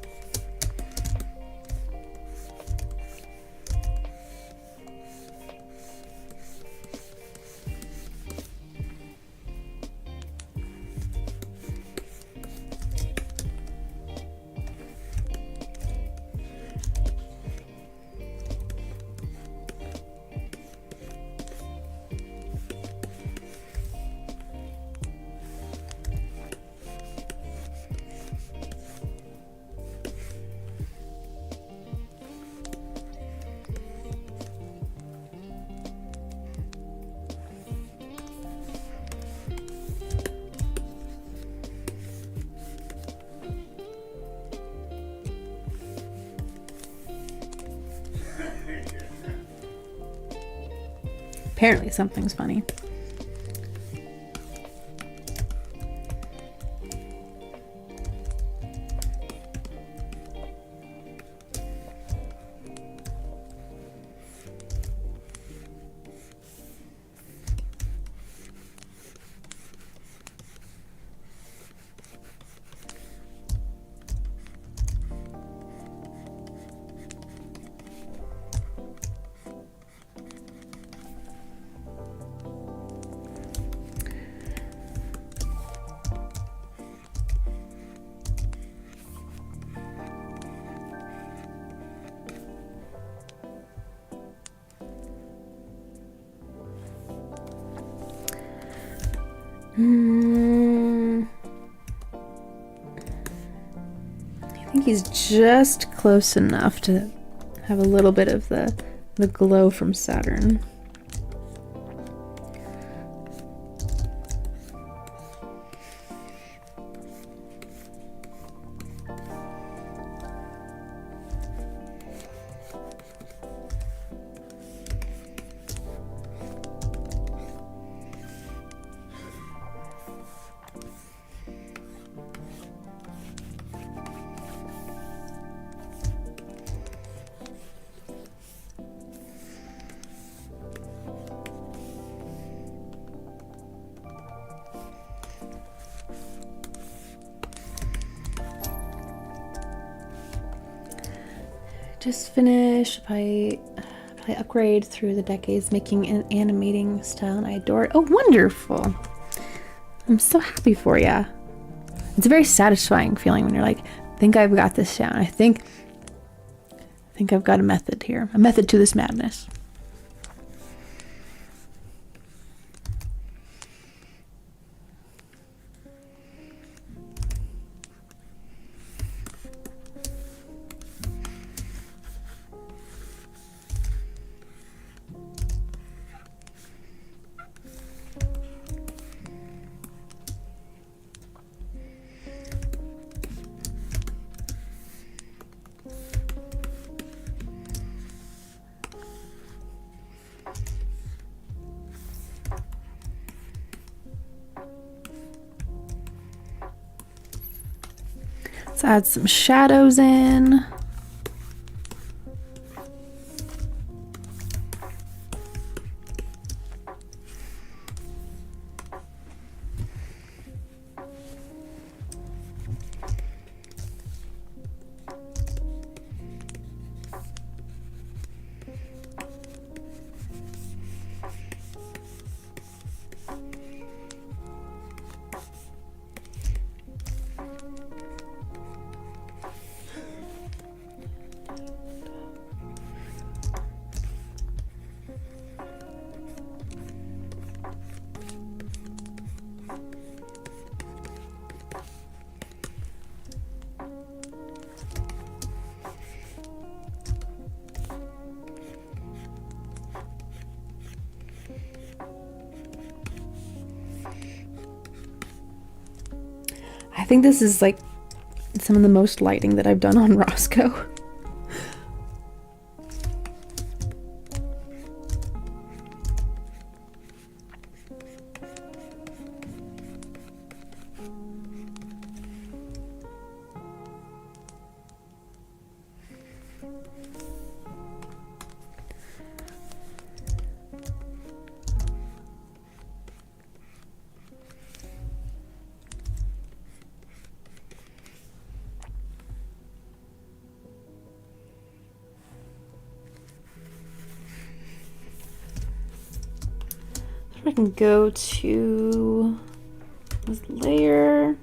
Apparently something's funny. I think he's just close enough to have a little bit of the glow from Saturn. just finished. I upgrade through the decades, making an animating style, and I adore it. Oh, wonderful! I'm so happy for ya. It's a very satisfying feeling when you're like, I think I've got this down. I think I've got a method here, a method to this madness. Let's add some shadows in. I think this is like some of the most lighting that I've done on Roscoe. I can go to this layer.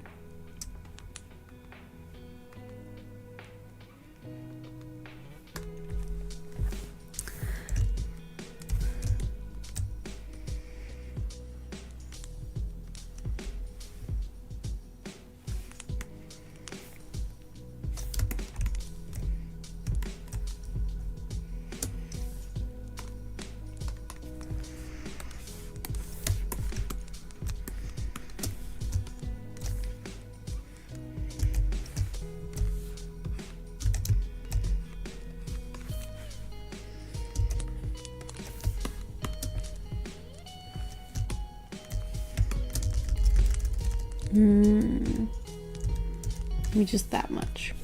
Maybe just that much.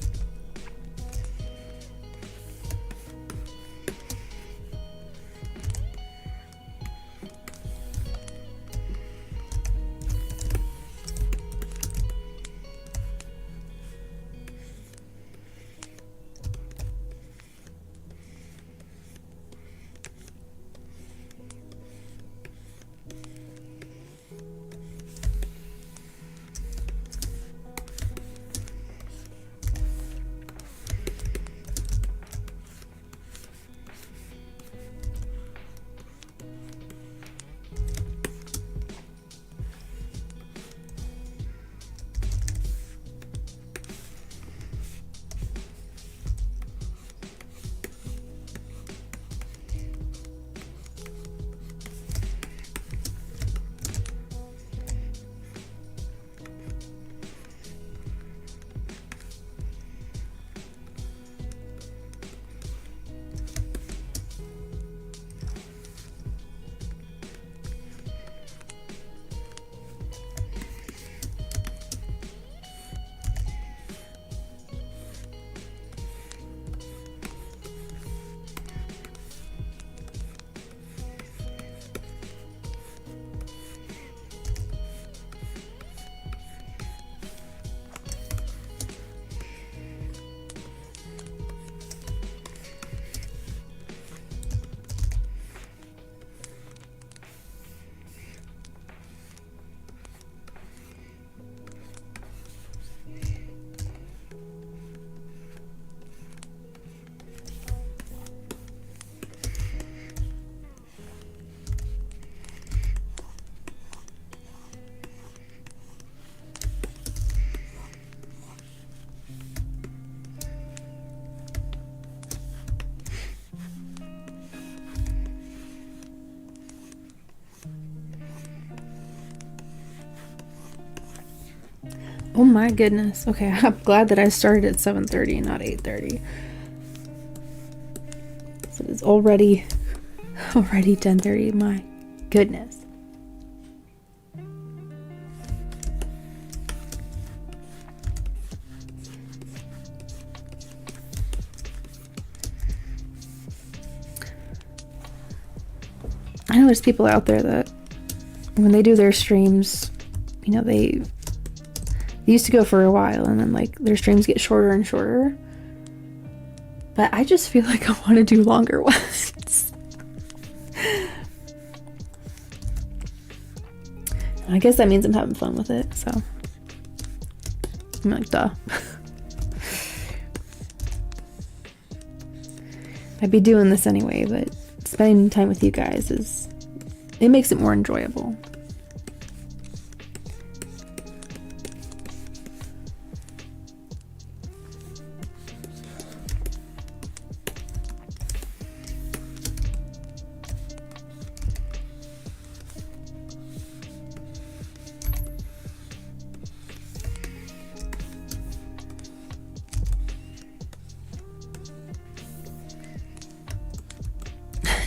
Oh my goodness. Okay, I'm glad that I started at 7:30 and not 8:30. So it's already 10:30. My goodness. I know there's people out there that when they do their streams, you know, they used to go for a while and then like their streams get shorter and shorter. But I just feel like I want to do longer ones. I guess that means I'm having fun with it, so I'm like, duh. I'd be doing this anyway, but spending time with you guys it makes it more enjoyable.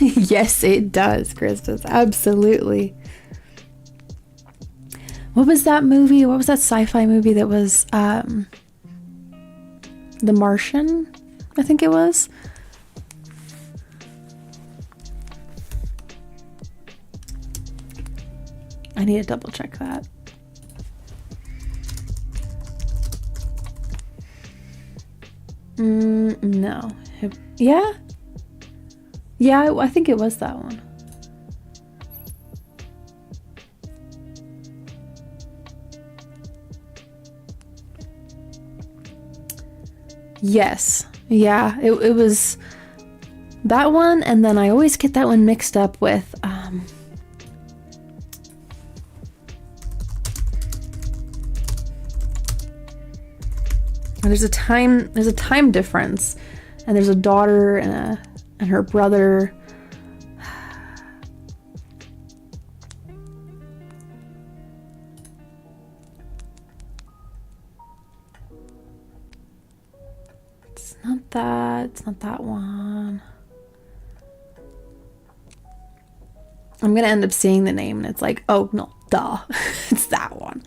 Yes, it does, Christus. Absolutely. What was that movie? What was that sci-fi movie that was The Martian? I think it was. I need to double check that. No. Yeah? Yeah, I think it was that one. Yes. Yeah, it was that one, and then I always get that one mixed up with there's a time difference, and there's a daughter and her brother. It's not that one. I'm gonna end up seeing the name and it's like, oh no, duh. It's that one.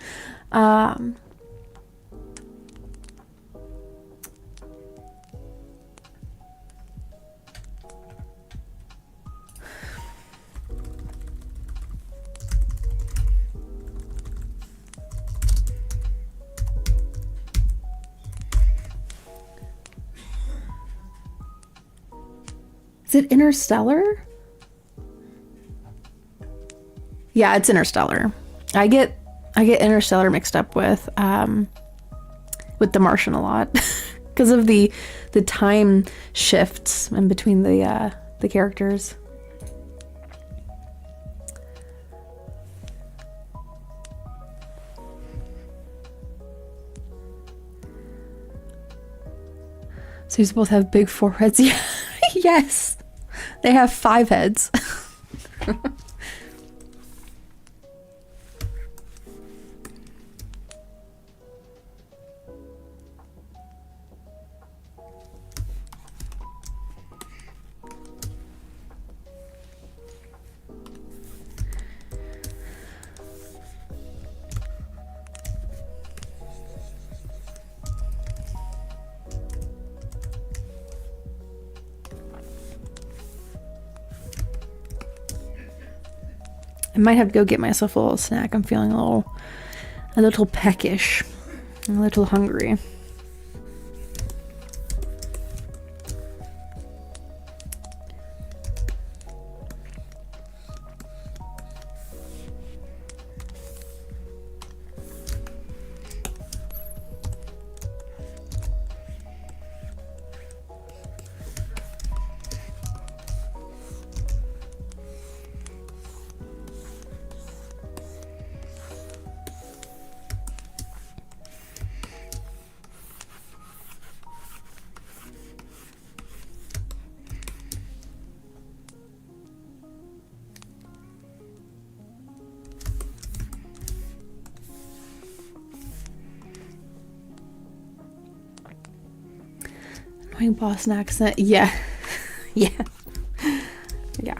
Is it Interstellar? Yeah, it's Interstellar. I get Interstellar mixed up with The Martian a lot because of the time shifts in between the characters. So you're supposed to have big foreheads? Yeah. Yes. They have 5 heads. I might have to go get myself a little snack. I'm feeling a little peckish, a little hungry. Doing Boston accent. Yeah. Yeah. Yeah.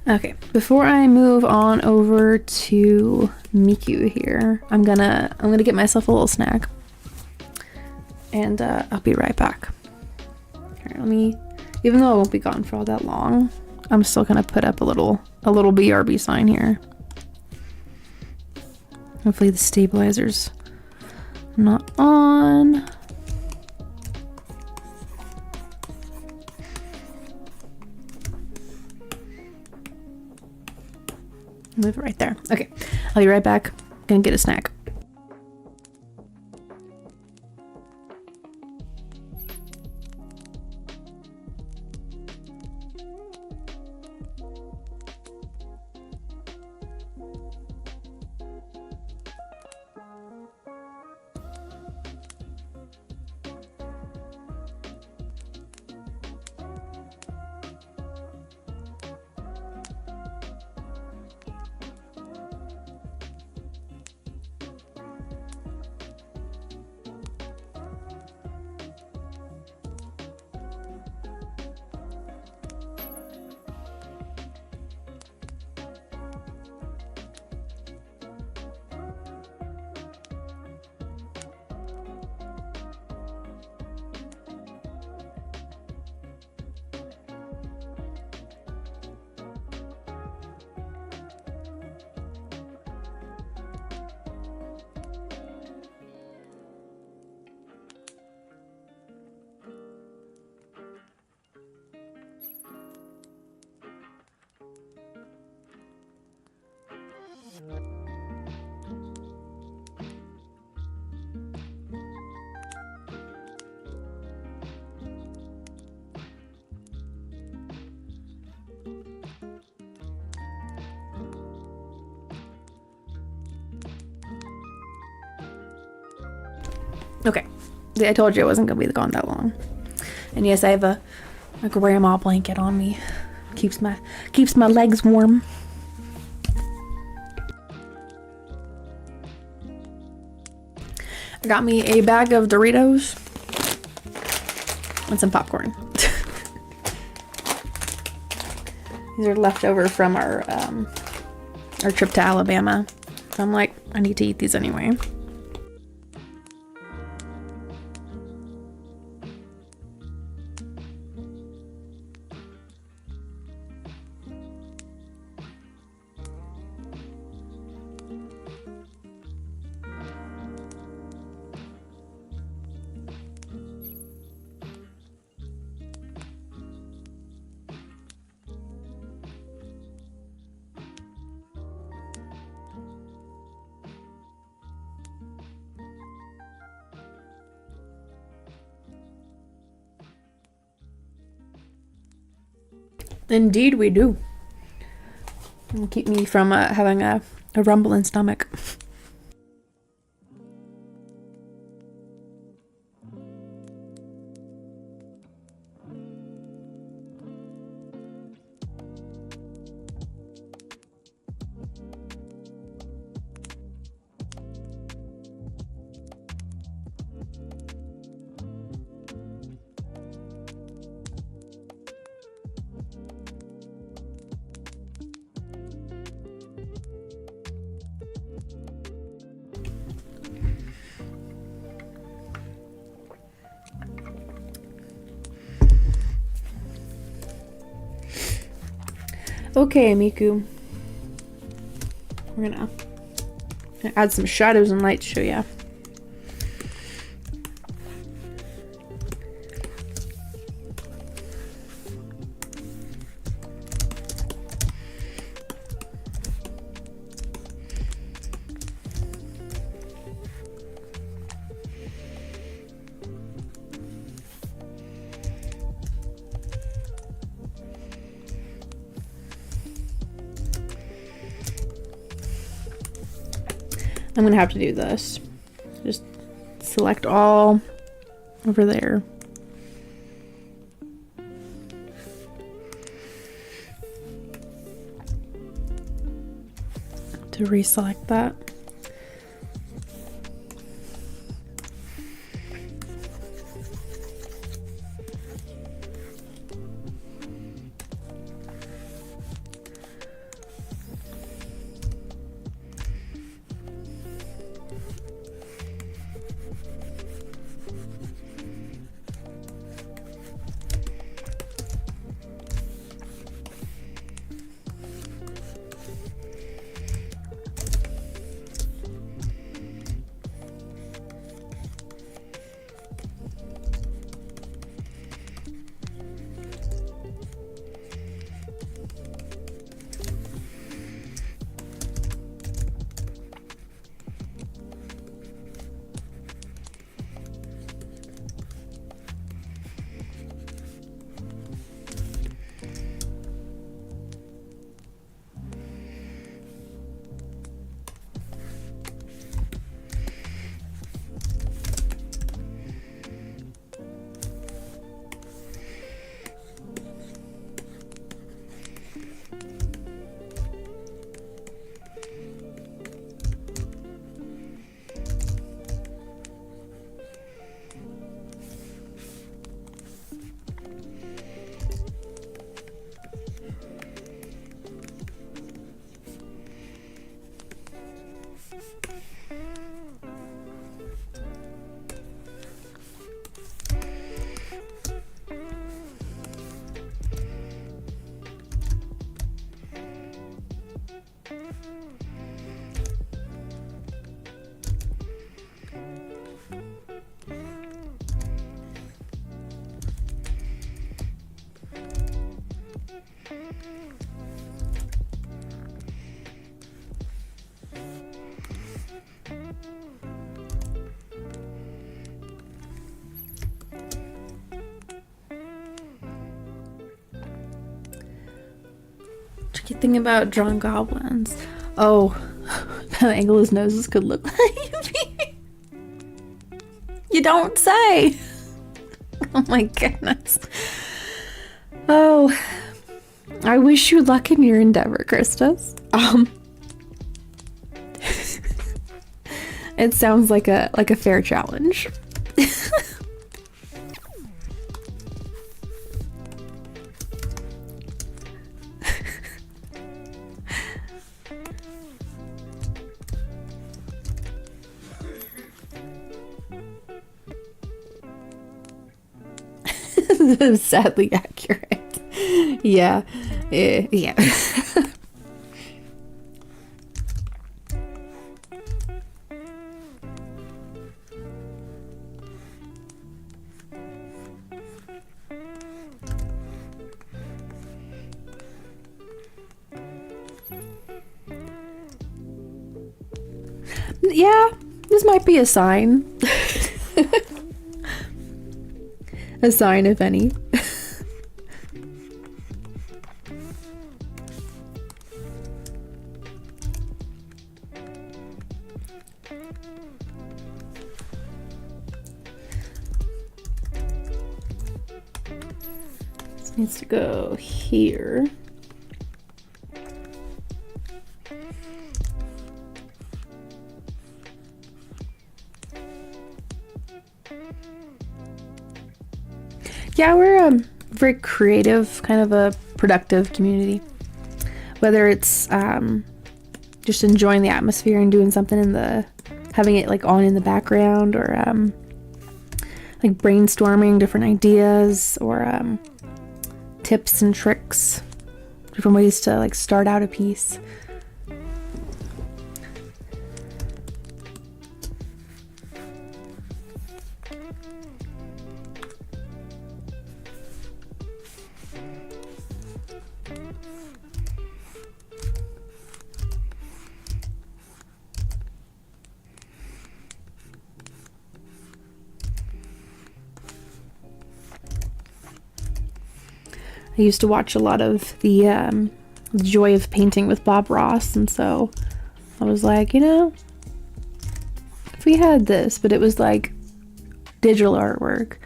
Okay, before I move on over to Miku here, I'm gonna get myself a little snack, and I'll be right back. Here, let me, even though I won't be gone for all that long, I'm still gonna put up a little BRB sign here. Hopefully the stabilizer's not on. Move it right there. Okay, I'll be right back. Gonna get a snack. Okay, I told you I wasn't gonna be gone that long. And yes, I have a grandma blanket on me. Keeps my legs warm. I got me a bag of Doritos and some popcorn. These are leftover from our trip to Alabama. So I'm like, I need to eat these anyway. Indeed we do. It'll keep me from having a rumbling stomach. Okay, Miku. We're gonna add some shadows and light to show ya. I'm gonna have to do this. Just select all over there. To reselect that. Tricky thing about drawing goblins. Oh, how angle his noses could look like. You don't say. Oh my goodness. Oh, I wish you luck in your endeavor, Christus. It sounds like a fair challenge. Sadly accurate. Yeah. Yeah. Yeah, this might be a sign. A sign, if any. This needs to go here. Yeah, we're a very creative, kind of a productive community. Whether it's just enjoying the atmosphere and doing something having it like on in the background, or like brainstorming different ideas, or tips and tricks, different ways to like start out a piece. I used to watch a lot of the Joy of Painting with Bob Ross, and so I was like, you know, if we had this, but it was like digital artwork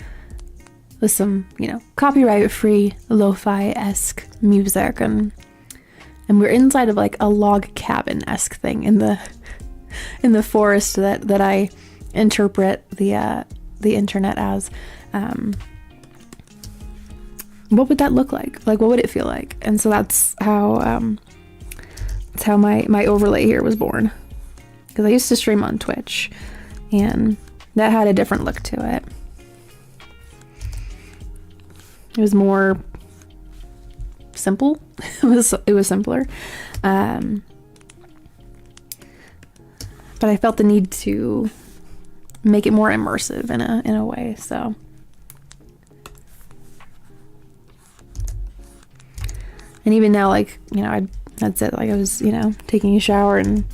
with some, you know, copyright-free lo-fi-esque music, and we're inside of like a log cabin-esque thing in the forest that I interpret the internet as. What would that look like? Like, what would it feel like? And so that's how my overlay here was born. Because I used to stream on Twitch, and that had a different look to it. It was more simple. It was simpler. But I felt the need to make it more immersive in a way, so. And even now, like, you know, that's it. Like, I was, you know, taking a shower and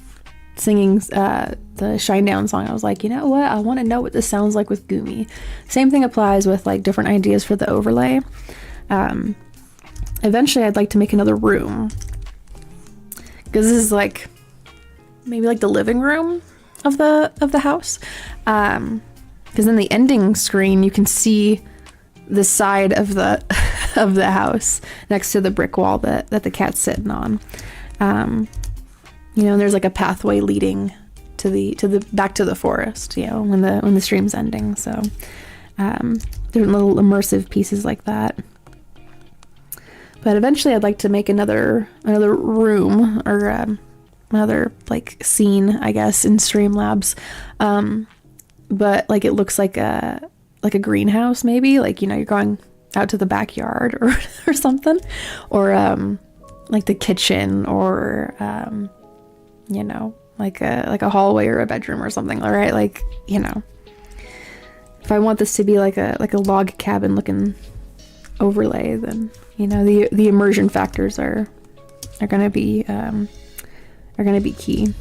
singing the Shine Down song. I was like, you know what? I want to know what this sounds like with Gumi. Same thing applies with like different ideas for the overlay. Eventually, I'd like to make another room, because this is like maybe like the living room of the house. Because in the ending screen, you can see the side of the of the house next to the brick wall that the cat's sitting on. You know, and there's like a pathway leading to the back to the forest, you know, when the stream's ending. So different little immersive pieces like that. But eventually I'd like to make another room, or another like scene, I guess, in Streamlabs. But like it looks like a greenhouse, maybe, like, you know, you're going out to the backyard or something, or like the kitchen, or you know, like a hallway or a bedroom or something. All right, like, you know, if I want this to be like a log cabin looking overlay, then, you know, the immersion factors are gonna be key.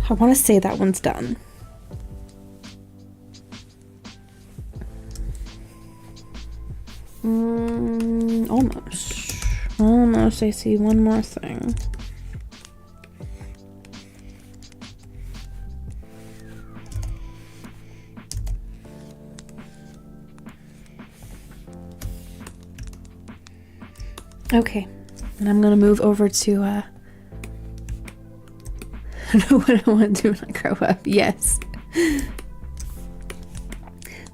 I want to say that one's done. Almost. Almost. I see one more thing. Okay, and I'm gonna move over to I know what I want to do when I grow up. Yes. I'm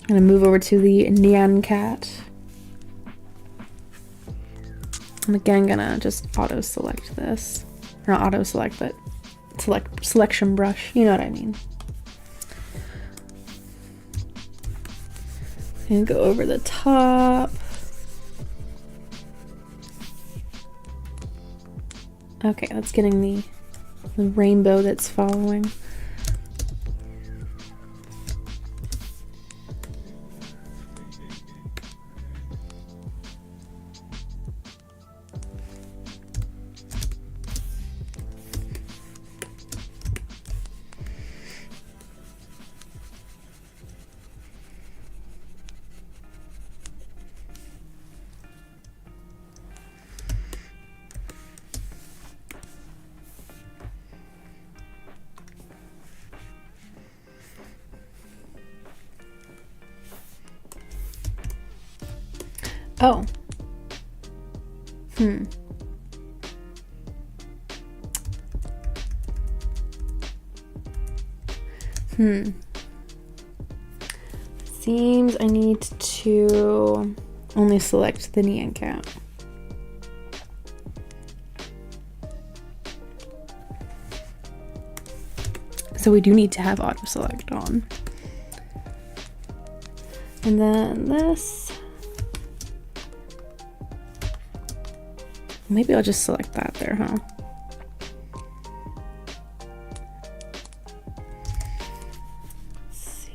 gonna move over to the Nyan cat. I'm again gonna just auto select this. Or not auto select, but selection brush. You know what I mean. And go over the top. Okay, that's getting the rainbow that's following. Oh. Seems I need to only select the Nyan cat. So we do need to have auto select on. And then this. Maybe I'll just select that there, huh? Let's see.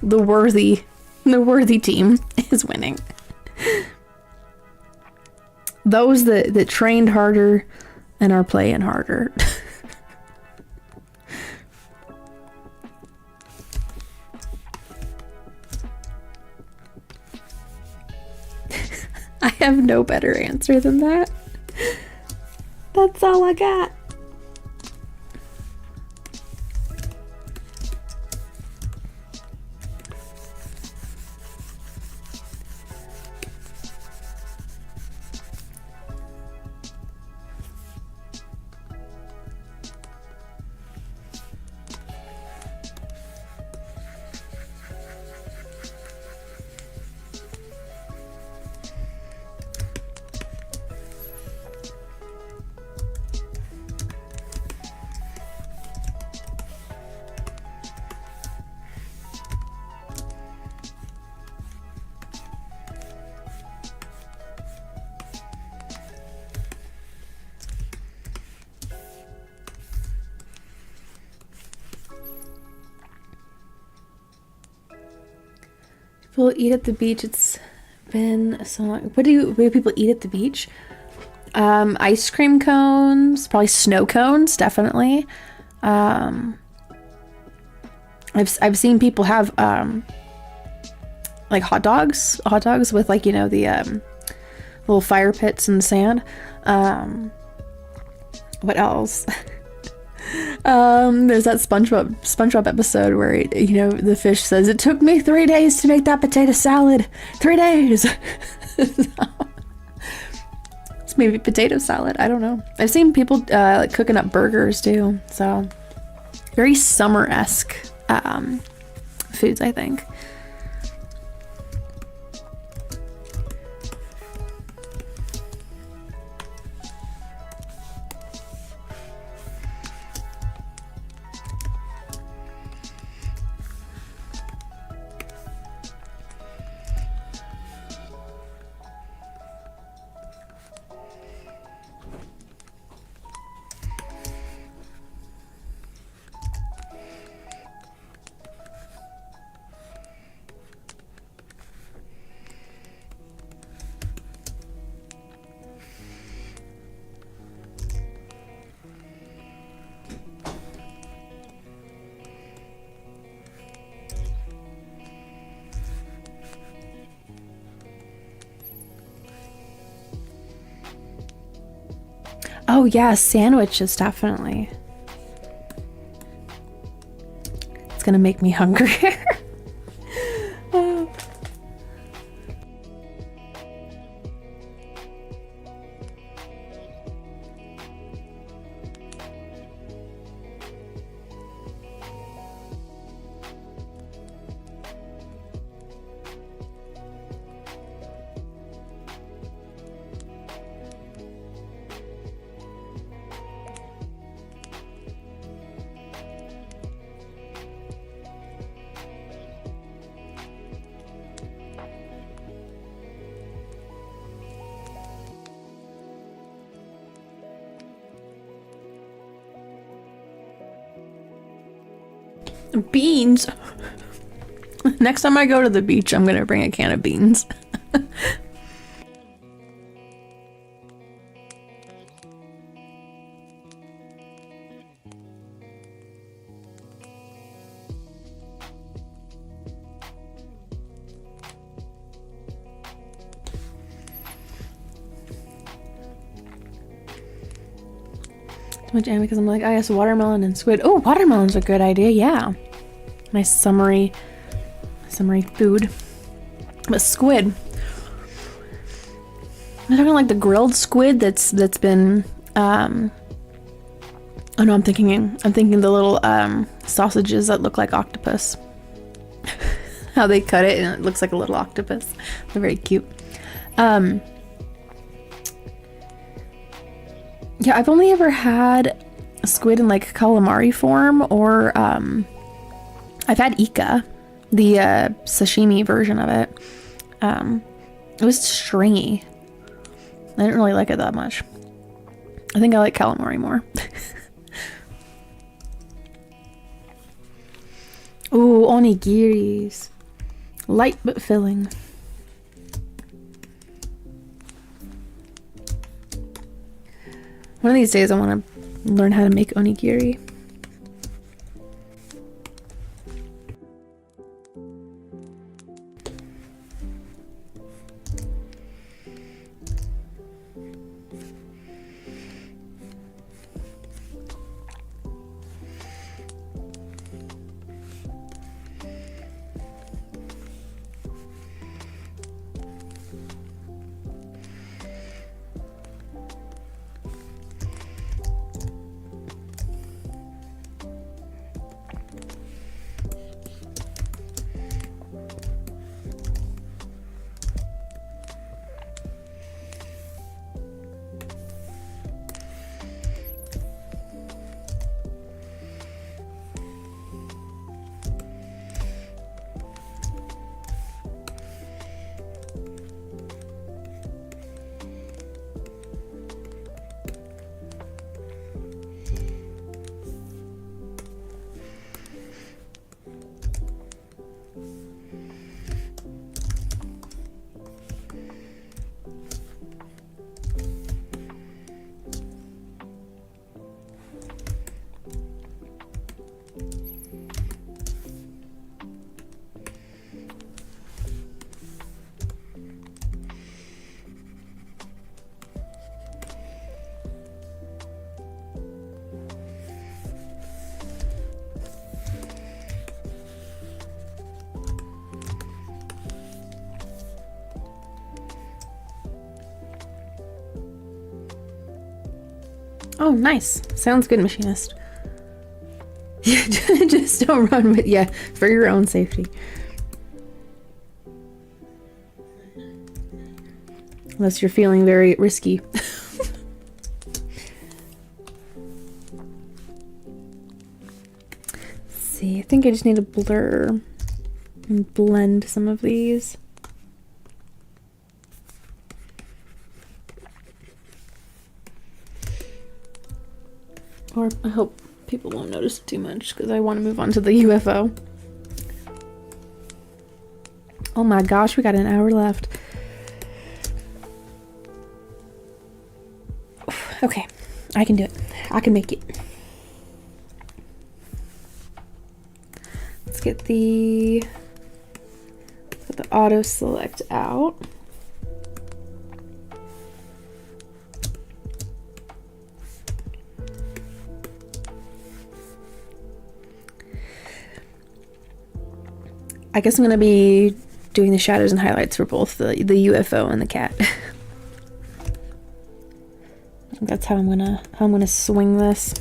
The worthy team is winning. Those that trained harder and are playing harder. I have no better answer than that. That's all I got. People eat at the beach. It's been so long. What do people eat at the beach? Ice cream cones, probably snow cones, definitely. I've seen people have like hot dogs with like, you know, the little fire pits in the sand. What else? There's that SpongeBob episode where, you know, the fish says, "It took me 3 days to make that potato salad." 3 days. It's maybe potato salad. I don't know. I've seen people like cooking up burgers too. So very summer-esque foods, I think. Oh yeah, sandwiches, definitely. It's gonna make me hungry. Beans. Next time I go to the beach, I'm gonna bring a can of beans. Too much anime because I'm like, I guess watermelon and squid. Oh, watermelon's a good idea. Yeah, nice summery food. But squid, I'm talking like the grilled squid that's been oh no, I'm thinking the little sausages that look like octopus. How they cut it and it looks like a little octopus. They're very cute. Yeah, I've only ever had squid in like calamari form, or I've had Ika, the sashimi version of it. It was stringy. I didn't really like it that much. I think I like calamari more. Ooh, onigiris. Light but filling. One of these days I want to learn how to make onigiri. Oh, nice. Sounds good, machinist. Just don't run with, yeah, for your own safety. Unless you're feeling very risky. See, I think I just need to blur and blend some of these. Or I hope people won't notice too much because I want to move on to the UFO. Oh my gosh, we got an hour left. Okay, I can do it. I can make it. Let's get the auto select out. I guess I'm gonna be doing the shadows and highlights for both the UFO and the cat. That's how I'm gonna swing this.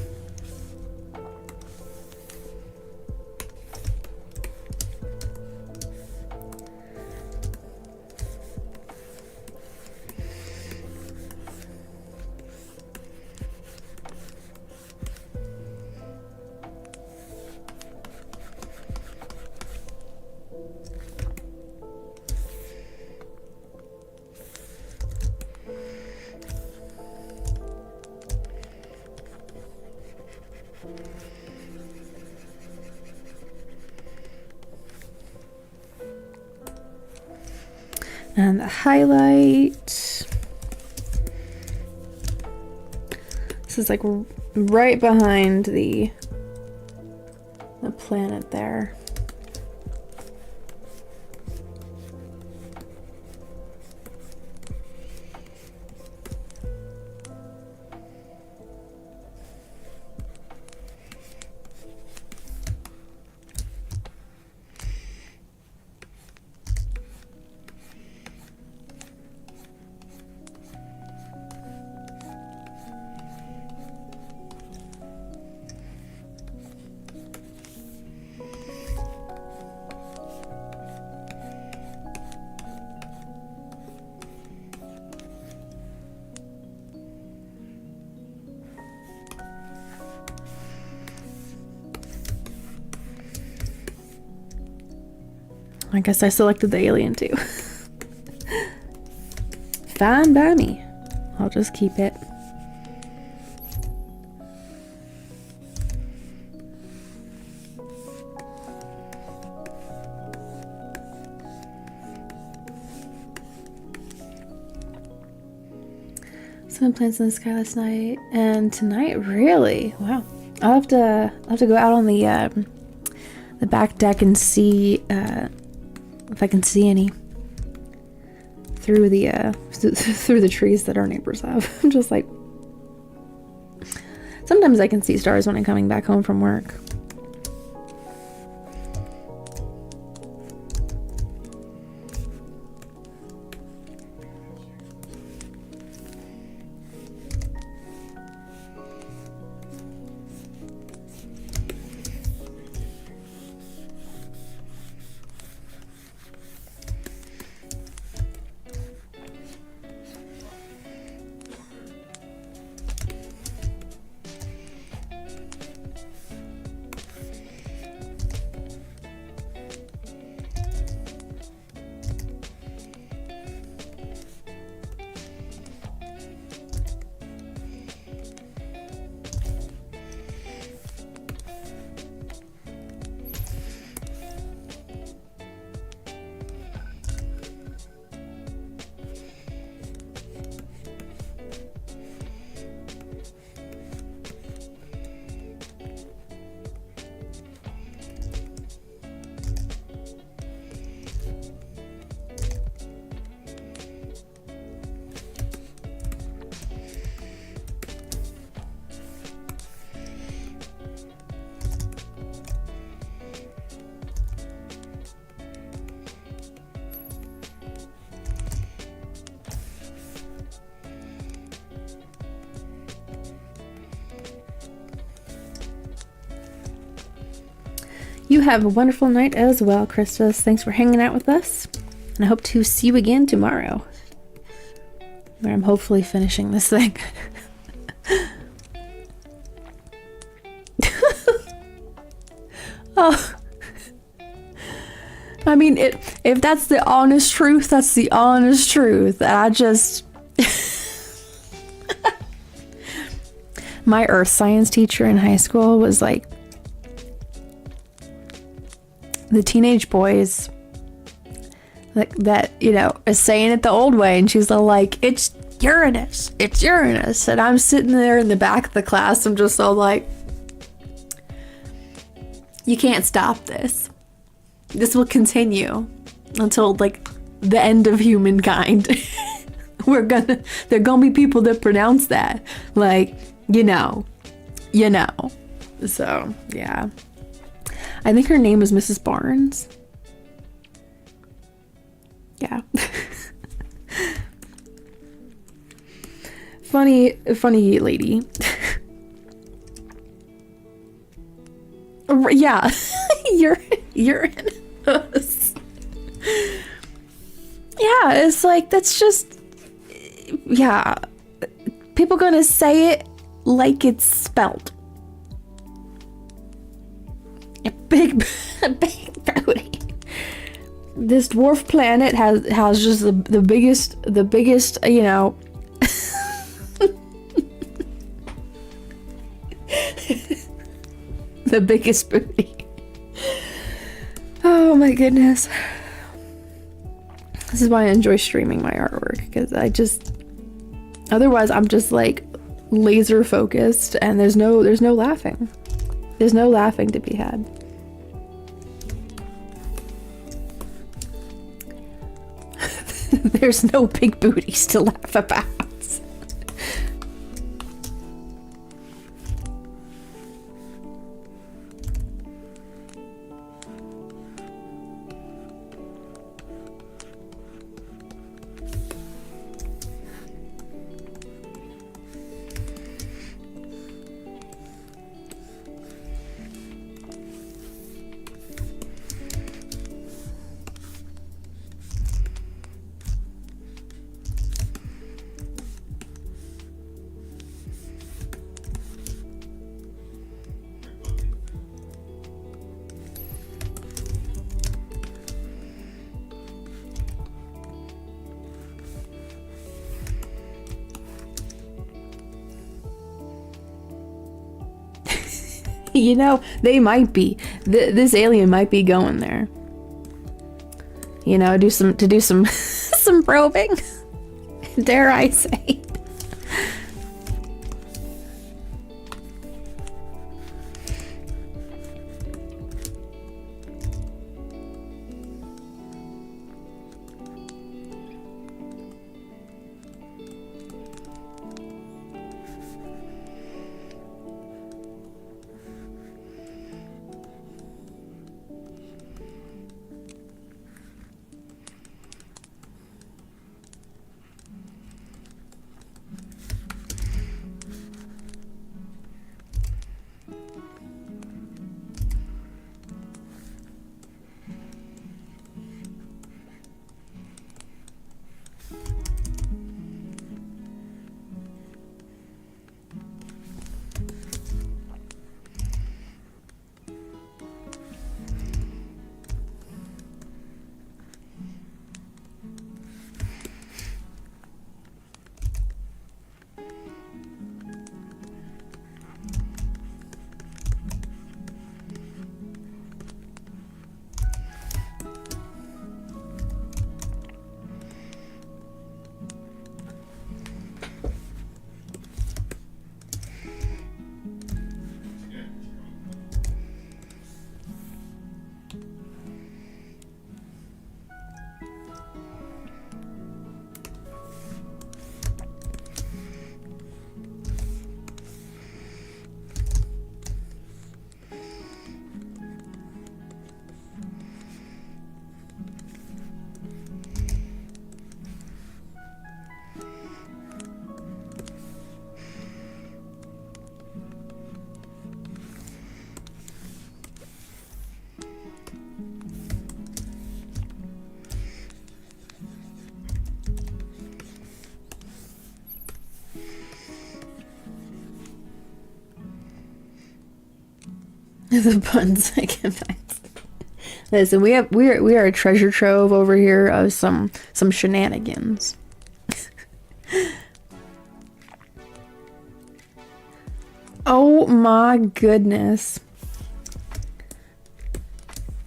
And the highlight. This is like right behind the planet there. I guess I selected the alien too. Fine by me. I'll just keep it. Someone plans in the sky last night and tonight. Really? Wow. I'll have to go out on the back deck and see if I can see any through the through the trees that our neighbors have. I'm just like, sometimes I can see stars when I'm coming back home from work. You have a wonderful night as well, Christus. Thanks for hanging out with us. And I hope to see you again tomorrow, where I'm hopefully finishing this thing. Oh. I mean, if that's the honest truth, that's the honest truth. I just... My earth science teacher in high school was like, the teenage boys like that, you know, is saying it the old way, and she's all like, it's Uranus, it's Uranus. And I'm sitting there in the back of the class, I'm just all like, you can't stop this. This will continue until like the end of humankind. There gonna be people that pronounce that like, you know. So yeah, I think her name was Mrs. Barnes. Yeah. funny lady. Yeah. Uranus. Yeah, it's like, that's just, yeah, people gonna say it like it's spelled. A big booty. This dwarf planet has just the biggest, you know. The biggest booty. Oh my goodness. This is why I enjoy streaming my artwork, because otherwise I'm just like laser focused, and there's no laughing. There's no laughing to be had. There's no big booties to laugh about. You know, they might be. This alien might be going there. You know, do some some probing. Dare I say? The puns I can find. Listen, we are a treasure trove over here of some shenanigans. Oh my goodness.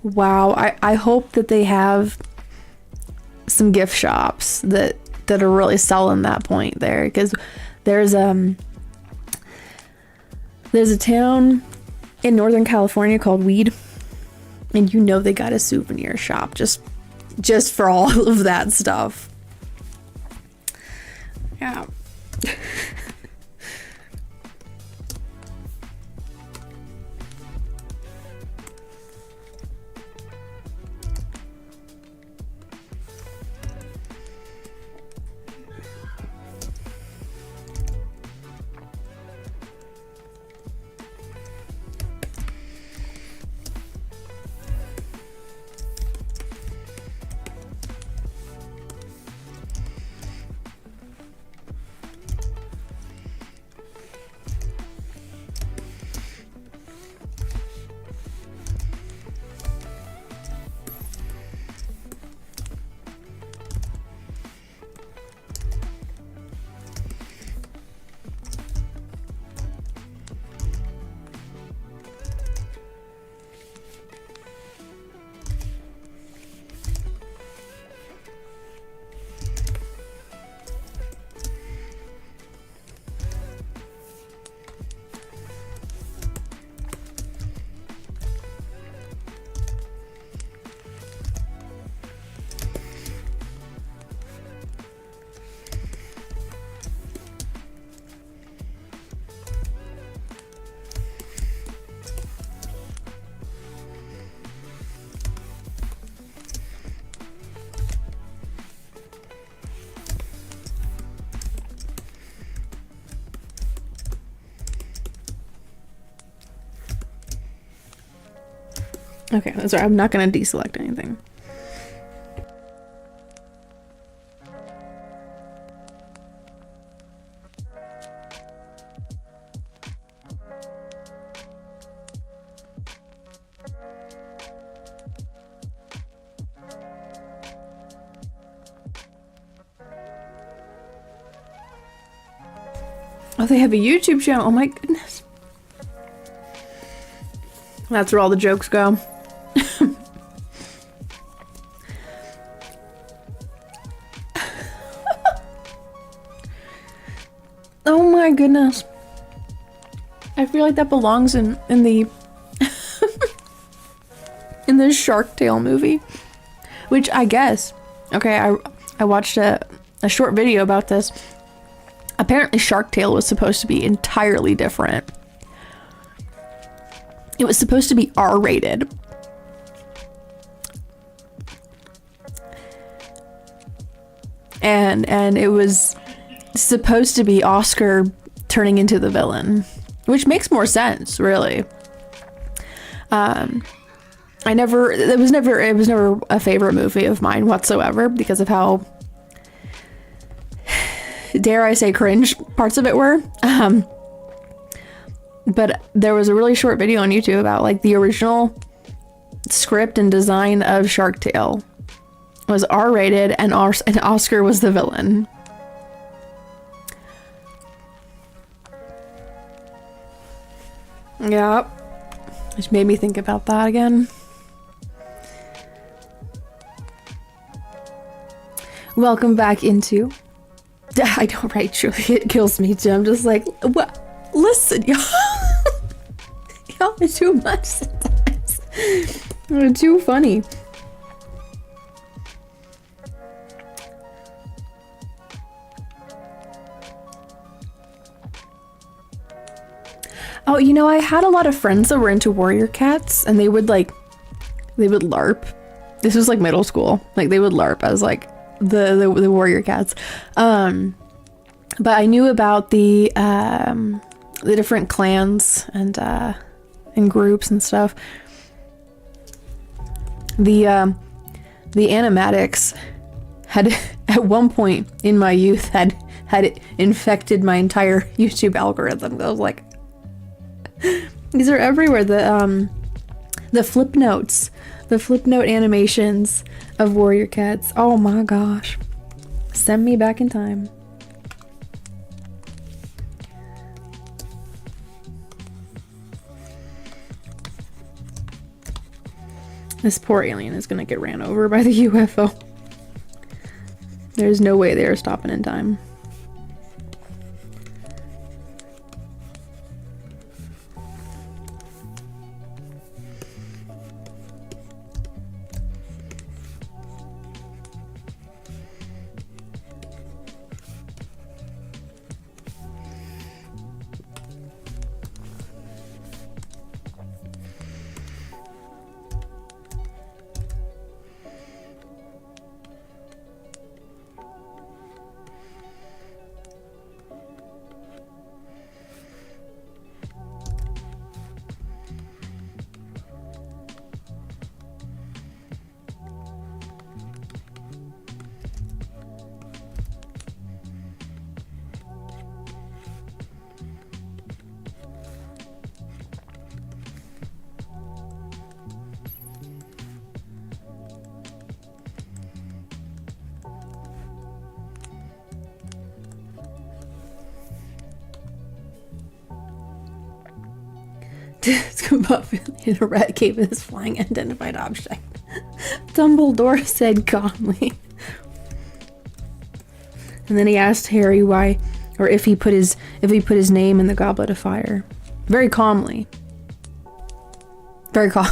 Wow, I hope that they have some gift shops that are really selling that point there, because there's a town in Northern California called Weed, and you know they got a souvenir shop just for all of that stuff. Yeah. Okay, that's right. I'm not gonna deselect anything. Oh, they have a YouTube channel. Oh my goodness. That's where all the jokes go. Oh my goodness. I feel like that belongs in the in the Shark Tale movie, which I guess. Okay, I watched a short video about this. Apparently Shark Tale was supposed to be entirely different. It was supposed to be R-rated. And it was supposed to be Oscar turning into the villain, which makes more sense, really. It was never a favorite movie of mine whatsoever because of how, dare I say, cringe parts of it were. But there was a really short video on YouTube about like the original script and design of Shark Tale was R-rated and Oscar was the villain. Yep. Which made me think about that again. Welcome back into... I know, right? Truly, it kills me too. I'm just like, what? Listen, y'all. Y'all are too much sometimes. You're too funny. Oh, you know, I had a lot of friends that were into warrior cats, and they would LARP. This was like middle school. Like they would LARP as like the warrior cats. But I knew about the different clans and groups and stuff. The animatics had at one point in my youth had infected my entire YouTube algorithm. I was like, These are everywhere. The flip notes, the flip note animations of warrior cats. Oh my gosh. Send me back in time. This poor alien is gonna get ran over by the UFO. There's no way they are stopping in time. In a rat cave with this flying unidentified object. Dumbledore said calmly. And then he asked Harry why, or if he put his name in the goblet of fire. Very calmly. Very calmly.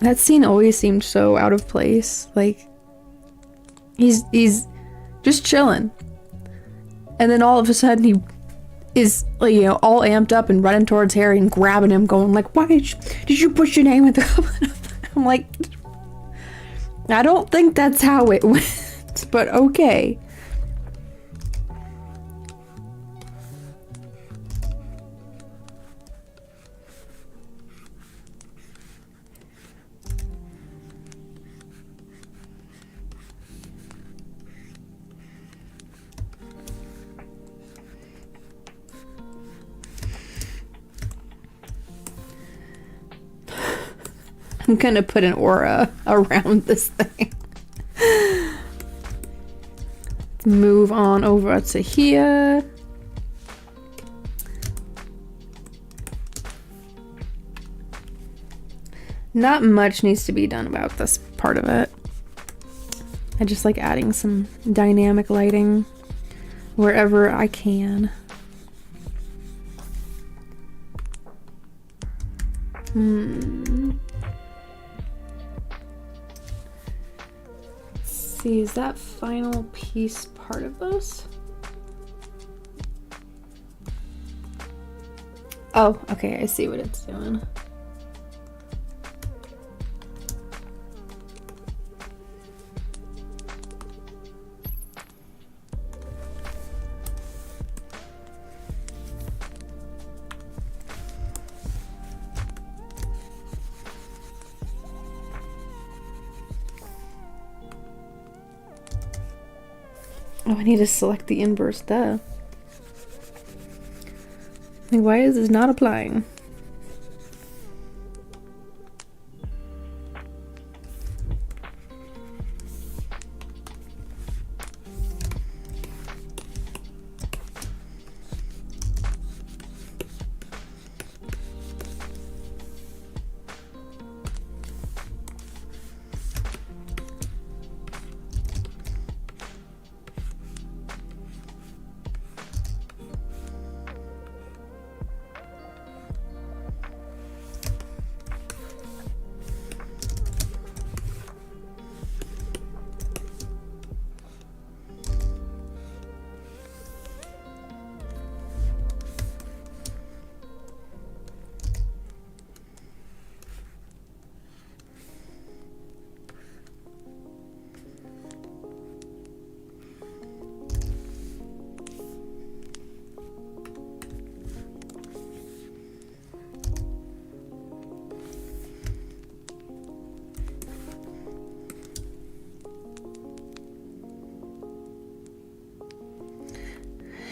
That scene always seemed so out of place. Like, he's just chilling. And then all of a sudden he is, like, you know, all amped up and running towards Harry and grabbing him, going like, why did you put your name in the goblet? I'm like, I don't think that's how it went, but okay. I'm gonna put an aura around this thing. Let's move on over to here. Not much needs to be done about this part of it. I just like adding some dynamic lighting wherever I can. See, is that final piece part of this? Oh, okay, I see what it's doing. Oh, I need to select the inverse, duh. Like, why is this not applying?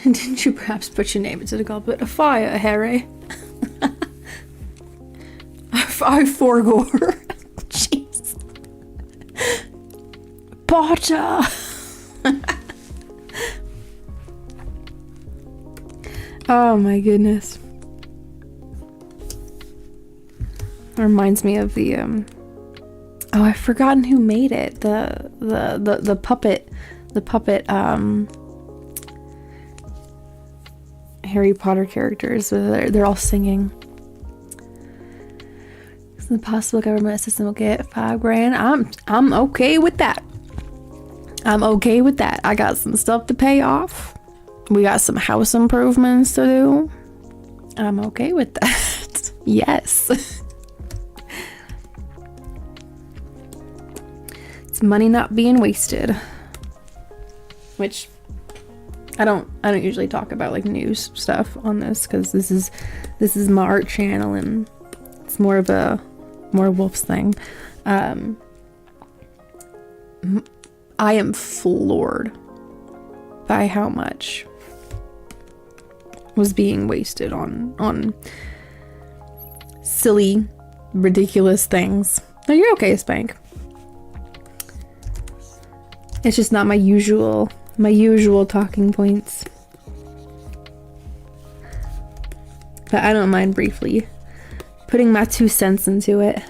Didn't you perhaps put your name into the goblet of fire, Harry? I forgore. Jeez. Potter! Oh my goodness. Reminds me of the oh, I've forgotten who made it. The puppet Harry Potter characters. They're all singing. The possible government assistance will get $5,000. I'm okay with that. I'm okay with that. I got some stuff to pay off. We got some house improvements to do. I'm okay with that. Yes. It's money not being wasted. Which I don't usually talk about like news stuff on this because this is my art channel and it's more Wolf's thing. I am floored by how much was being wasted on silly, ridiculous things. Are you okay, Spank? It's just not my usual talking points. But I don't mind briefly putting my 2 cents into it.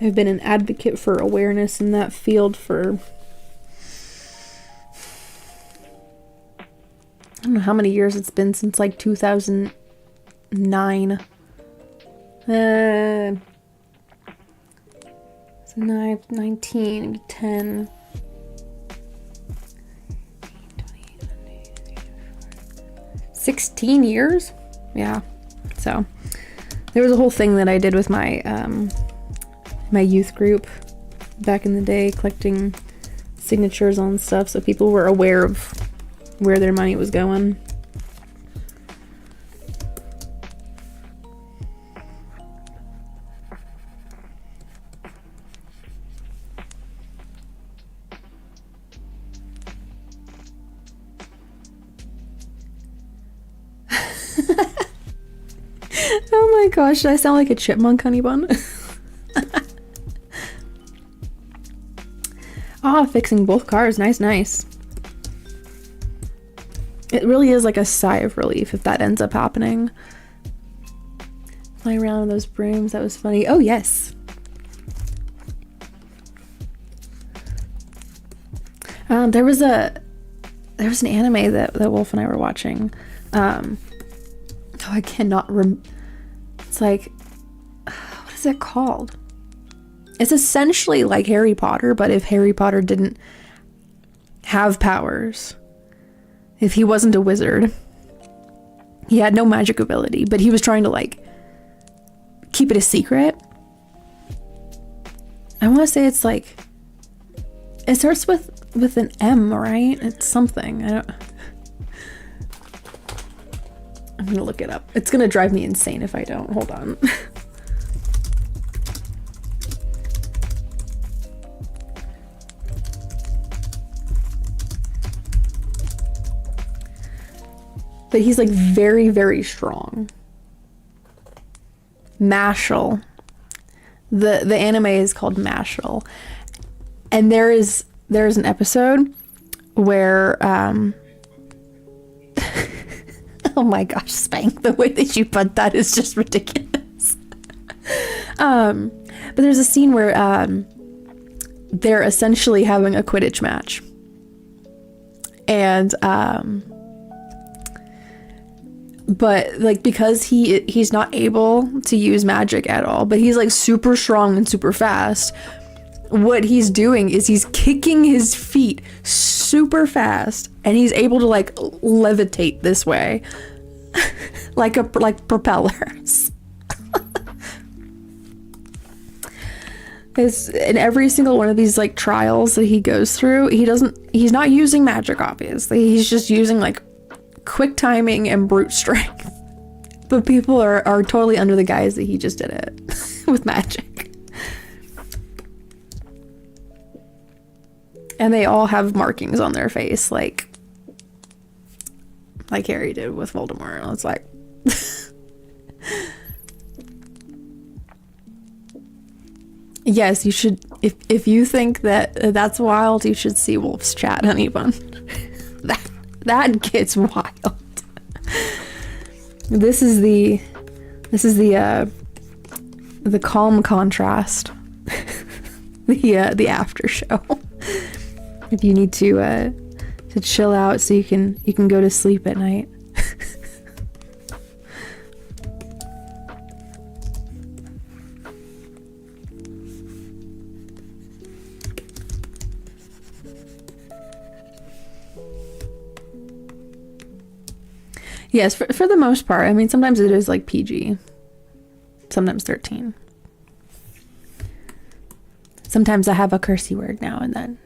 I've been an advocate for awareness in that field for I don't know how many years it's been, since like 2009. 19, 10. 16 years? Yeah. So there was a whole thing that I did with my my youth group back in the day, collecting signatures on stuff so people were aware of where their money was going. Oh my gosh, did I sound like a chipmunk, honey bun? Oh, fixing both cars. Nice. It really is like a sigh of relief if that ends up happening. Flying around with those brooms, that was funny. Oh, yes. There was an anime that Wolf and I were watching. I cannot it's like, what is it called? It's essentially like Harry Potter, but if Harry Potter didn't have powers, if he wasn't a wizard, he had no magic ability, but he was trying to like keep it a secret. I want to say it's like, it starts with an M, right? It's something. I'm gonna look it up. It's gonna drive me insane if I don't. Hold on. But he's like very, very strong. Mashal. The anime is called Mashal. And there's an episode where oh my gosh, Spank, the way that you put that is just ridiculous. But there's a scene where they're essentially having a Quidditch match. And but like, because he's not able to use magic at all, but he's like super strong and super fast, what he's doing is he's kicking his feet super fast and he's able to like levitate this way like propellers. In every single one of these like trials that he goes through, he's not using magic, obviously. He's just using like quick timing and brute strength. But people are totally under the guise that he just did it with magic. And they all have markings on their face, like Harry did with Voldemort. And it's like... Yes, you should... If you think that that's wild, you should see Wolf's chat, honey bun. That gets wild. This is the calm contrast. the after show. If you need to chill out so you can go to sleep at night. Yes, for the most part. I mean, sometimes it is like PG. Sometimes 13. Sometimes I have a cursey word now and then.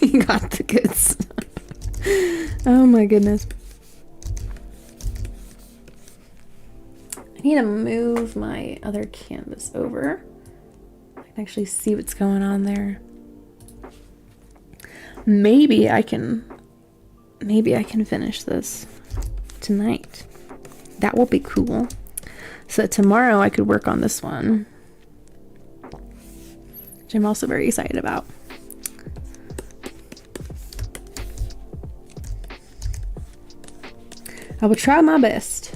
You got the goods. Oh my goodness. I need to move my other canvas over. I can actually see what's going on there. Maybe I can finish this tonight. That will be cool. So tomorrow I could work on this one, which I'm also very excited about. I will try my best.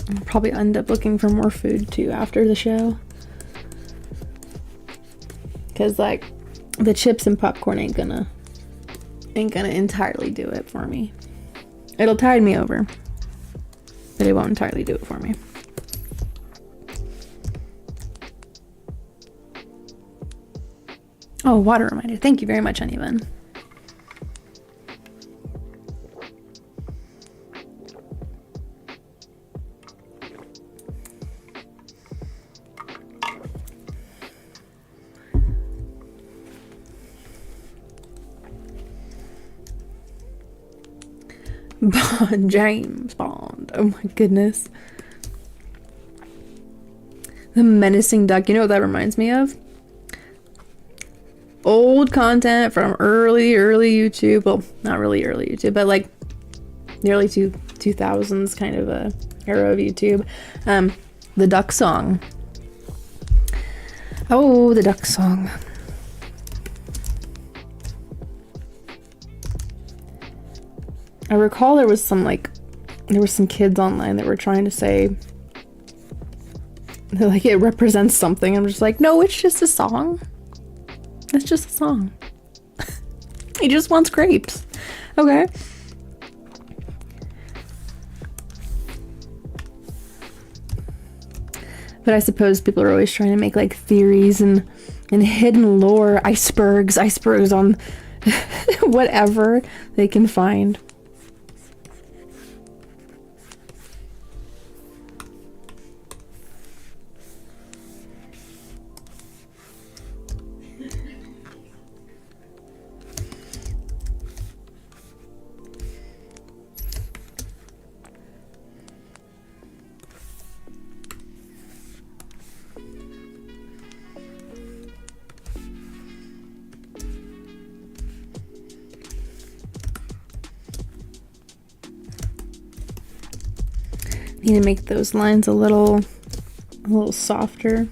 I'll probably end up looking for more food too after the show. Cause like the chips and popcorn ain't gonna entirely do it for me. It'll tide me over, but it won't entirely do it for me. Oh, water reminder. Thank you very much, Honeybun. James Bond. Oh my goodness. The menacing duck. You know what that reminds me of? Old content from early YouTube. Well, not really early YouTube, but like the early 2000s kind of a era of YouTube. The duck song. Oh, the duck song. I recall there was some kids online that were trying to say that like it represents something. I'm just like, no, it's just a song. It's just a song. He just wants grapes. Okay. But I suppose people are always trying to make like theories and hidden lore, icebergs on whatever they can find. Need to make those lines a little softer.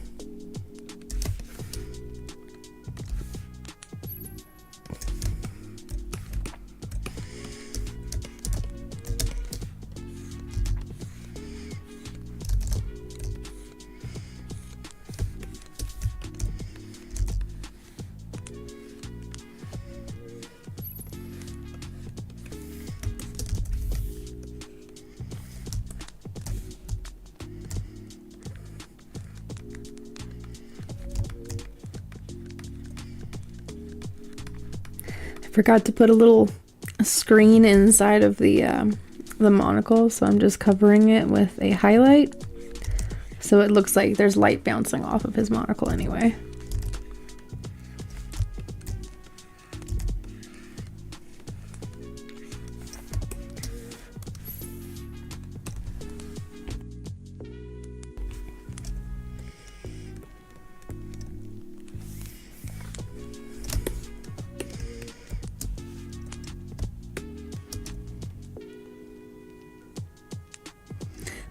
Forgot to put a little screen inside of the monocle, so I'm just covering it with a highlight. So it looks like there's light bouncing off of his monocle anyway.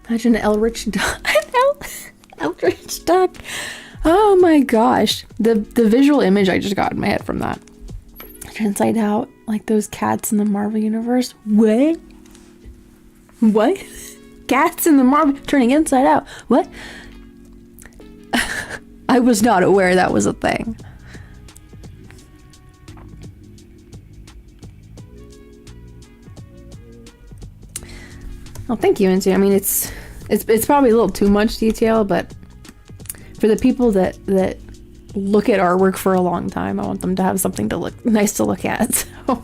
Imagine an Elrich duck. Elrich duck. Oh my gosh. The visual image I just got in my head from that. Inside Out, like those cats in the Marvel universe. What? What? Cats in the Marvel turning inside out. What? I was not aware that was a thing. Well, thank you, Into. I mean, it's probably a little too much detail, but for the people that look at artwork for a long time, I want them to have something to look nice to look at. So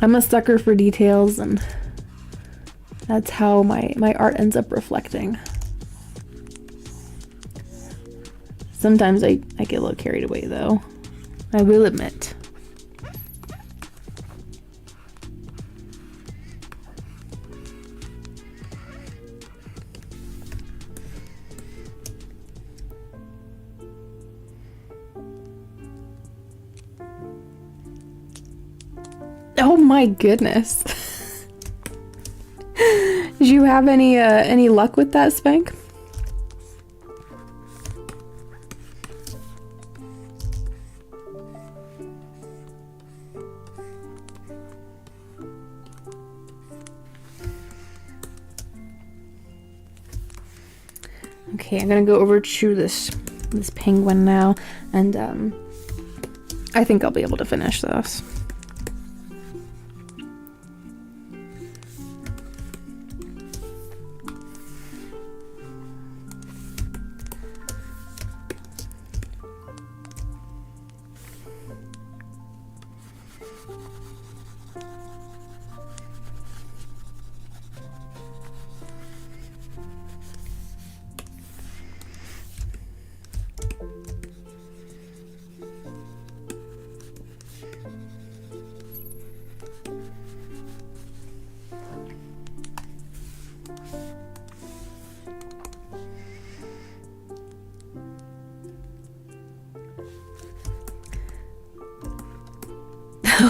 I'm a sucker for details, and that's how my art ends up reflecting. Sometimes I get a little carried away, though. I will admit. Oh my goodness. Did you have any luck with that, Spank? Okay, I'm gonna go over to this penguin now, and I think I'll be able to finish this.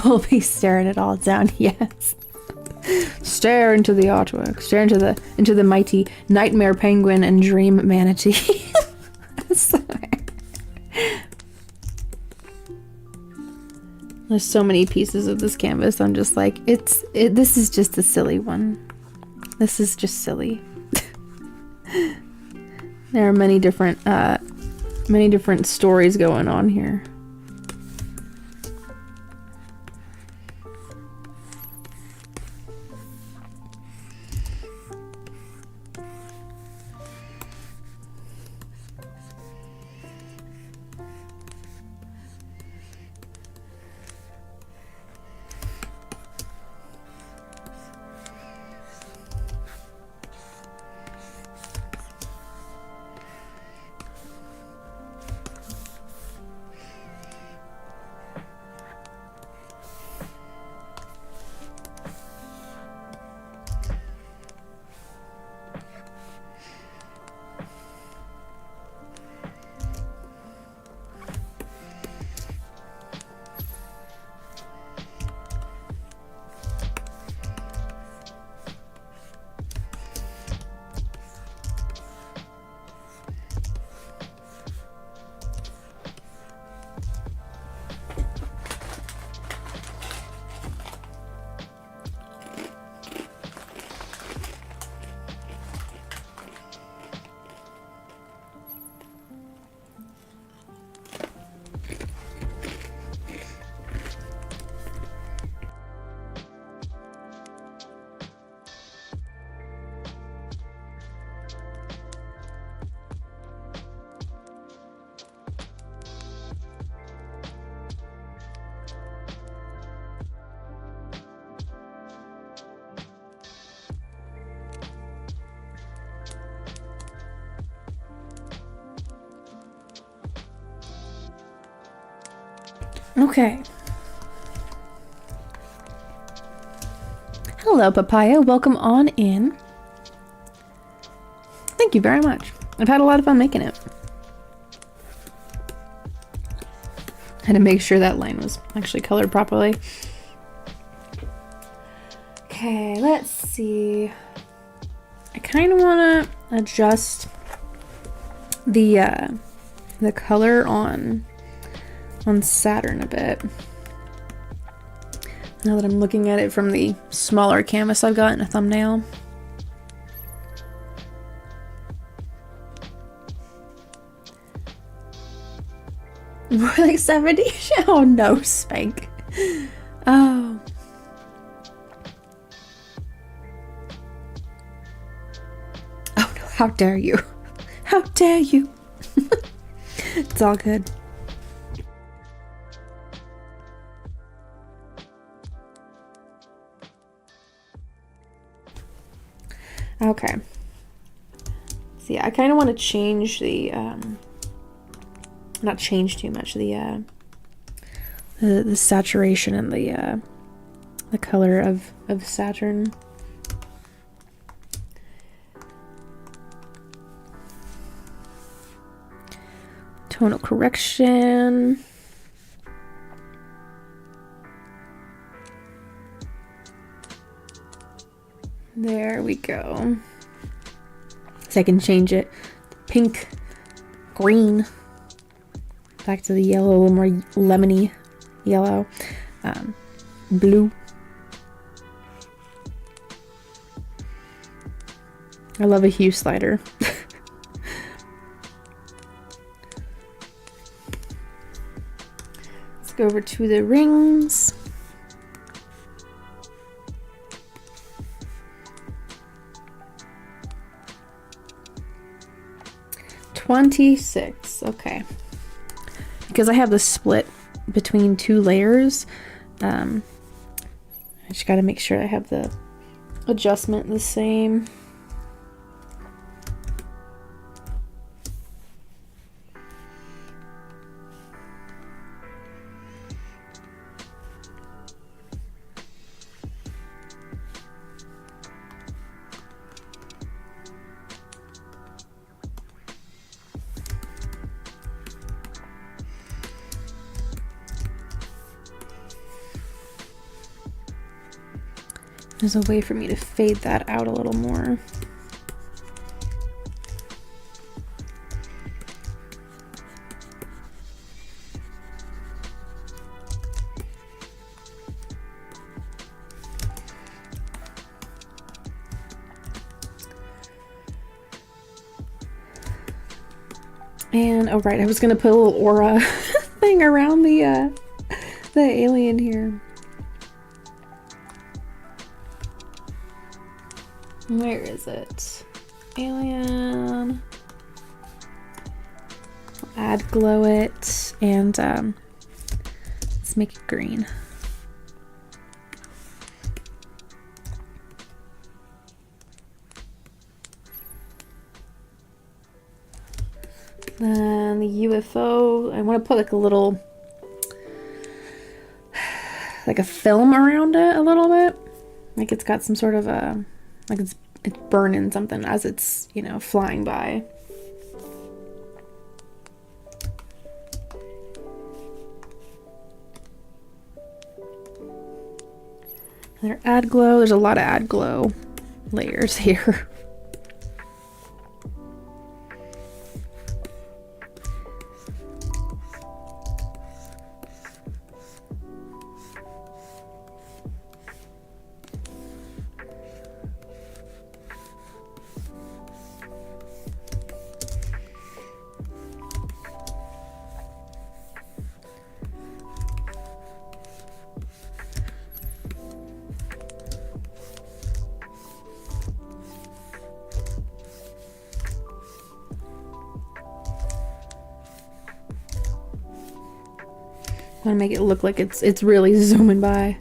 We'll be staring it all down. Yes. Stare into the artwork. Stare into the mighty nightmare penguin and dream manatee. There's so many pieces of this canvas. I'm just like, this is just a silly one. This is just silly. There are many different stories going on here. Okay. Hello, Papaya. Welcome on in. Thank you very much. I've had a lot of fun making it. Had to make sure that line was actually colored properly. Okay, let's see. I kind of want to adjust the color on Saturn a bit. Now that I'm looking at it from the smaller canvas I've got in a thumbnail. More like 70? Oh no, Spank. Oh. Oh no, how dare you? How dare you? It's all good. Okay. So yeah, I kind of want to change the not change too much the saturation and the color of Saturn. Tonal correction. There we go. So I can change it pink, green, back to the yellow, a little more lemony yellow, blue. I love a hue slider. Let's go over to the rings. $26. Okay. Because I have the split between two layers, I just got to make sure I have the adjustment the same. There's a way for me to fade that out a little more. And oh right, I was gonna put a little aura thing around the alien here. Where is it? Alien. Add glow it and let's make it green. Then the UFO, I want to put like a little, like a film around it a little bit. Like it's got some sort of a, like it's burning something as it's, you know, flying by. Another add glow. There's a lot of add glow layers here. I want to make it look like it's really zooming by.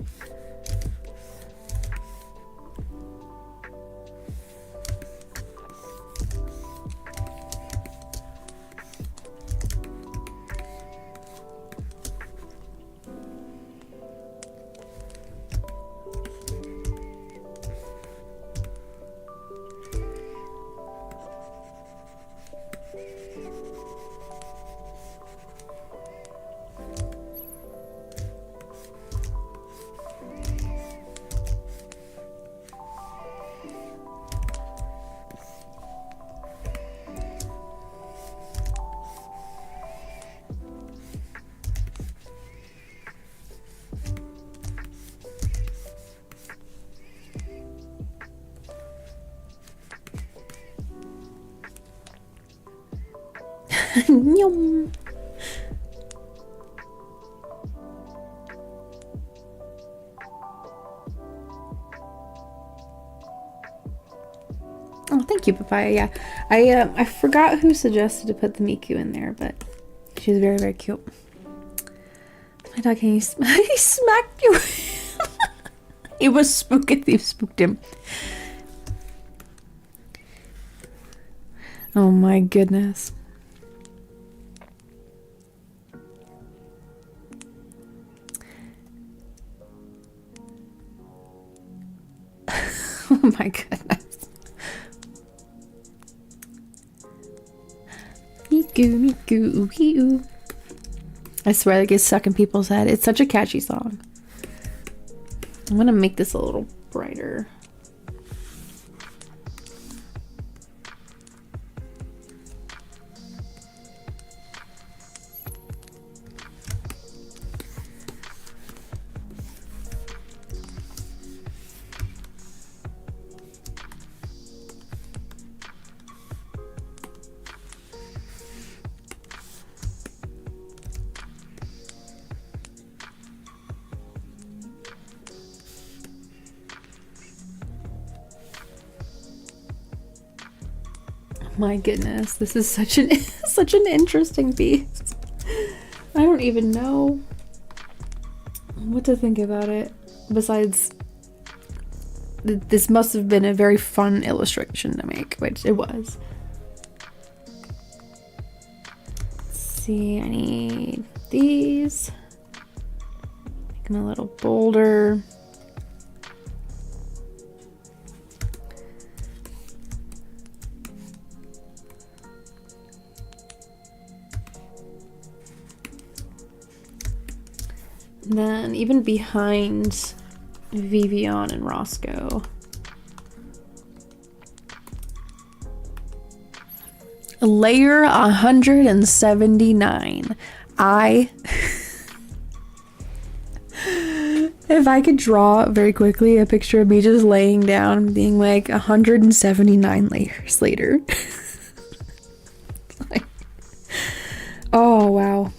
Yum. Oh, thank you, Papaya. Yeah, I forgot who suggested to put the Miku in there, but she's very, very cute. My dog, he smacked you. He was spooked. You spooked him. Oh my goodness. Oh my goodness. Miku, Miku, ooh, ooh. I swear that gets stuck in people's head. It's such a catchy song. I'm gonna make this a little brighter. My goodness, this is such an such an interesting piece. I don't even know what to think about it. Besides, this must have been a very fun illustration to make, which it was. Let's see, I need these. Make them a little bolder. And then even behind Vivian and Roscoe. Layer 179. If I could draw very quickly a picture of me just laying down being like 179 layers later. Like, oh wow.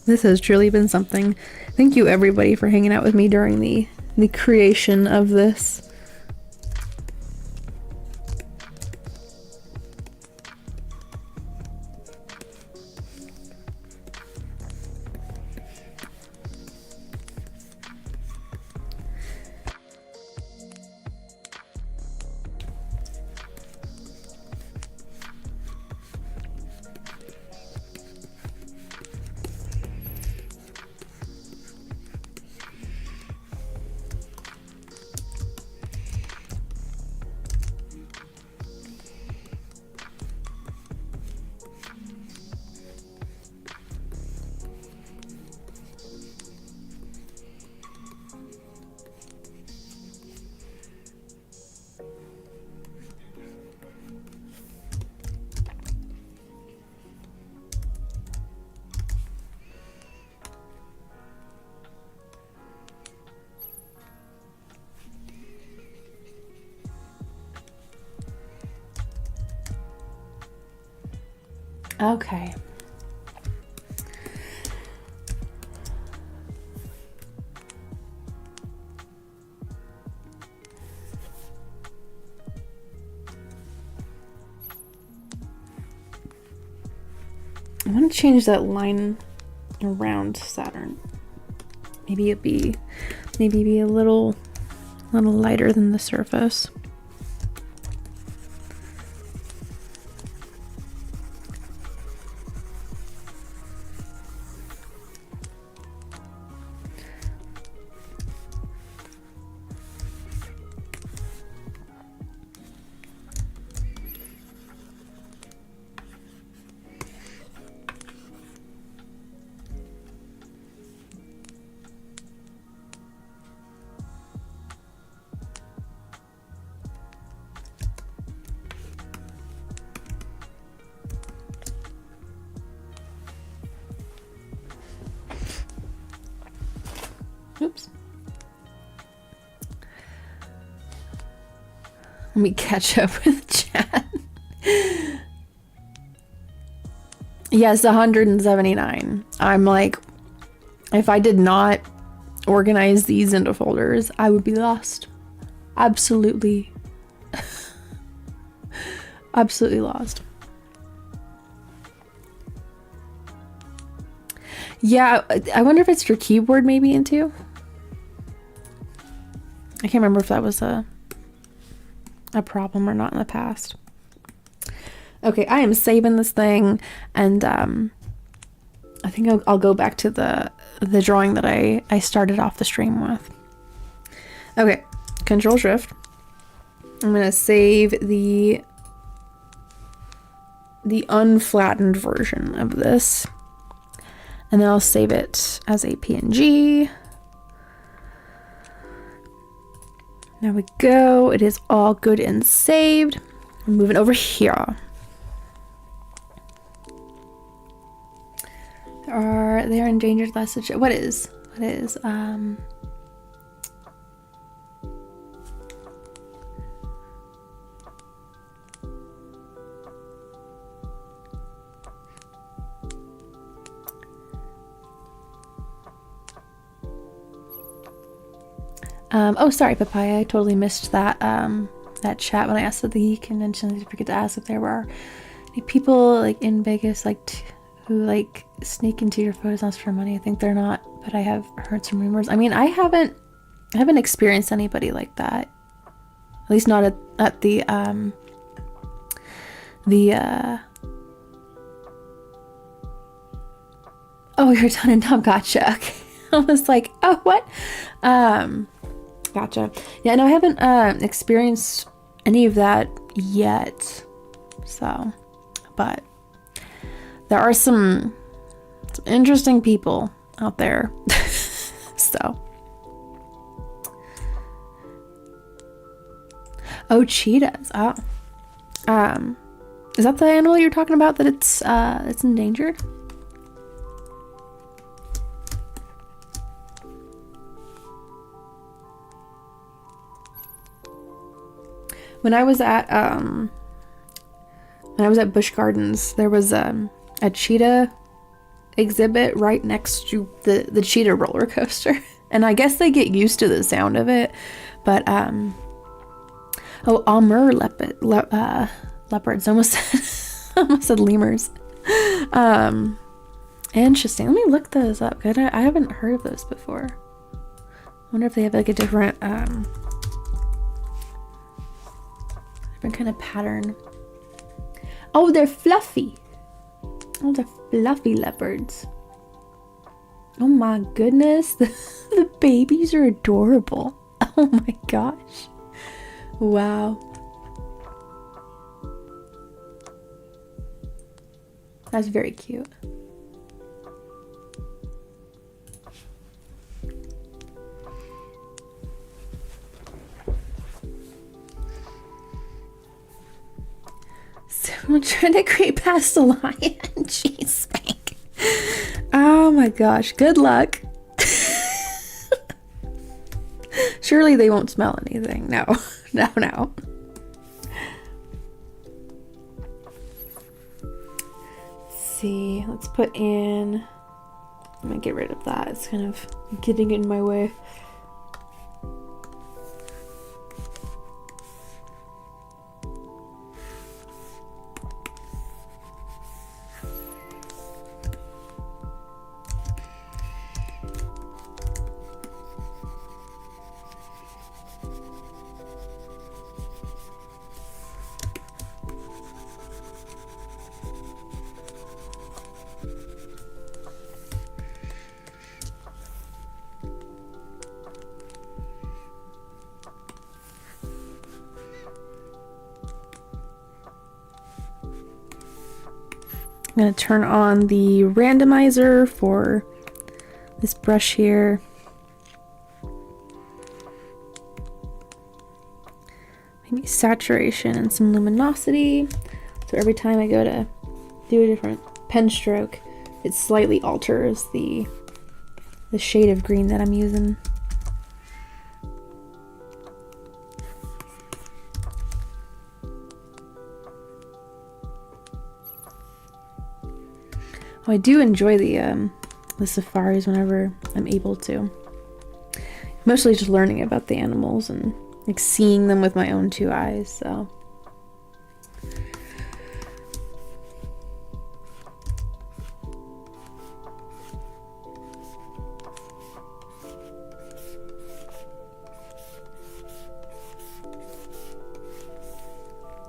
This has truly been something. Thank you everybody for hanging out with me during the creation of this. Okay. I want to change that line around Saturn. Maybe be a little lighter than the surface. Let me catch up with chat. Yes, 179. I'm like, if I did not organize these into folders, I would be lost. Absolutely. Absolutely lost. Yeah, I wonder if it's your keyboard maybe into. I can't remember if that was a problem or not in the past. Okay, I am saving this thing, and I think I'll go back to the drawing that I started off the stream with. Okay, Control Shift. I'm gonna save the unflattened version of this, and then I'll save it as a PNG. There we go. It is all good and saved. I'm moving over here. They are endangered message. What is? Oh, sorry, Papaya. I totally missed that that chat when I asked at the convention. I forget to ask if there were any people like in Vegas who like sneak into your photos and ask for money. I think they're not, but I have heard some rumors. I mean, I haven't experienced anybody like that. At least not at the oh, you're done and dumb. Gotcha. Okay. I was like, oh, what? Gotcha. Yeah, no, I haven't experienced any of that yet. So, but there are some interesting people out there. So. Oh, cheetahs. Oh. Is that the animal you're talking about that it's endangered? When I was at Busch Gardens, there was a cheetah exhibit right next to the cheetah roller coaster, and I guess they get used to the sound of it. But oh, Amur leopards. Almost said lemurs. Interesting. Let me look those up. Good. I haven't heard of those before. I wonder if they have like a different kind of pattern. Oh, they're fluffy. Oh, they're fluffy leopards. Oh my goodness. The babies are adorable. Oh my gosh. Wow. That's very cute. I'm trying to create past the lion. Jeez, Spank. Oh my gosh. Good luck. Surely they won't smell anything. No. No, no. Let's see. Let's put in... I'm gonna get rid of that. It's kind of getting in my way. I'm going to turn on the randomizer for this brush here. Maybe saturation and some luminosity. So every time I go to do a different pen stroke, it slightly alters the shade of green that I'm using. Oh, I do enjoy the safaris whenever I'm able to. Mostly just learning about the animals and like seeing them with my own two eyes, so.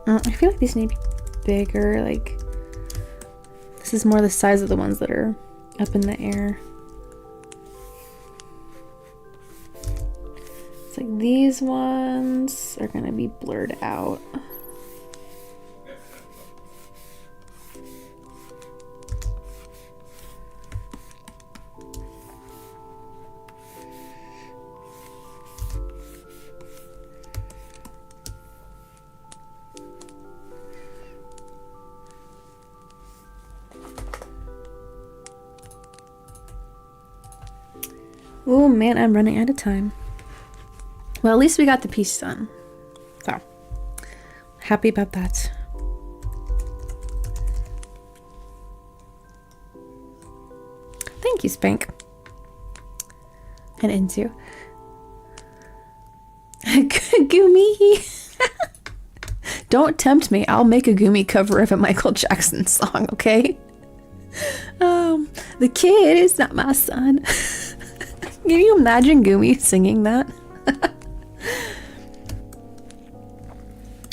I feel like these need to be bigger, like this is more the size of the ones that are up in the air. It's like these ones are gonna be blurred out. Oh man, I'm running out of time. Well, at least we got the piece done. So, happy about that. Thank you, Spank. And Into. Gumi! Don't tempt me. I'll make a Gumi cover of a Michael Jackson song, okay? The kid is not my son. Can you imagine Gumi singing that?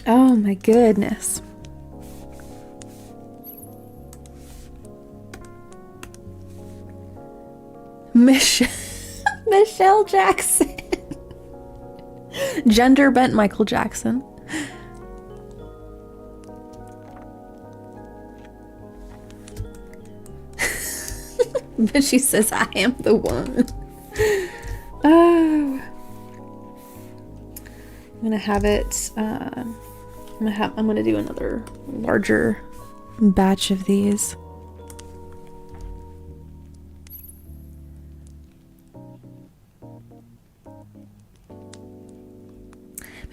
Oh my goodness. Michelle Jackson. Gender bent Michael Jackson. But she says, I am the one. Oh. I'm gonna have it, I'm gonna do another larger batch of these.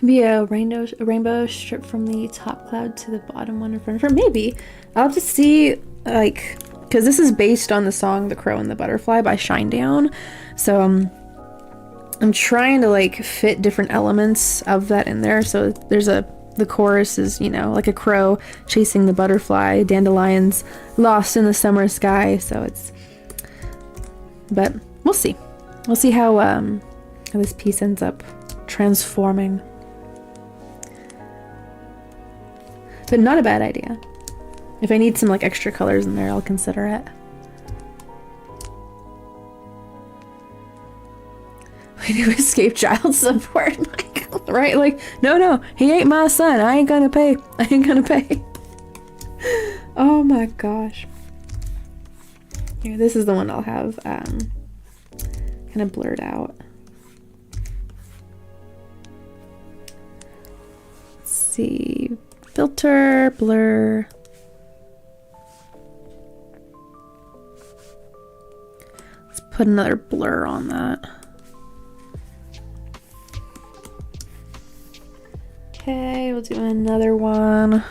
Maybe a rainbow strip from the top cloud to the bottom one in front of her. Maybe. I'll just see, like, because this is based on the song The Crow and the Butterfly by Shinedown. So I'm trying to like fit different elements of that in there. So there's the chorus is, you know, like a crow chasing the butterfly, dandelions lost in the summer sky. So it's, but we'll see. We'll see how this piece ends up transforming. But not a bad idea. If I need some like extra colors in there, I'll consider it. Way to escape child support, Michael, right? Like, no, he ain't my son. I ain't gonna pay. Oh my gosh. Here, this is the one I'll have kind of blurred out. Let's see. Filter, blur. Let's put another blur on that. Okay, we'll do another one.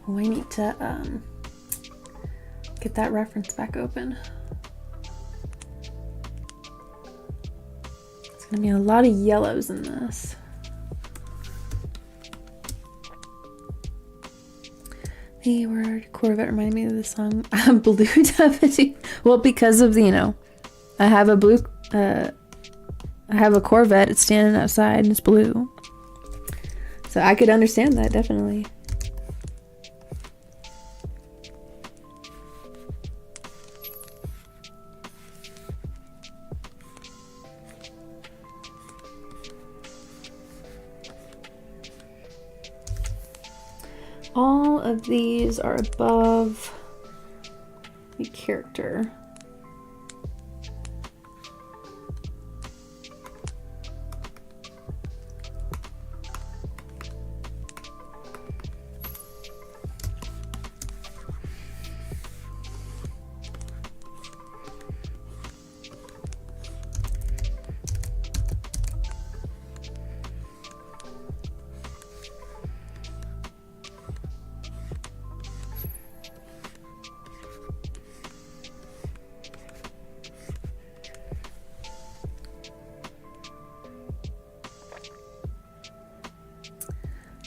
Oh, I need to get that reference back open. It's gonna be a lot of yellows in this. The word Corvette reminded me of the song Blue Deputy. Well, because of the, you know, I have a blue, I have a Corvette. It's standing outside and it's blue. So I could understand that, definitely. All of these are above the character.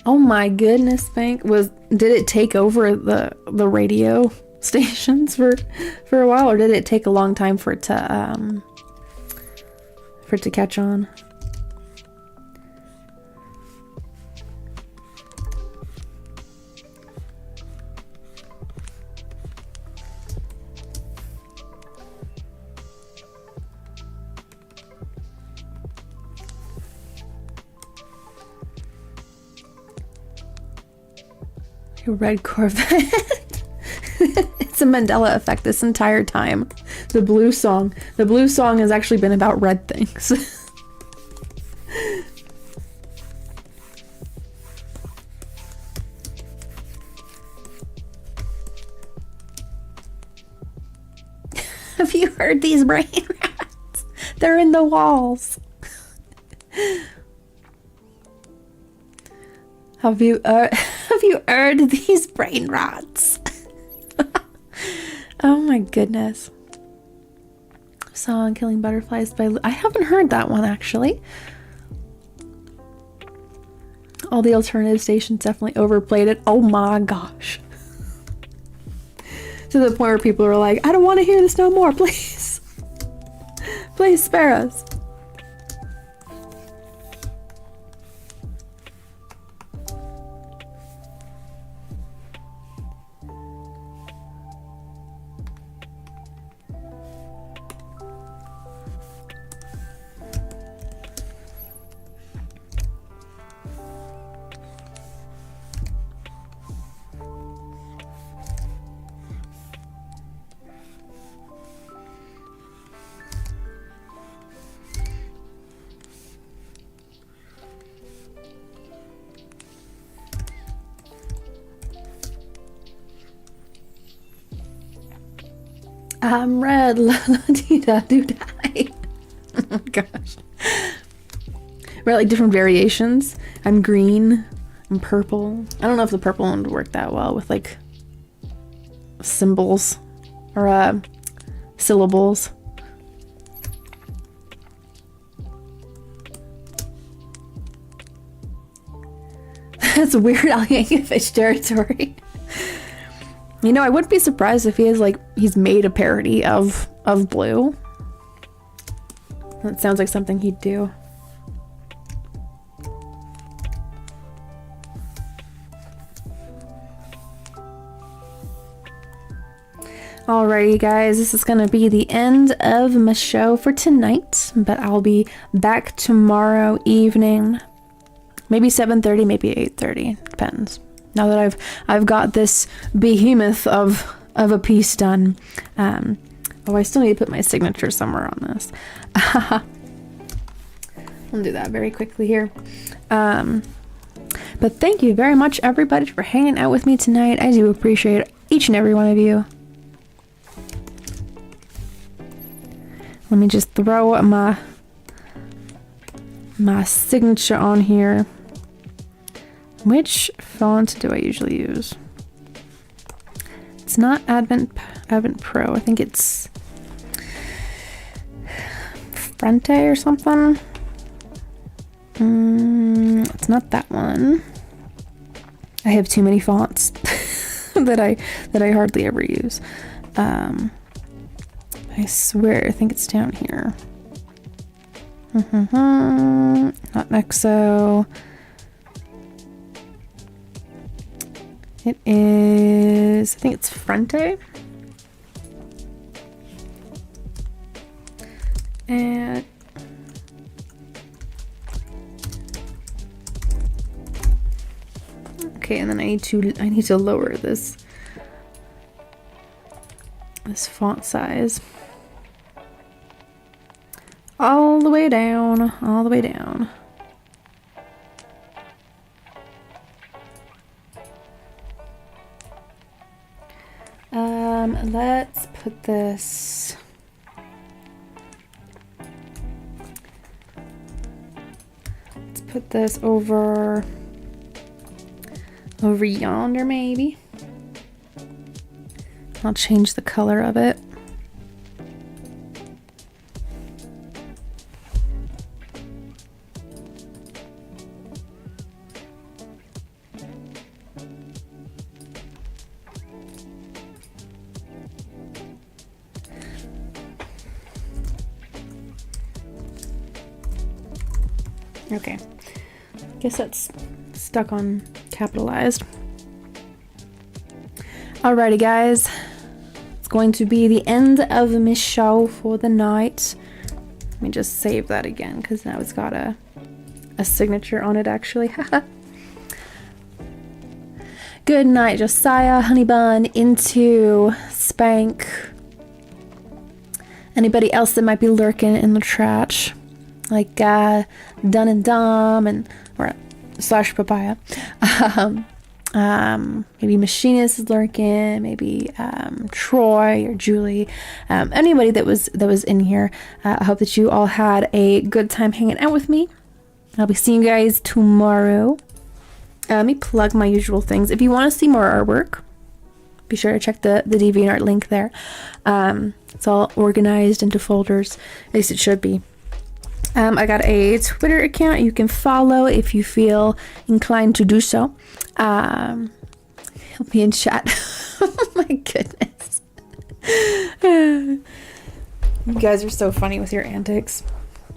Oh my goodness, did it take over the radio stations for a while, or did it take a long time for it to catch on? Red Corvette. It's a Mandela effect this entire time. The blue song has actually been about red things. Have you heard these brain rats? They're in the walls. Have you heard these brain rots? Oh my goodness. Song Killing Butterflies by I haven't heard that one actually. All the alternative stations definitely overplayed it. Oh my gosh. To the point where people are like, I don't want to hear this no more, please. Please spare us. I'm red, la la dee da do die. Oh my gosh. Right, like different variations. I'm green, I'm purple. I don't know if the purple one would work that well with like symbols or syllables. That's weird Al Yankovic territory. You know, I wouldn't be surprised if he's made a parody of Blue. That sounds like something he'd do. Alrighty guys, this is gonna be the end of my show for tonight, but I'll be back tomorrow evening. Maybe 7:30, maybe 8:30, depends. Now that I've got this behemoth of a piece done. Oh, I still need to put my signature somewhere on this. I'll do that very quickly here. But thank you very much, everybody, for hanging out with me tonight. I do appreciate each and every one of you. Let me just throw my signature on here. Which font do I usually use? It's not Advent Pro. I think it's Frente or something. It's not that one. I have too many fonts that I hardly ever use. I swear, I think it's down here. Not Nexo. It is, I think it's Frente. And okay, and then I need to lower this font size all the way down, all the way down. Let's put this over yonder maybe. I'll change the color of it. Okay. Guess that's stuck on capitalized. Alrighty, guys. It's going to be the end of my show for the night. Let me just save that again, because now it's got a signature on it, actually. Good night, Josiah, Honeybun, Into, Spank. Anybody else that might be lurking in the chat, like Dun and Dom and or slash Papaya. Maybe Machinist is lurking. Maybe Troy or Julie. Anybody that was in here. I hope that you all had a good time hanging out with me. I'll be seeing you guys tomorrow. Let me plug my usual things. If you want to see more artwork, be sure to check the DeviantArt link there. It's all organized into folders. At least it should be. I got a Twitter account you can follow if you feel inclined to do so. Help me in chat. Oh my goodness. You guys are so funny with your antics.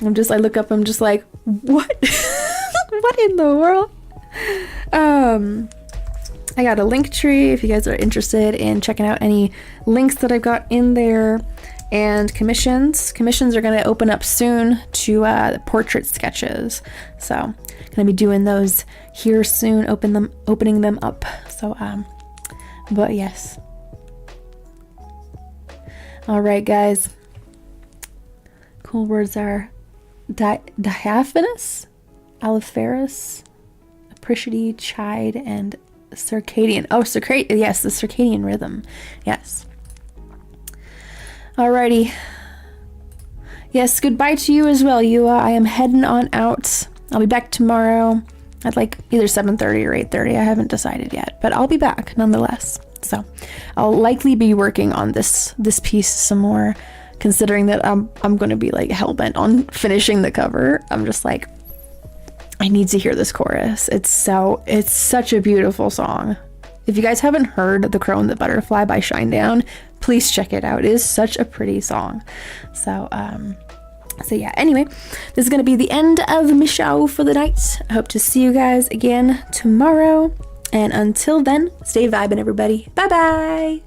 I look up, I'm just like, what? What in the world? I got a link tree if you guys are interested in checking out any links that I've got in there. And commissions are going to open up soon to the portrait sketches, so gonna be doing those here soon, opening them up. So but yes, all right, guys. Cool words are diaphanous, allophorus, appreciate, chide, and circadian. Oh, yes, the circadian rhythm. Yes. Alrighty. Yes, goodbye to you as well, Yua. I am heading on out. I'll be back tomorrow at like either 7:30 or 8:30. I haven't decided yet, but I'll be back nonetheless. So I'll likely be working on this piece some more, considering that I'm going to be like hell-bent on finishing the cover. I'm just like, I need to hear this chorus. It's such a beautiful song. If you guys haven't heard The Crow and the Butterfly by Shinedown, please check it out. It is such a pretty song. So yeah, anyway, this is going to be the end of my show for the night. I hope to see you guys again tomorrow. And until then, stay vibing, everybody. Bye-bye.